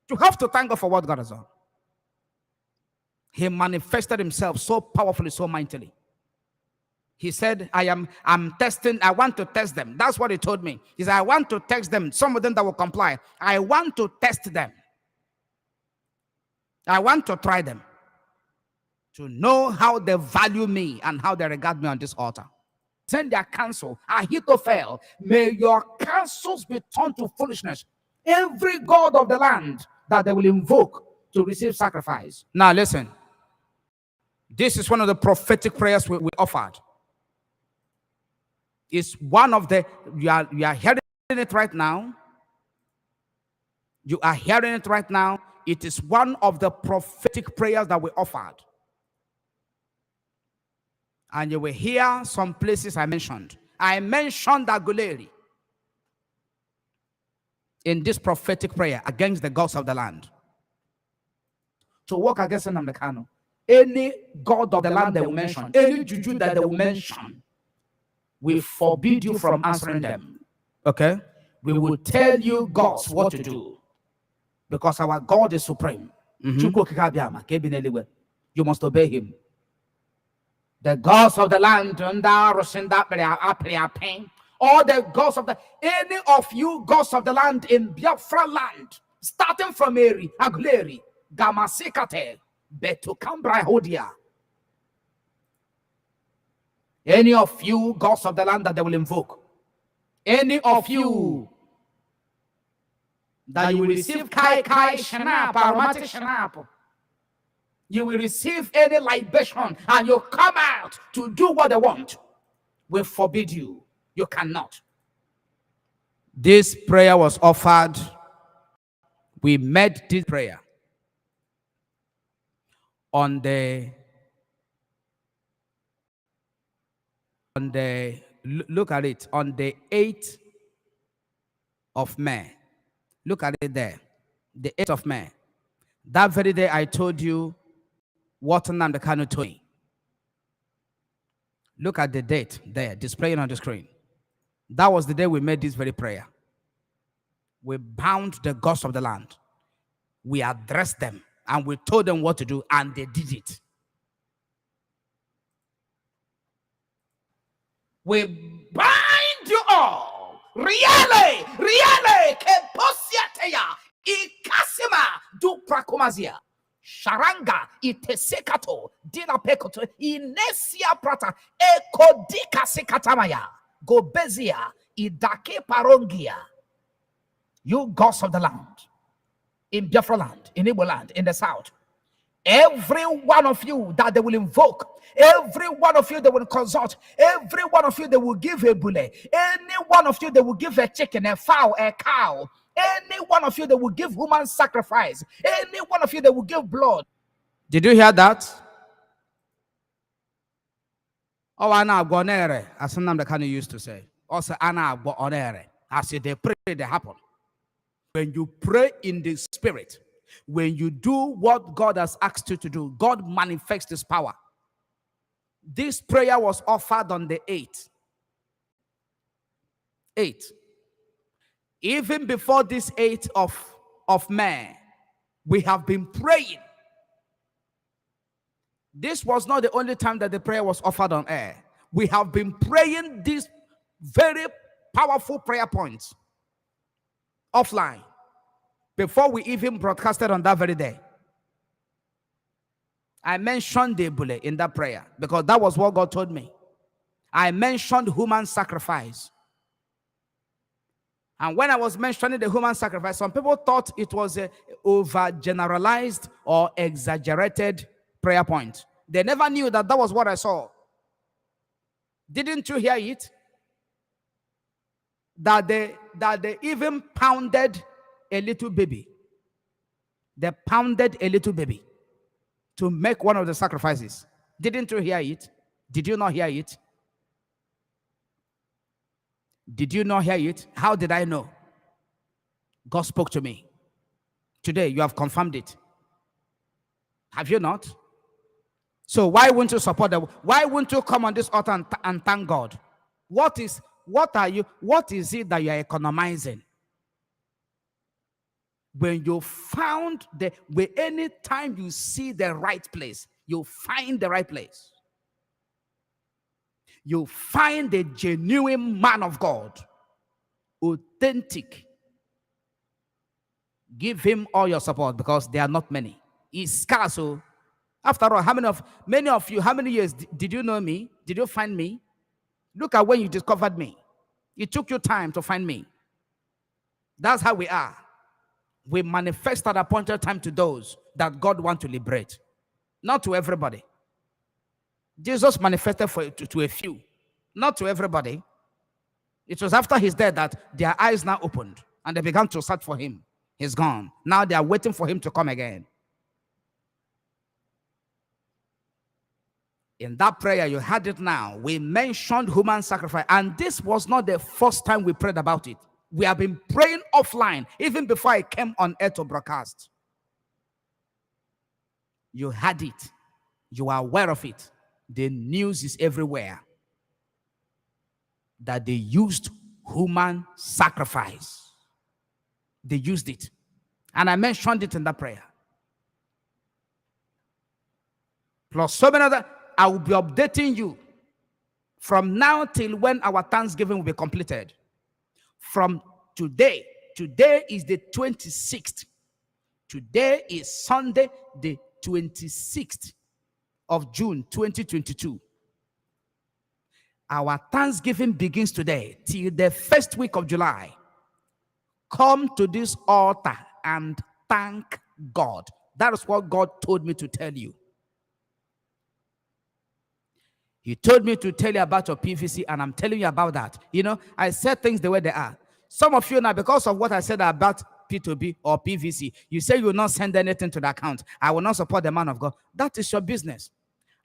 You have to thank God for what God has done. He manifested himself so powerfully, so mightily. He said, I'm testing, I want to test them. That's what he told me. He said, I want to test them. Some of them that will comply. I want to test them. I want to try them. To know how they value me and how they regard me on this altar. Send their counsel. Ahithophel, may your counsels be turned to foolishness. Every god of the land that they will invoke to receive sacrifice. Now listen. This is one of the prophetic prayers we offered. It's one of the, you are hearing it right now. You are hearing it right now. It is one of the prophetic prayers that we offered. And you will hear some places I mentioned. I mentioned Aguleri in this prophetic prayer against the gods of the land. To work against Nnamdi Kanu. Any god of the land they will mention, any juju that they will mention, we forbid you from answering them. Okay? We will tell you gods what to do. Because our God is supreme. You must obey him. The gods of the land, all the gods of the, any of you gods of the land in Biafra land, starting from Eri, Aguleri, Gamasikate, Betukambra Hodia. Any of you gods of the land that they will invoke, any of you that you will receive kai shanap, aromatic shanap, you will receive any libation and you come out to do what they want, we forbid you. You cannot. This prayer was offered. We made this prayer on the look at it, on the 8th of May. Look at it there. The 8th of May. That very day I told you what Nnamdi Kanu told me. Look at the date there, displaying on the screen. That was the day we made this very prayer. We bound the gods of the land. We addressed them and we told them what to do, and they did it. We bind you all. Really, ke posiateya, ikasima du prakomazia. Sharanga itesekato dina pekoto inesia prata ekodika sekatamaya gobezia idake parongia. You gods of the land, in Biafra land, in Igbo land, in the south, every one of you that they will invoke, every one of you they will consult, every one of you they will give a bulle, any one of you they will give a chicken, a fowl, a cow, any one of you they will give human sacrifice, any one of you they will give blood. Did you hear that? Oh, Anna Bonere, as Nnamdi Kanu used to say. Also, Anna Bonere, as they pray, they happen. When you pray in the spirit, when you do what God has asked you to do, God manifests his power. This prayer was offered on the 8th. 8th. Even before this 8th of May, we have been praying. This was not the only time that the prayer was offered on air. We have been praying these very powerful prayer points offline before we even broadcasted on that very day. I mentioned the Ebule in that prayer because that was what God told me. I mentioned human sacrifice. And when I was mentioning the human sacrifice, some people thought it was a overgeneralized or exaggerated prayer point. They never knew that that was what I saw. Didn't you hear it? That they even pounded a little baby. They pounded a little baby to make one of the sacrifices. Didn't you hear it? Did you not hear it? Did you not hear it? How did I know? God spoke to me. Today, you have confirmed it. Have you not? So why won't you support them? Why won't you come on this altar and thank God? What is it that you are economizing? When you found any time you see the right place, you find the right place. You find the genuine man of God, authentic. Give him all your support, because there are not many. He's scarce. So after all, many of you, how many years did you know me? Did you find me? Look at when you discovered me. It took you time to find me. That's how we are. We manifest at appointed time to those that God wants to liberate, not to everybody. Jesus manifested to a few, not to everybody. It was after his death that their eyes now opened and they began to search for him. He's gone. Now they are waiting for him to come again. In that prayer, you had it now. We mentioned human sacrifice, and this was not the first time we prayed about it. We have been praying offline, even before I came on air to broadcast. You had it. You are aware of it. The news is everywhere that they used human sacrifice. They used it. And I mentioned it in that prayer. Plus so many other. I will be updating you from now till when our Thanksgiving will be completed. From today is the 26th. Today is Sunday, the 26th of June, 2022. Our Thanksgiving begins today till the first week of July. Come to this altar and thank God. That is what God told me to tell you. He told me to tell you about your PVC, and I'm telling you about that. You know, I said things the way they are. Some of you now, because of what I said about P2B or PVC, you say you will not send anything to the account. I will not support the man of God. That is your business.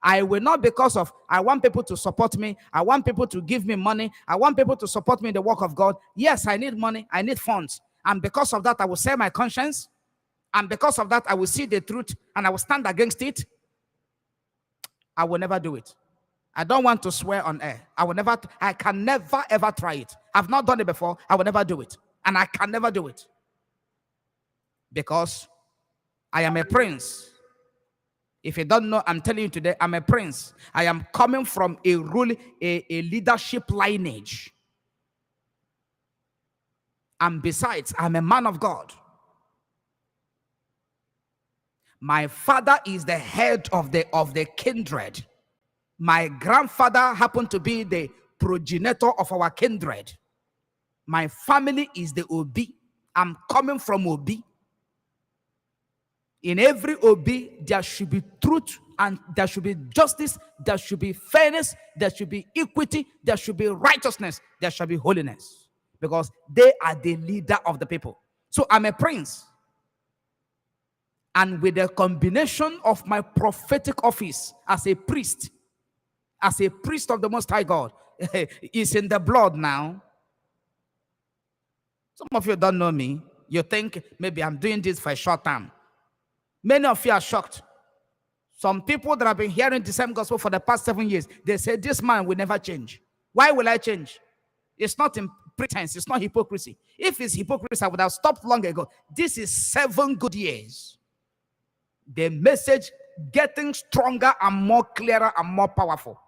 I will not, because of, I want people to support me. I want people to give me money. I want people to support me in the work of God. Yes, I need money. I need funds. And because of that, I will sell my conscience. And because of that, I will see the truth and I will stand against it. I will never do it. I don't want to swear on air. I can never ever try it. I've not done it before. I will never do it. And I can never do it. Because I am a prince. If you don't know, I'm telling you today, I'm a prince. I am coming from a leadership lineage. And besides, I'm a man of God. My father is the head of the kindred. My grandfather happened to be the progenitor of our kindred. My family is the Obi. I'm coming from Obi. In every Obi, there should be truth, and there should be justice, there should be fairness, there should be equity, there should be righteousness, there should be holiness. Because they are the leader of the people. So I'm a prince. And with the combination of my prophetic office as a priest of the Most High God, is in the blood now. Some of you don't know me. You think maybe I'm doing this for a short time. Many of you are shocked. Some people that have been hearing the same gospel for the past 7 years, they say, this man will never change. Why will I change? It's not in pretense. It's not hypocrisy. If it's hypocrisy, I would have stopped long ago. This is 7 good years. The message getting stronger and more clearer and more powerful.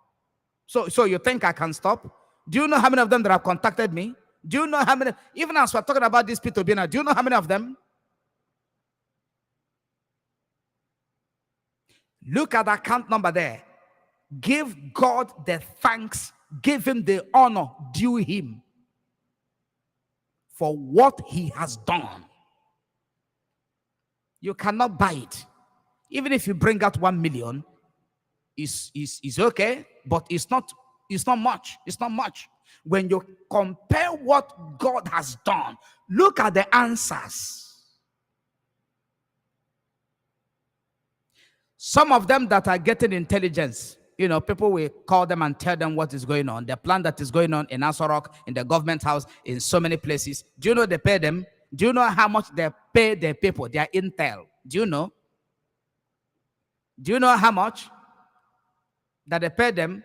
So you think I can stop? Do you know how many of them that have contacted me? Do you know how many? Even as we're talking about this P2B now, do you know how many of them? Look at the account number there. Give God the thanks. Give him the honor due him for what he has done. You cannot buy it. Even if you bring out 1 million, is okay, but it's not much. It's not much. When you compare what God has done, look at the answers. Some of them that are getting intelligence, you know, people will call them and tell them what is going on. The plan that is going on in Aso Rock, in the government house, in so many places. Do you know they pay them? Do you know how much they pay their people, their intel? Do you know? Do you know how much that they pay them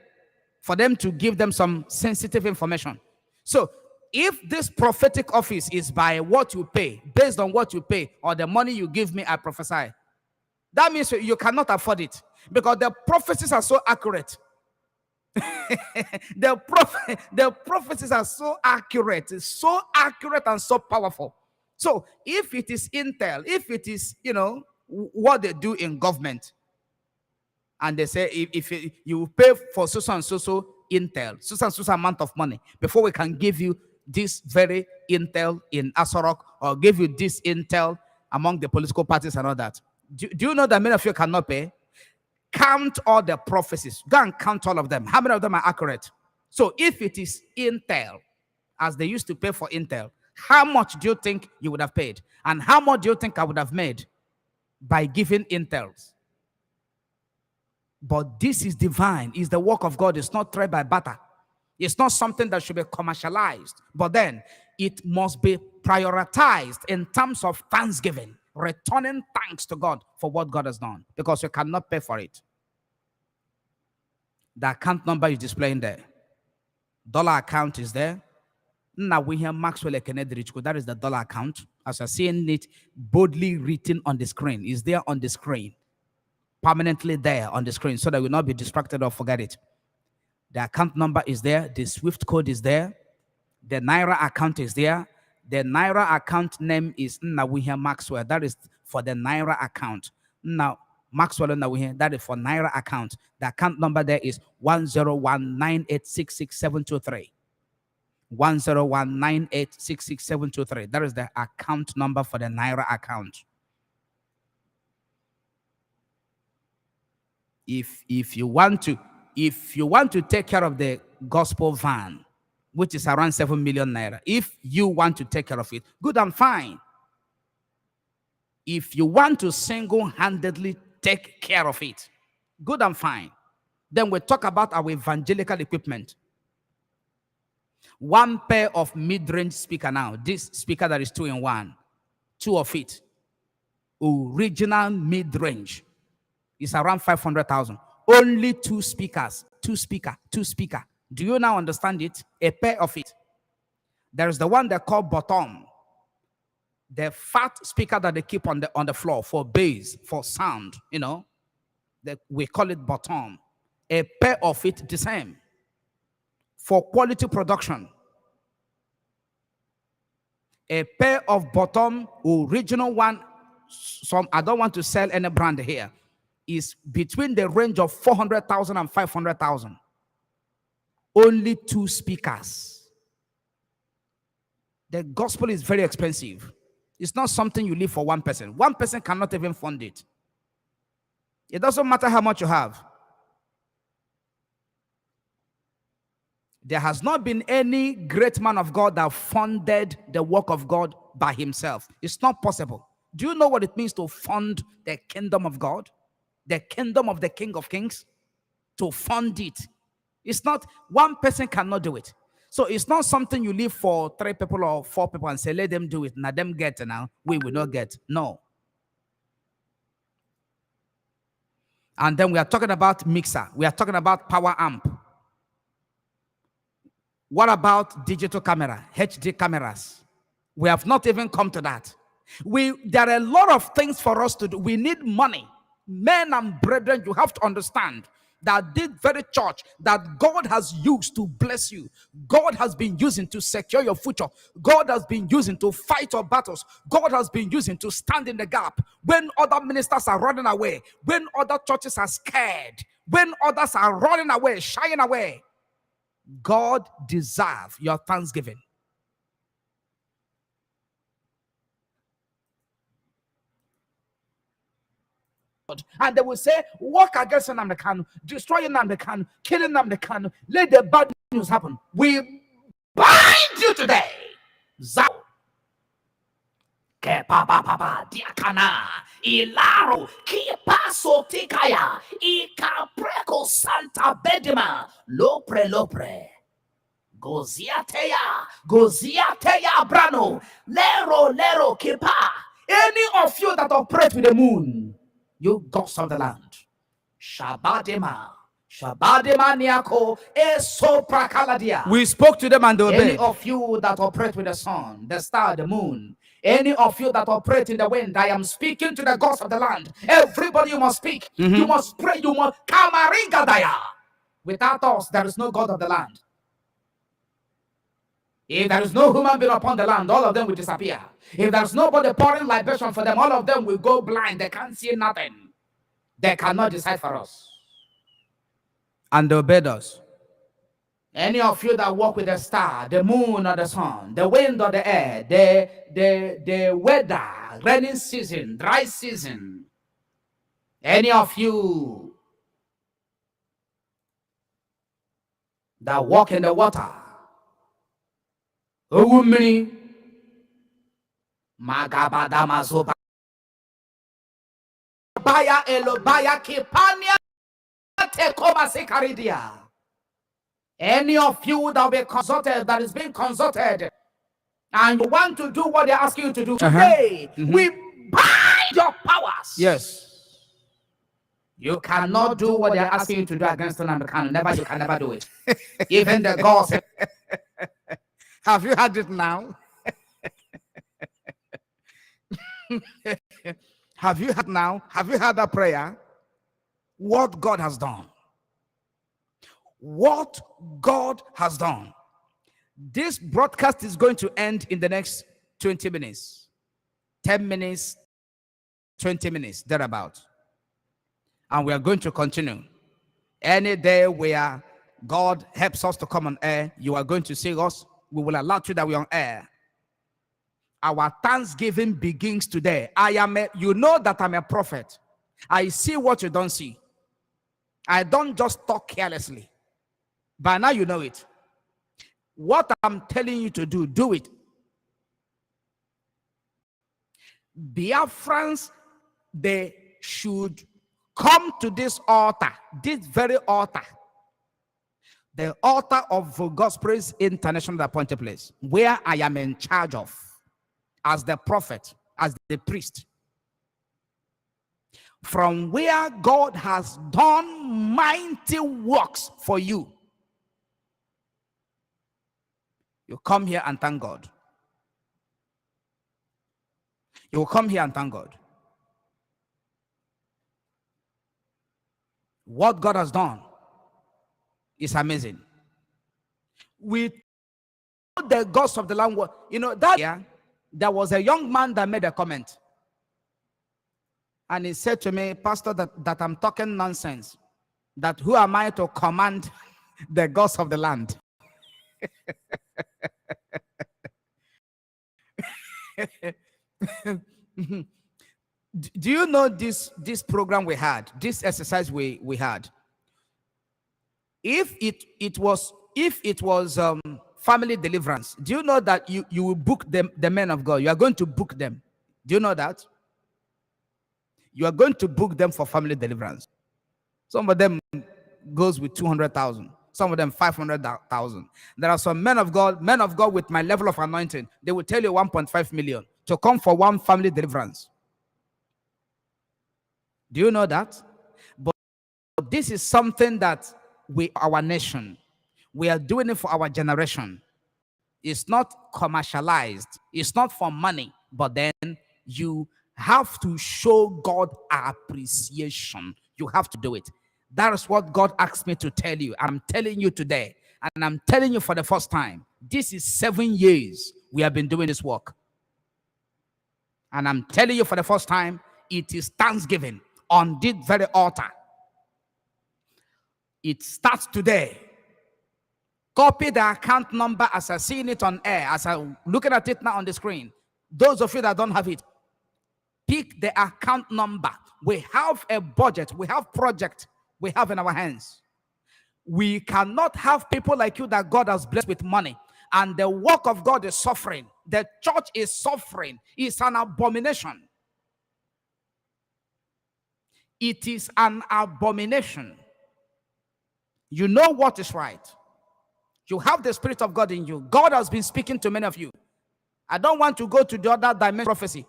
for them to give them some sensitive information? So if this prophetic office is by what you pay, based on what you pay, or the money you give me, I prophesy, that means you cannot afford it, because the prophecies are so accurate. The prophecies are so accurate, and so powerful. So if it is intel, if it is, what they do in government, and they say if you pay for so and so intel, so and so amount of money before we can give you this very intel in Asorok, or give you this intel among the political parties and all that. Do you know that many of you cannot pay? Count all the prophecies. Go and count all of them. How many of them are accurate? So if it is intel, as they used to pay for intel, how much do you think you would have paid? And how much do you think I would have made by giving intels? But this is divine. It's the work of God. It's not trade by barter. It's not something that should be commercialized. But then it must be prioritized in terms of thanksgiving, returning thanks to God for what God has done, because you cannot pay for it. The account number is displaying there. Dollar account is there. Nnawuihe Maxwell Nnawuihe, that is the dollar account. As you're seeing it boldly written on the screen, is there on the screen, permanently there on the screen, so that we will not be distracted or forget it. The account number is there. The SWIFT code is there. The Naira account is there. The Naira account name is Nnawuihe Maxwell. That is for the Naira account. Now, Maxwell Nnawuihe, that is for Naira account. The account number there is 10198666723. 10198666723. That is the account number for the Naira account. If you want to take care of the gospel van, which is around 7 million naira, if you want to take care of it, good and fine. If you want to single-handedly take care of it, good and fine. Then we talk about our evangelical equipment. One pair of mid-range speaker now. This speaker that is 2-in-1, two of it, original mid-range, is around 500,000. Only two speakers. Two speaker. Do you now understand it? A pair of it. There is the one they call bottom, the fat speaker that they keep on the floor for bass, for sound. We call it bottom. A pair of it, the same, for quality production. A pair of bottom, original one. I don't want to sell any brand here, is between the range of 400,000 and 500,000. Only two speakers. The gospel is very expensive. It's not something you leave for one person. One person cannot even fund it. It doesn't matter how much you have. There has not been any great man of God that funded the work of God by himself. It's not possible. Do you know what it means to fund the kingdom of God? The kingdom of the King of Kings? To fund it. It's not, one person cannot do it. So it's not something you leave for 3 people or 4 people and say, let them do it. Now them get it now. We will not get. No. And then we are talking about mixer. We are talking about power amp. What about digital camera, HD cameras? We have not even come to that. There are a lot of things for us to do. We need money. Men and brethren, you have to understand that this very church that God has used to bless you, God has been using to secure your future, God has been using to fight your battles, God has been using to stand in the gap when other ministers are running away, when other churches are scared, when others are running away, shying away. God deserves your thanksgiving. And they will say, walk against Nnamdi Kanu, destroy Nnamdi Kanu, killing Nnamdi Kanu, let the bad news happen. We bind you today. Zao. Ke papa diakana ilaro ki paso tikaya ika preko santa bedima lopre. Goziateya, Goziateya Brano, Lero Kepa. Any of you that operate with the moon, you gods of the land. Shabadema. Shabadema Niako, Esopra Kaladia. We spoke to them and they obeyed. Any of you that operate with the sun, the star, the moon, any of you that operate in the wind, I am speaking to the gods of the land. Everybody, you must speak. You must pray. You must Kamarigadaya. Without us, there is no God of the land. If there is no human being upon the land, all of them will disappear. If there is nobody pouring libation for them, all of them will go blind. They can't see nothing. They cannot decide for us. And they obeyed us. Any of you that walk with the star, the moon or the sun, the wind or the air, the weather, rainy season, dry season, any of you that walk in the water, Ugumini, Magabadamazoba, Baya Elobaya Kipania Tekoma Sekaridia. Any of you that will be consulted, that is being consulted, and you want to do what they're asking you to do today, we bind your powers. Yes. You cannot do what they're asking you to do against them. You can never do it. Even the gods. Have you had it now? Have you had now? Have you had that prayer? What God has done. What God has done. This broadcast is going to end in the next 20 minutes. 10 minutes, 20 minutes, thereabout. And we are going to continue. Any day where God helps us to come on air, you are going to see us. We will allow you that we are on air. Our Thanksgiving begins today. You know that I'm a prophet. I see what you don't see. I don't just talk carelessly. By now you know it. What I'm telling you to do, do it. Biafrans, they should come to this altar, this very altar, the altar of God's Praise International Appointed Place, where I am in charge of, as the prophet, as the priest, from where God has done mighty works for you. You come here and thank God. You will come here and thank God. What God has done is amazing. We told the gods of the land, you know, that year, there was a young man that made a comment. And he said to me, Pastor, that I'm talking nonsense. That who am I to command the gods of the land? Do you know this program we had, this exercise we had? If it was family deliverance, do you know that you will book them, the men of God? You are going to book them. Do you know that? You are going to book them for family deliverance. Some of them goes with 200,000. Some of them 500,000. There are some men of God with my level of anointing. They will tell you 1.5 million to come for one family deliverance. Do you know that? But this is something that our nation, we are doing it for our generation. It's not commercialized. It's not for money. But then you have to show God appreciation. You have to do it. That is what God asked me to tell you. I'm telling you today. And I'm telling you for the first time. This is 7 years we have been doing this work. And I'm telling you for the first time, it is Thanksgiving on this very altar. It starts today. Copy the account number as I see it on air, as I'm looking at it now on the screen. Those of you that don't have it, pick the account number. We have a budget. We have project we have in our hands. We cannot have people like you that God has blessed with money, and the work of God is suffering. The church is suffering. It's an abomination. It is an abomination. You know what is right. You have the Spirit of God in you. God has been speaking to many of you. I don't want to go to the other dimension of prophecy.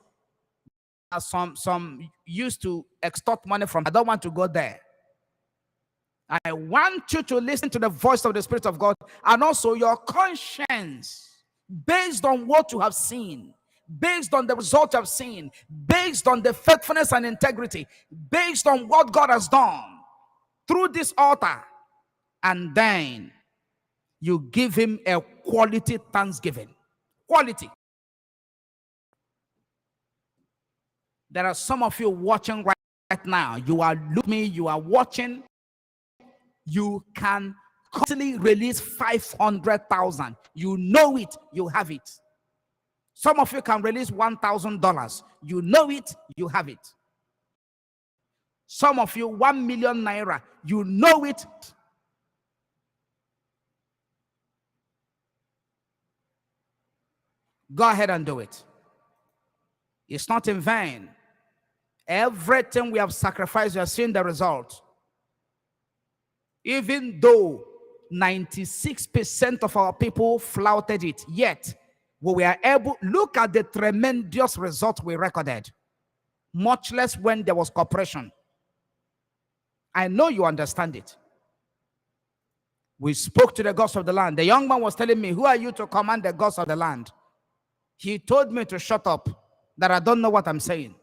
Some used to extort money from. I don't want to go there. I want you to listen to the voice of the Spirit of God, and also your conscience, based on what you have seen, based on the result you have seen, based on the faithfulness and integrity, based on what God has done through this altar. And then you give him a quality thanksgiving. Quality. There are some of you watching right now. You are looking at me, you are watching. You can constantly release 500,000. You know it, you have it. Some of you can release $1,000. You know it, you have it. Some of you 1 million naira. You know it. Go ahead and do it. It's not in vain. Everything we have sacrificed, we are seeing the result. Even though 96% of our people flouted it, yet we were able, look at the tremendous result we recorded, much less when there was cooperation. I know you understand it. We spoke to the gods of the land. The young man was telling me, who are you to command the gods of the land? He told me to shut up, that I don't know what I'm saying,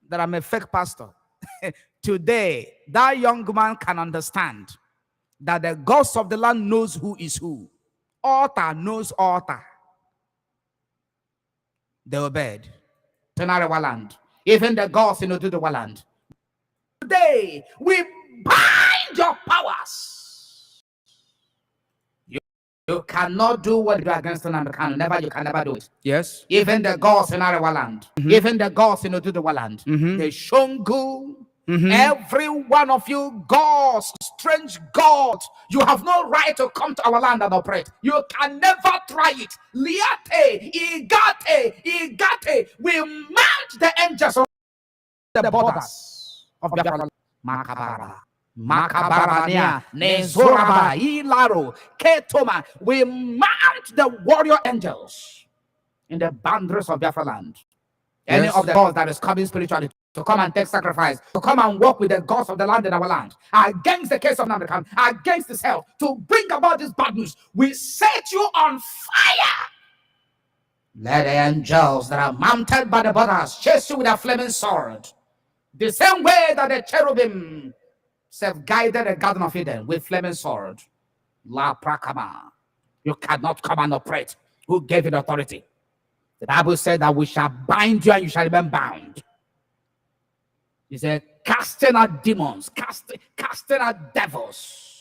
that I'm a fake pastor. Today, that young man can understand that the gods of the land knows who is who. Altar knows altar. They obeyed. Tenariwa land. Even the gods in Oduduwa land. Today, we bind your powers. You cannot do what you do against the land. You can never do it. Yes. Even the gods in Arewa land. Even the gods in Oduduwa land. The Shongu. Every one of you gods, strange gods, you have no right to come to our land and operate. You can never try it. Liate, igate. We mount the angels of the borders of Biafra. Makabarania, Nezoraba, Ilaro, Ketoma. We mount the warrior angels in the boundaries of Biafra land. Any of the gods that is coming spiritually to come and take sacrifice, to come and work with the gods of the land in our land, against the case of Namdekan, against this hell, to bring about this bad news, we set you on fire. Let the angels that are mounted by the borders chase you with a flaming sword, the same way that the cherubim self-guided the Garden of Eden with flaming sword. La prakama. You cannot come and operate. Who gave you the authority? The Bible said that we shall bind you and you shall remain bound. He said, casting out demons, casting out devils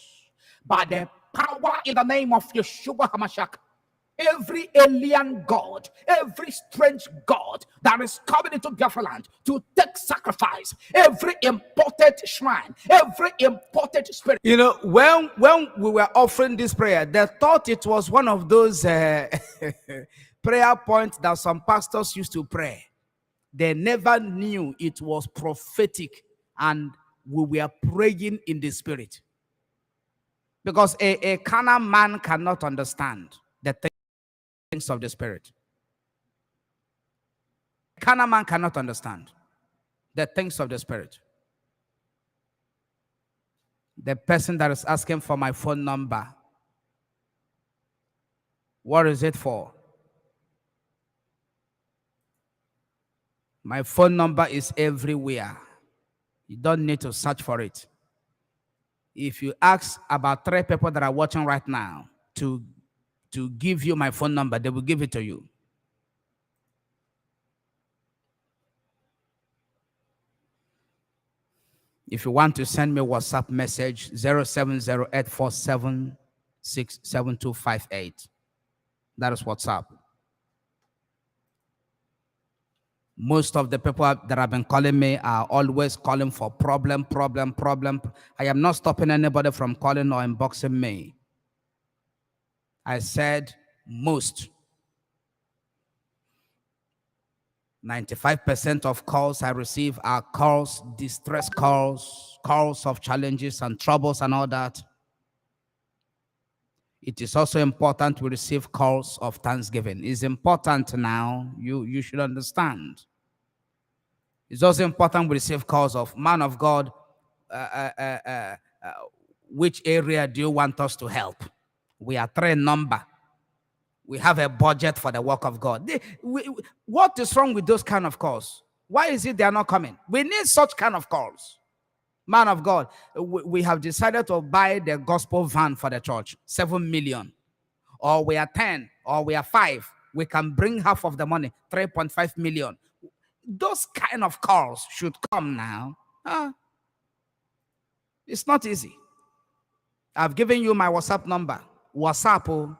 by the power in the name of Yeshua HaMashiach. Every alien god, every strange god that is coming into Biafra land to take sacrifice, every imported shrine, every imported spirit. You know, when we were offering this prayer, they thought it was one of those prayer points that some pastors used to pray. They never knew it was prophetic, and we were praying in the spirit. Because a carnal man cannot understand the things of the spirit. A carnal man cannot understand the things of the spirit. The person that is asking for my phone number, what is it for? My phone number is everywhere. You don't need to search for it. If you ask about 3 people that are watching right now to give you my phone number, they will give it to you. If you want to send me a WhatsApp message, 07084767258. That is WhatsApp. Most of the people that have been calling me are always calling for problem. I am not stopping anybody from calling or inboxing me. I said most. 95% of calls I receive are calls, distress calls, calls of challenges and troubles and all that. It is also important we receive calls of thanksgiving. It's important now. You should understand. It's also important we receive calls of, man of God, which area do you want us to help? We are 3 number. We have a budget for the work of God. What is wrong with those kind of calls? Why is it they are not coming? We need such kind of calls. Man of God, we have decided to buy the gospel van for the church, 7 million. Or we are 10, or we are 5. We can bring half of the money, 3.5 million. Those kind of calls should come now. It's not easy. I've given you my WhatsApp number. WhatsApp,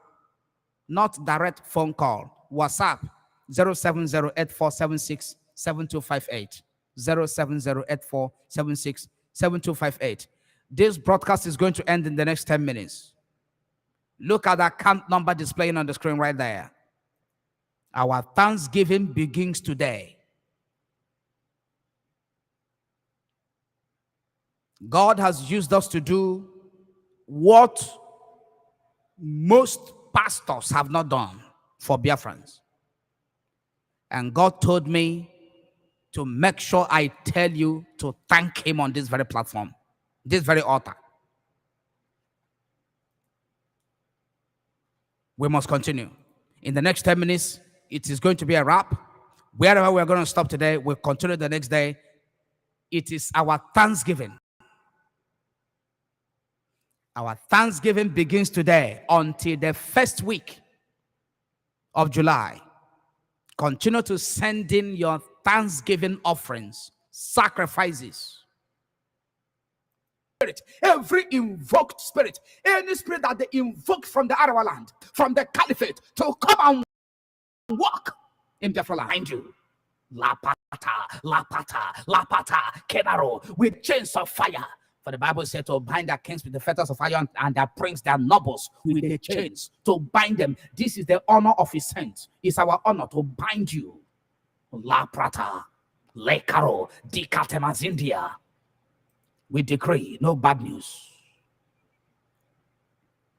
not direct phone call. WhatsApp, 07084767258. 07084767258. This broadcast is going to end in the next 10 minutes. Look at the account number displaying on the screen right there. Our Thanksgiving begins today. God has used us to do what most pastors have not done for Biafrans. And God told me to make sure I tell you to thank him on this very platform, this very altar. We must continue. In the next 10 minutes, it is going to be a wrap. Wherever we're going to stop today, we'll continue the next day. It is our Thanksgiving. Our Thanksgiving begins today until the first week of July. Continue to send in your Thanksgiving offerings, sacrifices. Spirit, every invoked spirit, any spirit that they invoked from the Arawa land, from the caliphate, to come and walk in Biafra land. Find you. Lapata, Kenaro, with chains of fire. For the Bible said to bind their kings with the fetters of iron and their prince, their nobles, with the chains, to bind them. This is the honor of his saints. It's our honor to bind you. La Prata, Le Caro, Di Katemazindia. We decree no bad news.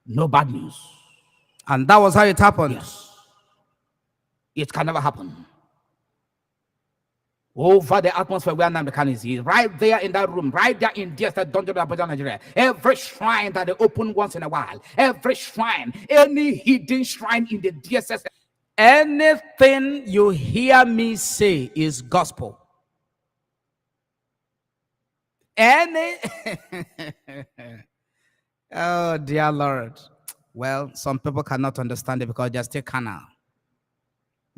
No bad news. And that was how it happened. Yes. It can never happen. Over the atmosphere where MNK is, right there in that room, right there in DSS Dungeon Abuja, Nigeria. Every shrine that they open once in a while, every shrine, any hidden shrine in the DSS, anything you hear me say is gospel. Oh dear Lord. Well, some people cannot understand it because they're still carnal.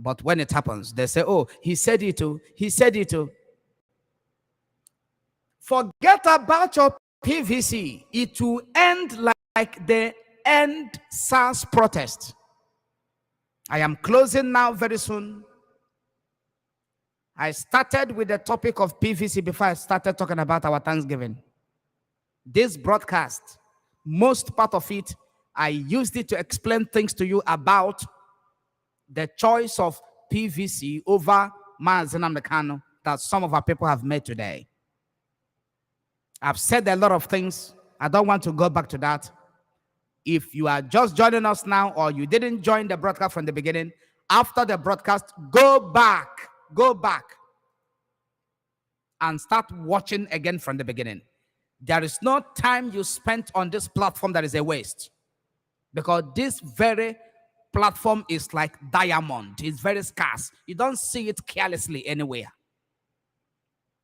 But when it happens, they say, oh, he said it too. He said it too. Forget about your PVC. It will end like the end SARS protest. I am closing now very soon. I started with the topic of PVC before I started talking about our Thanksgiving. This broadcast, most part of it, I used it to explain things to you about the choice of PVC over MNK that some of our people have made today. I've said a lot of things. I don't want to go back to that. If you are just joining us now or you didn't join the broadcast from the beginning, after the broadcast, go back and start watching again from the beginning. There is no time you spent on this platform that is a waste, because this very platform is like diamond. It's very scarce. You don't see it carelessly anywhere.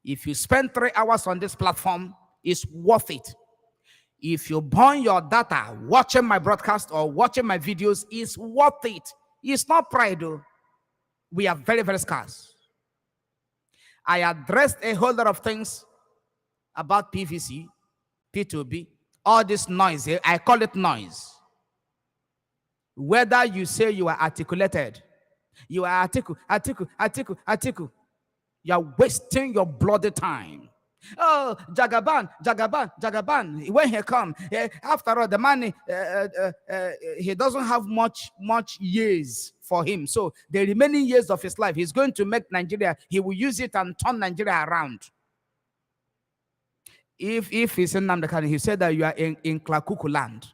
If you spend 3 hours on this platform, it's worth it. If you burn your data watching my broadcast or watching my videos, it's worth it. It's not pride though. We are very, very scarce. I addressed a whole lot of things about PVC, P2B, all this noise. I call it noise. Whether you say you are articulated, you are article, you are wasting your bloody time. Oh, Jagaban. When he come, after all, the money, he doesn't have much years for him. So the remaining years of his life, he's going to make Nigeria, he will use it and turn Nigeria around. If he's in Namdekani, he said that you are in Klakuku land.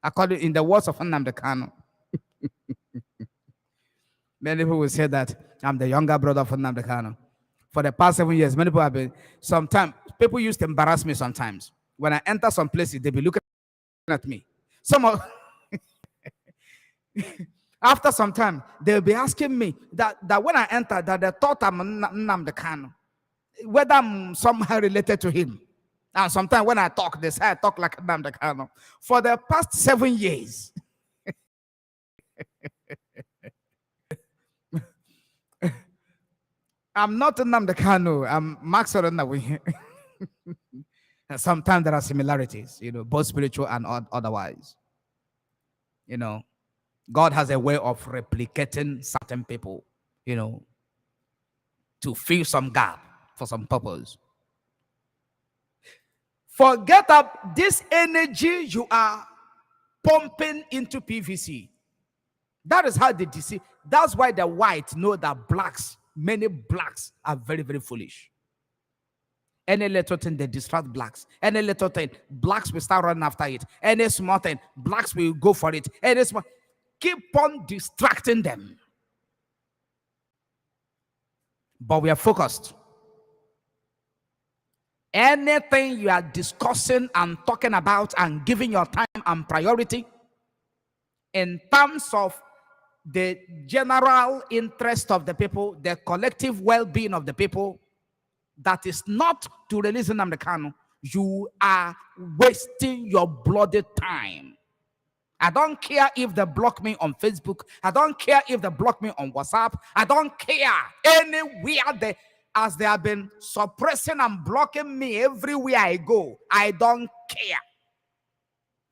According in the words of Nnamdi Kanu. Many people will say that I'm the younger brother of Nnamdi Kanu. For the past 7 years, many people have been. Sometimes people used to embarrass me. Sometimes when I enter some places, they be looking at me. Some of after some time, they'll be asking me that when I enter, that they thought I'm Nnamdi Kanu, whether I'm somehow related to him. And sometimes when I talk, they say I talk like Nnamdi Kanu. For the past 7 years, I'm not Nnamdi Kanu. I'm Maxwell Nnawuihe. Sometimes there are similarities, both spiritual and otherwise. God has a way of replicating certain people, to fill some gap for some purpose. Forget up this energy you are pumping into PVC. That is how they deceive. That's why the whites know that many blacks are very, very foolish. Any little thing, they distract blacks. Any little thing, blacks will start running after it. Any small thing, blacks will go for it. Keep on distracting them. But we are focused. Anything you are discussing and talking about and giving your time and priority in terms of the general interest of the people, the collective well-being of the people, that is not to release Nnamdi Kanu, you are wasting your bloody time. I don't care if they block me on Facebook. I don't care if they block me on WhatsApp. I don't care anywhere as they have been suppressing and blocking me everywhere I go. I don't care.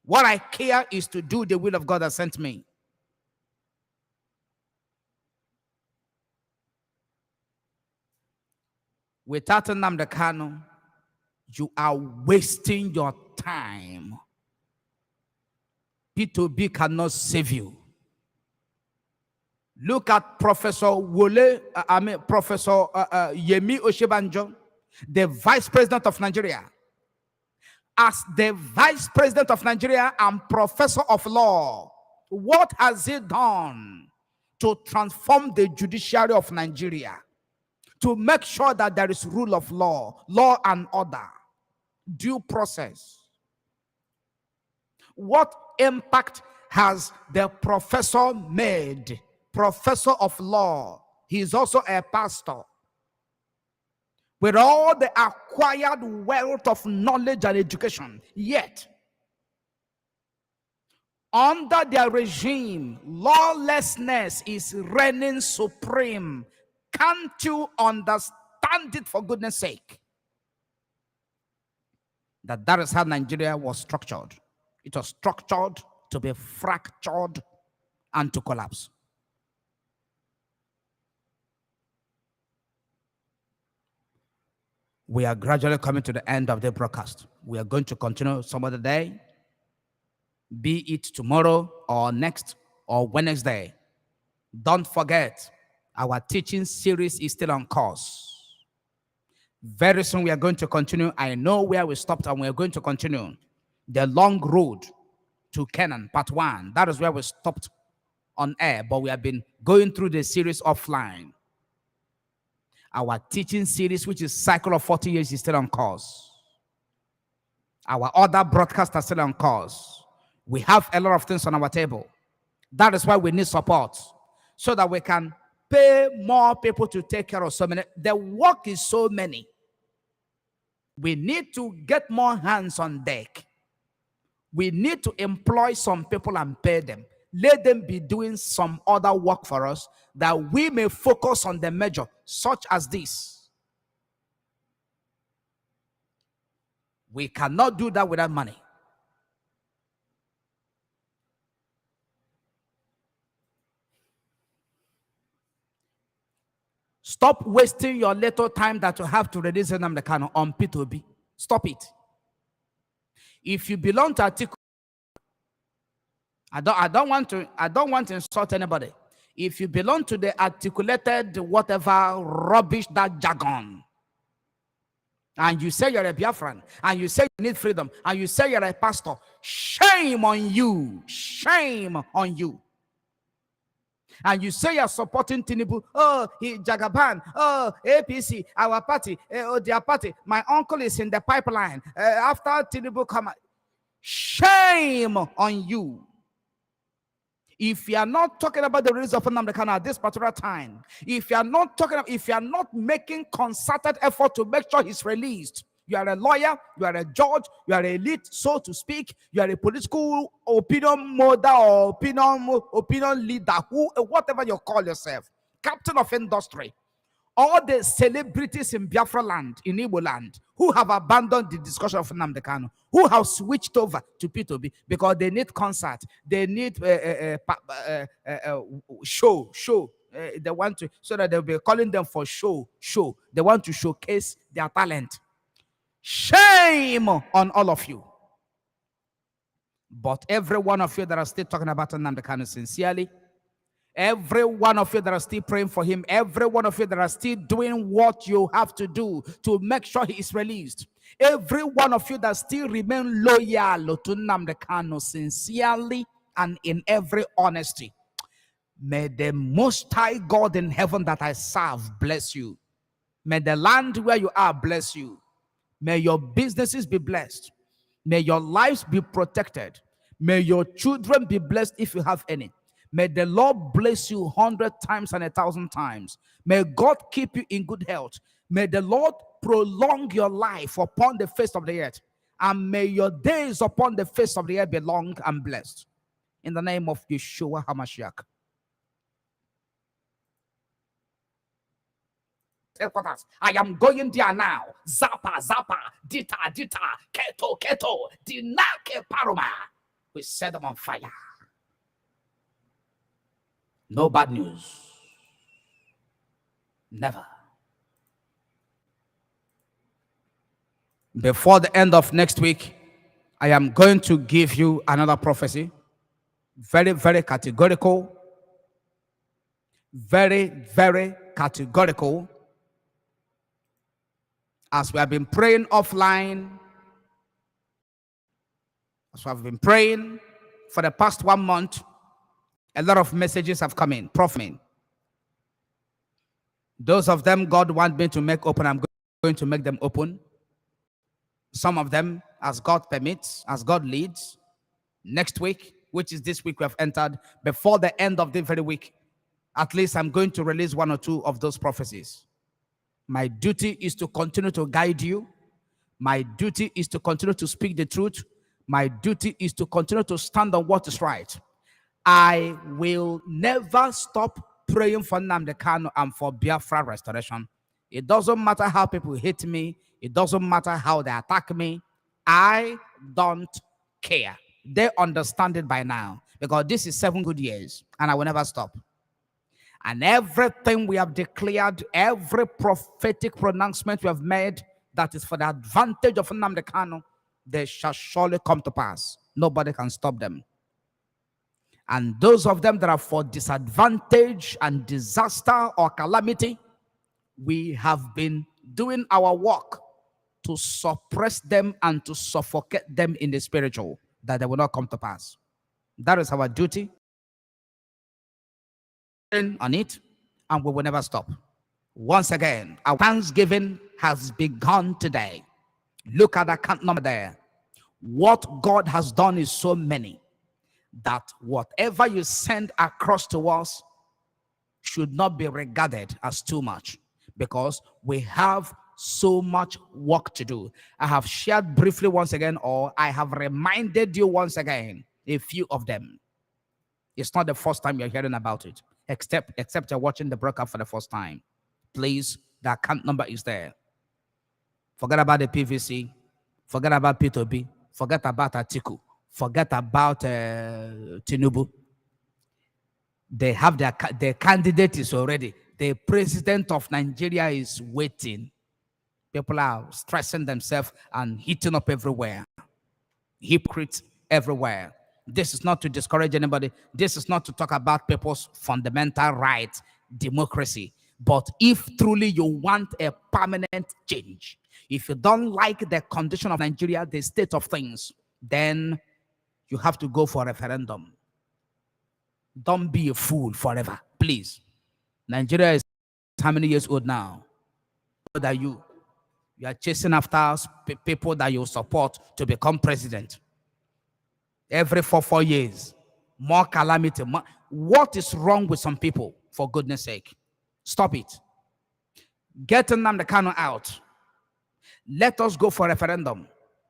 What I care is to do the will of God that sent me. Without Nnamdi Kanu, you are wasting your time. P2B cannot save you. Look at Professor Yemi Oshibanjo, the Vice President of Nigeria. As the Vice President of Nigeria and Professor of Law, what has he done to transform the judiciary of Nigeria? To make sure that there is rule of law, law and order, due process. What impact has the professor made? Professor of law. He is also a pastor. With all the acquired wealth of knowledge and education, yet under their regime, lawlessness is reigning supreme. Can't you understand it, for goodness sake? That is how Nigeria was structured. It was structured to be fractured and to collapse. We are gradually coming to the end of the broadcast. We are going to continue some other day, be it tomorrow or next or Wednesday. Don't forget, our teaching series is still on course. Very soon we are going to continue. I know where we stopped, and we are going to continue. The long road to Canaan, part 1. That is where we stopped on air, but we have been going through the series offline. Our teaching series, which is cycle of 40 years, is still on course. Our other broadcasts are still on course. We have a lot of things on our table. That is why we need support, so that we can pay more people to take care of so many. The work is so many. We need to get more hands on deck. We need to employ some people and pay them. Let them be doing some other work for us, that we may focus on the major, such as this. We cannot do that without money. Stop wasting your little time that you have to release Nnamdi Kanu on P2B. Stop it. If you belong to article, I don't want to insult anybody. If you belong to the articulated whatever rubbish, that jargon, and you say you're a Biafran, and you say you need freedom, and you say you're a pastor, shame on you. Shame on you. And you say you're supporting Tinubu, oh, Jagaban, oh, APC, our party, oh, their party. My uncle is in the pipeline. After Tinubu come, shame on you. If you are not talking about the release of Nnamdi Kanu at this particular time, if you are not making concerted effort to make sure he's released, you are a lawyer, you are a judge, you are an elite, so to speak, you are a political opinion molder or opinion leader, whatever you call yourself, captain of industry. All the celebrities in Biafra land, in Igbo land, who have abandoned the discussion of Nnamdi Kanu, who have switched over to P2B because they need concert, they need show. They want to, so that they'll be calling them for show. They want to showcase their talent. Shame on all of you. But every one of you that are still talking about Nnamdi Kanu sincerely, every one of you that are still praying for him, every one of you that are still doing what you have to do to make sure he is released, every one of you that still remain loyal to Nnamdi Kanu sincerely and in every honesty, may the Most High God in heaven that I serve bless you. May the land where you are bless you. May your businesses be blessed. May your lives be protected. May your children be blessed if you have any. May the Lord bless you 100 times and 1,000 times. May God keep you in good health. May the Lord prolong your life upon the face of the earth. And may your days upon the face of the earth be long and blessed. In the name of Yeshua HaMashiach. I am going there now. Zappa, dita, keto, dinake paroma. We set them on fire. No bad news. Never. Before the end of next week, I am going to give you another prophecy. Very, very categorical. Very, very categorical. As we have been praying offline, as we have been praying for the past 1 month, a lot of messages have come in, prophecy. Those of them God wants me to make open, I'm going to make them open. Some of them, as God permits, as God leads, next week, which is this week we have entered, before the end of the very week, at least I'm going to release 1 or 2 of those prophecies. My duty is to continue to guide you. My duty is to continue to speak the truth. My duty is to continue to stand on what is right. I will never stop praying for Nnamdi Kanu and for Biafra restoration. It doesn't matter how people hate me. It doesn't matter how they attack me. I don't care. They understand it by now because this is 7 good years and I will never stop. And everything we have declared, every prophetic pronouncement we have made that is for the advantage of Nnamdi Kanu, they shall surely come to pass. Nobody can stop them. And those of them that are for disadvantage and disaster or calamity, we have been doing our work to suppress them and to suffocate them in the spiritual, that they will not come to pass. That is our duty on it, and we will never stop. Once again, our Thanksgiving has begun today. Look at the account number there. What God has done is so many that whatever you send across to us should not be regarded as too much, because we have so much work to do. I have shared briefly once again, or I have reminded you once again, a few of them. It's not the first time you're hearing about it, except you're watching the broadcast for the first time. Please, the account number is there. Forget about the PVC. Forget about P2B. Forget about Atiku. Forget about Tinubu. They have their candidate is already. The president of Nigeria is waiting. People are stressing themselves and heating up everywhere. Hypocrites everywhere. This is not to discourage anybody. This is not to talk about people's fundamental rights, democracy. But if truly you want a permanent change, If you don't like the condition of Nigeria, the state of things, then you have to go for a referendum. Don't be a fool forever, please. Nigeria is how many years old now? That you are chasing after people that you support to become president. Every 4 years, more calamity. What is wrong with some people, for goodness sake? Stop it. Get Nnamdi Kanu out. Let us go for a referendum,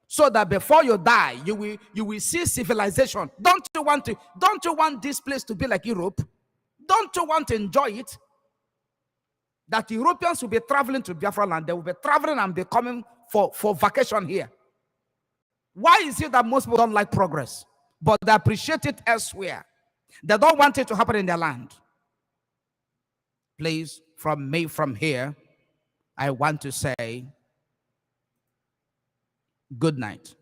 so that before you die, you will see civilization. Don't you want this place to be like Europe? Don't you want to enjoy it? That Europeans will be traveling to Biafra land, they will be traveling and be coming for vacation here. Why is it that most people don't like progress, but they appreciate it elsewhere? They don't want it to happen in their land. Please, from me, from here, I want to say good night.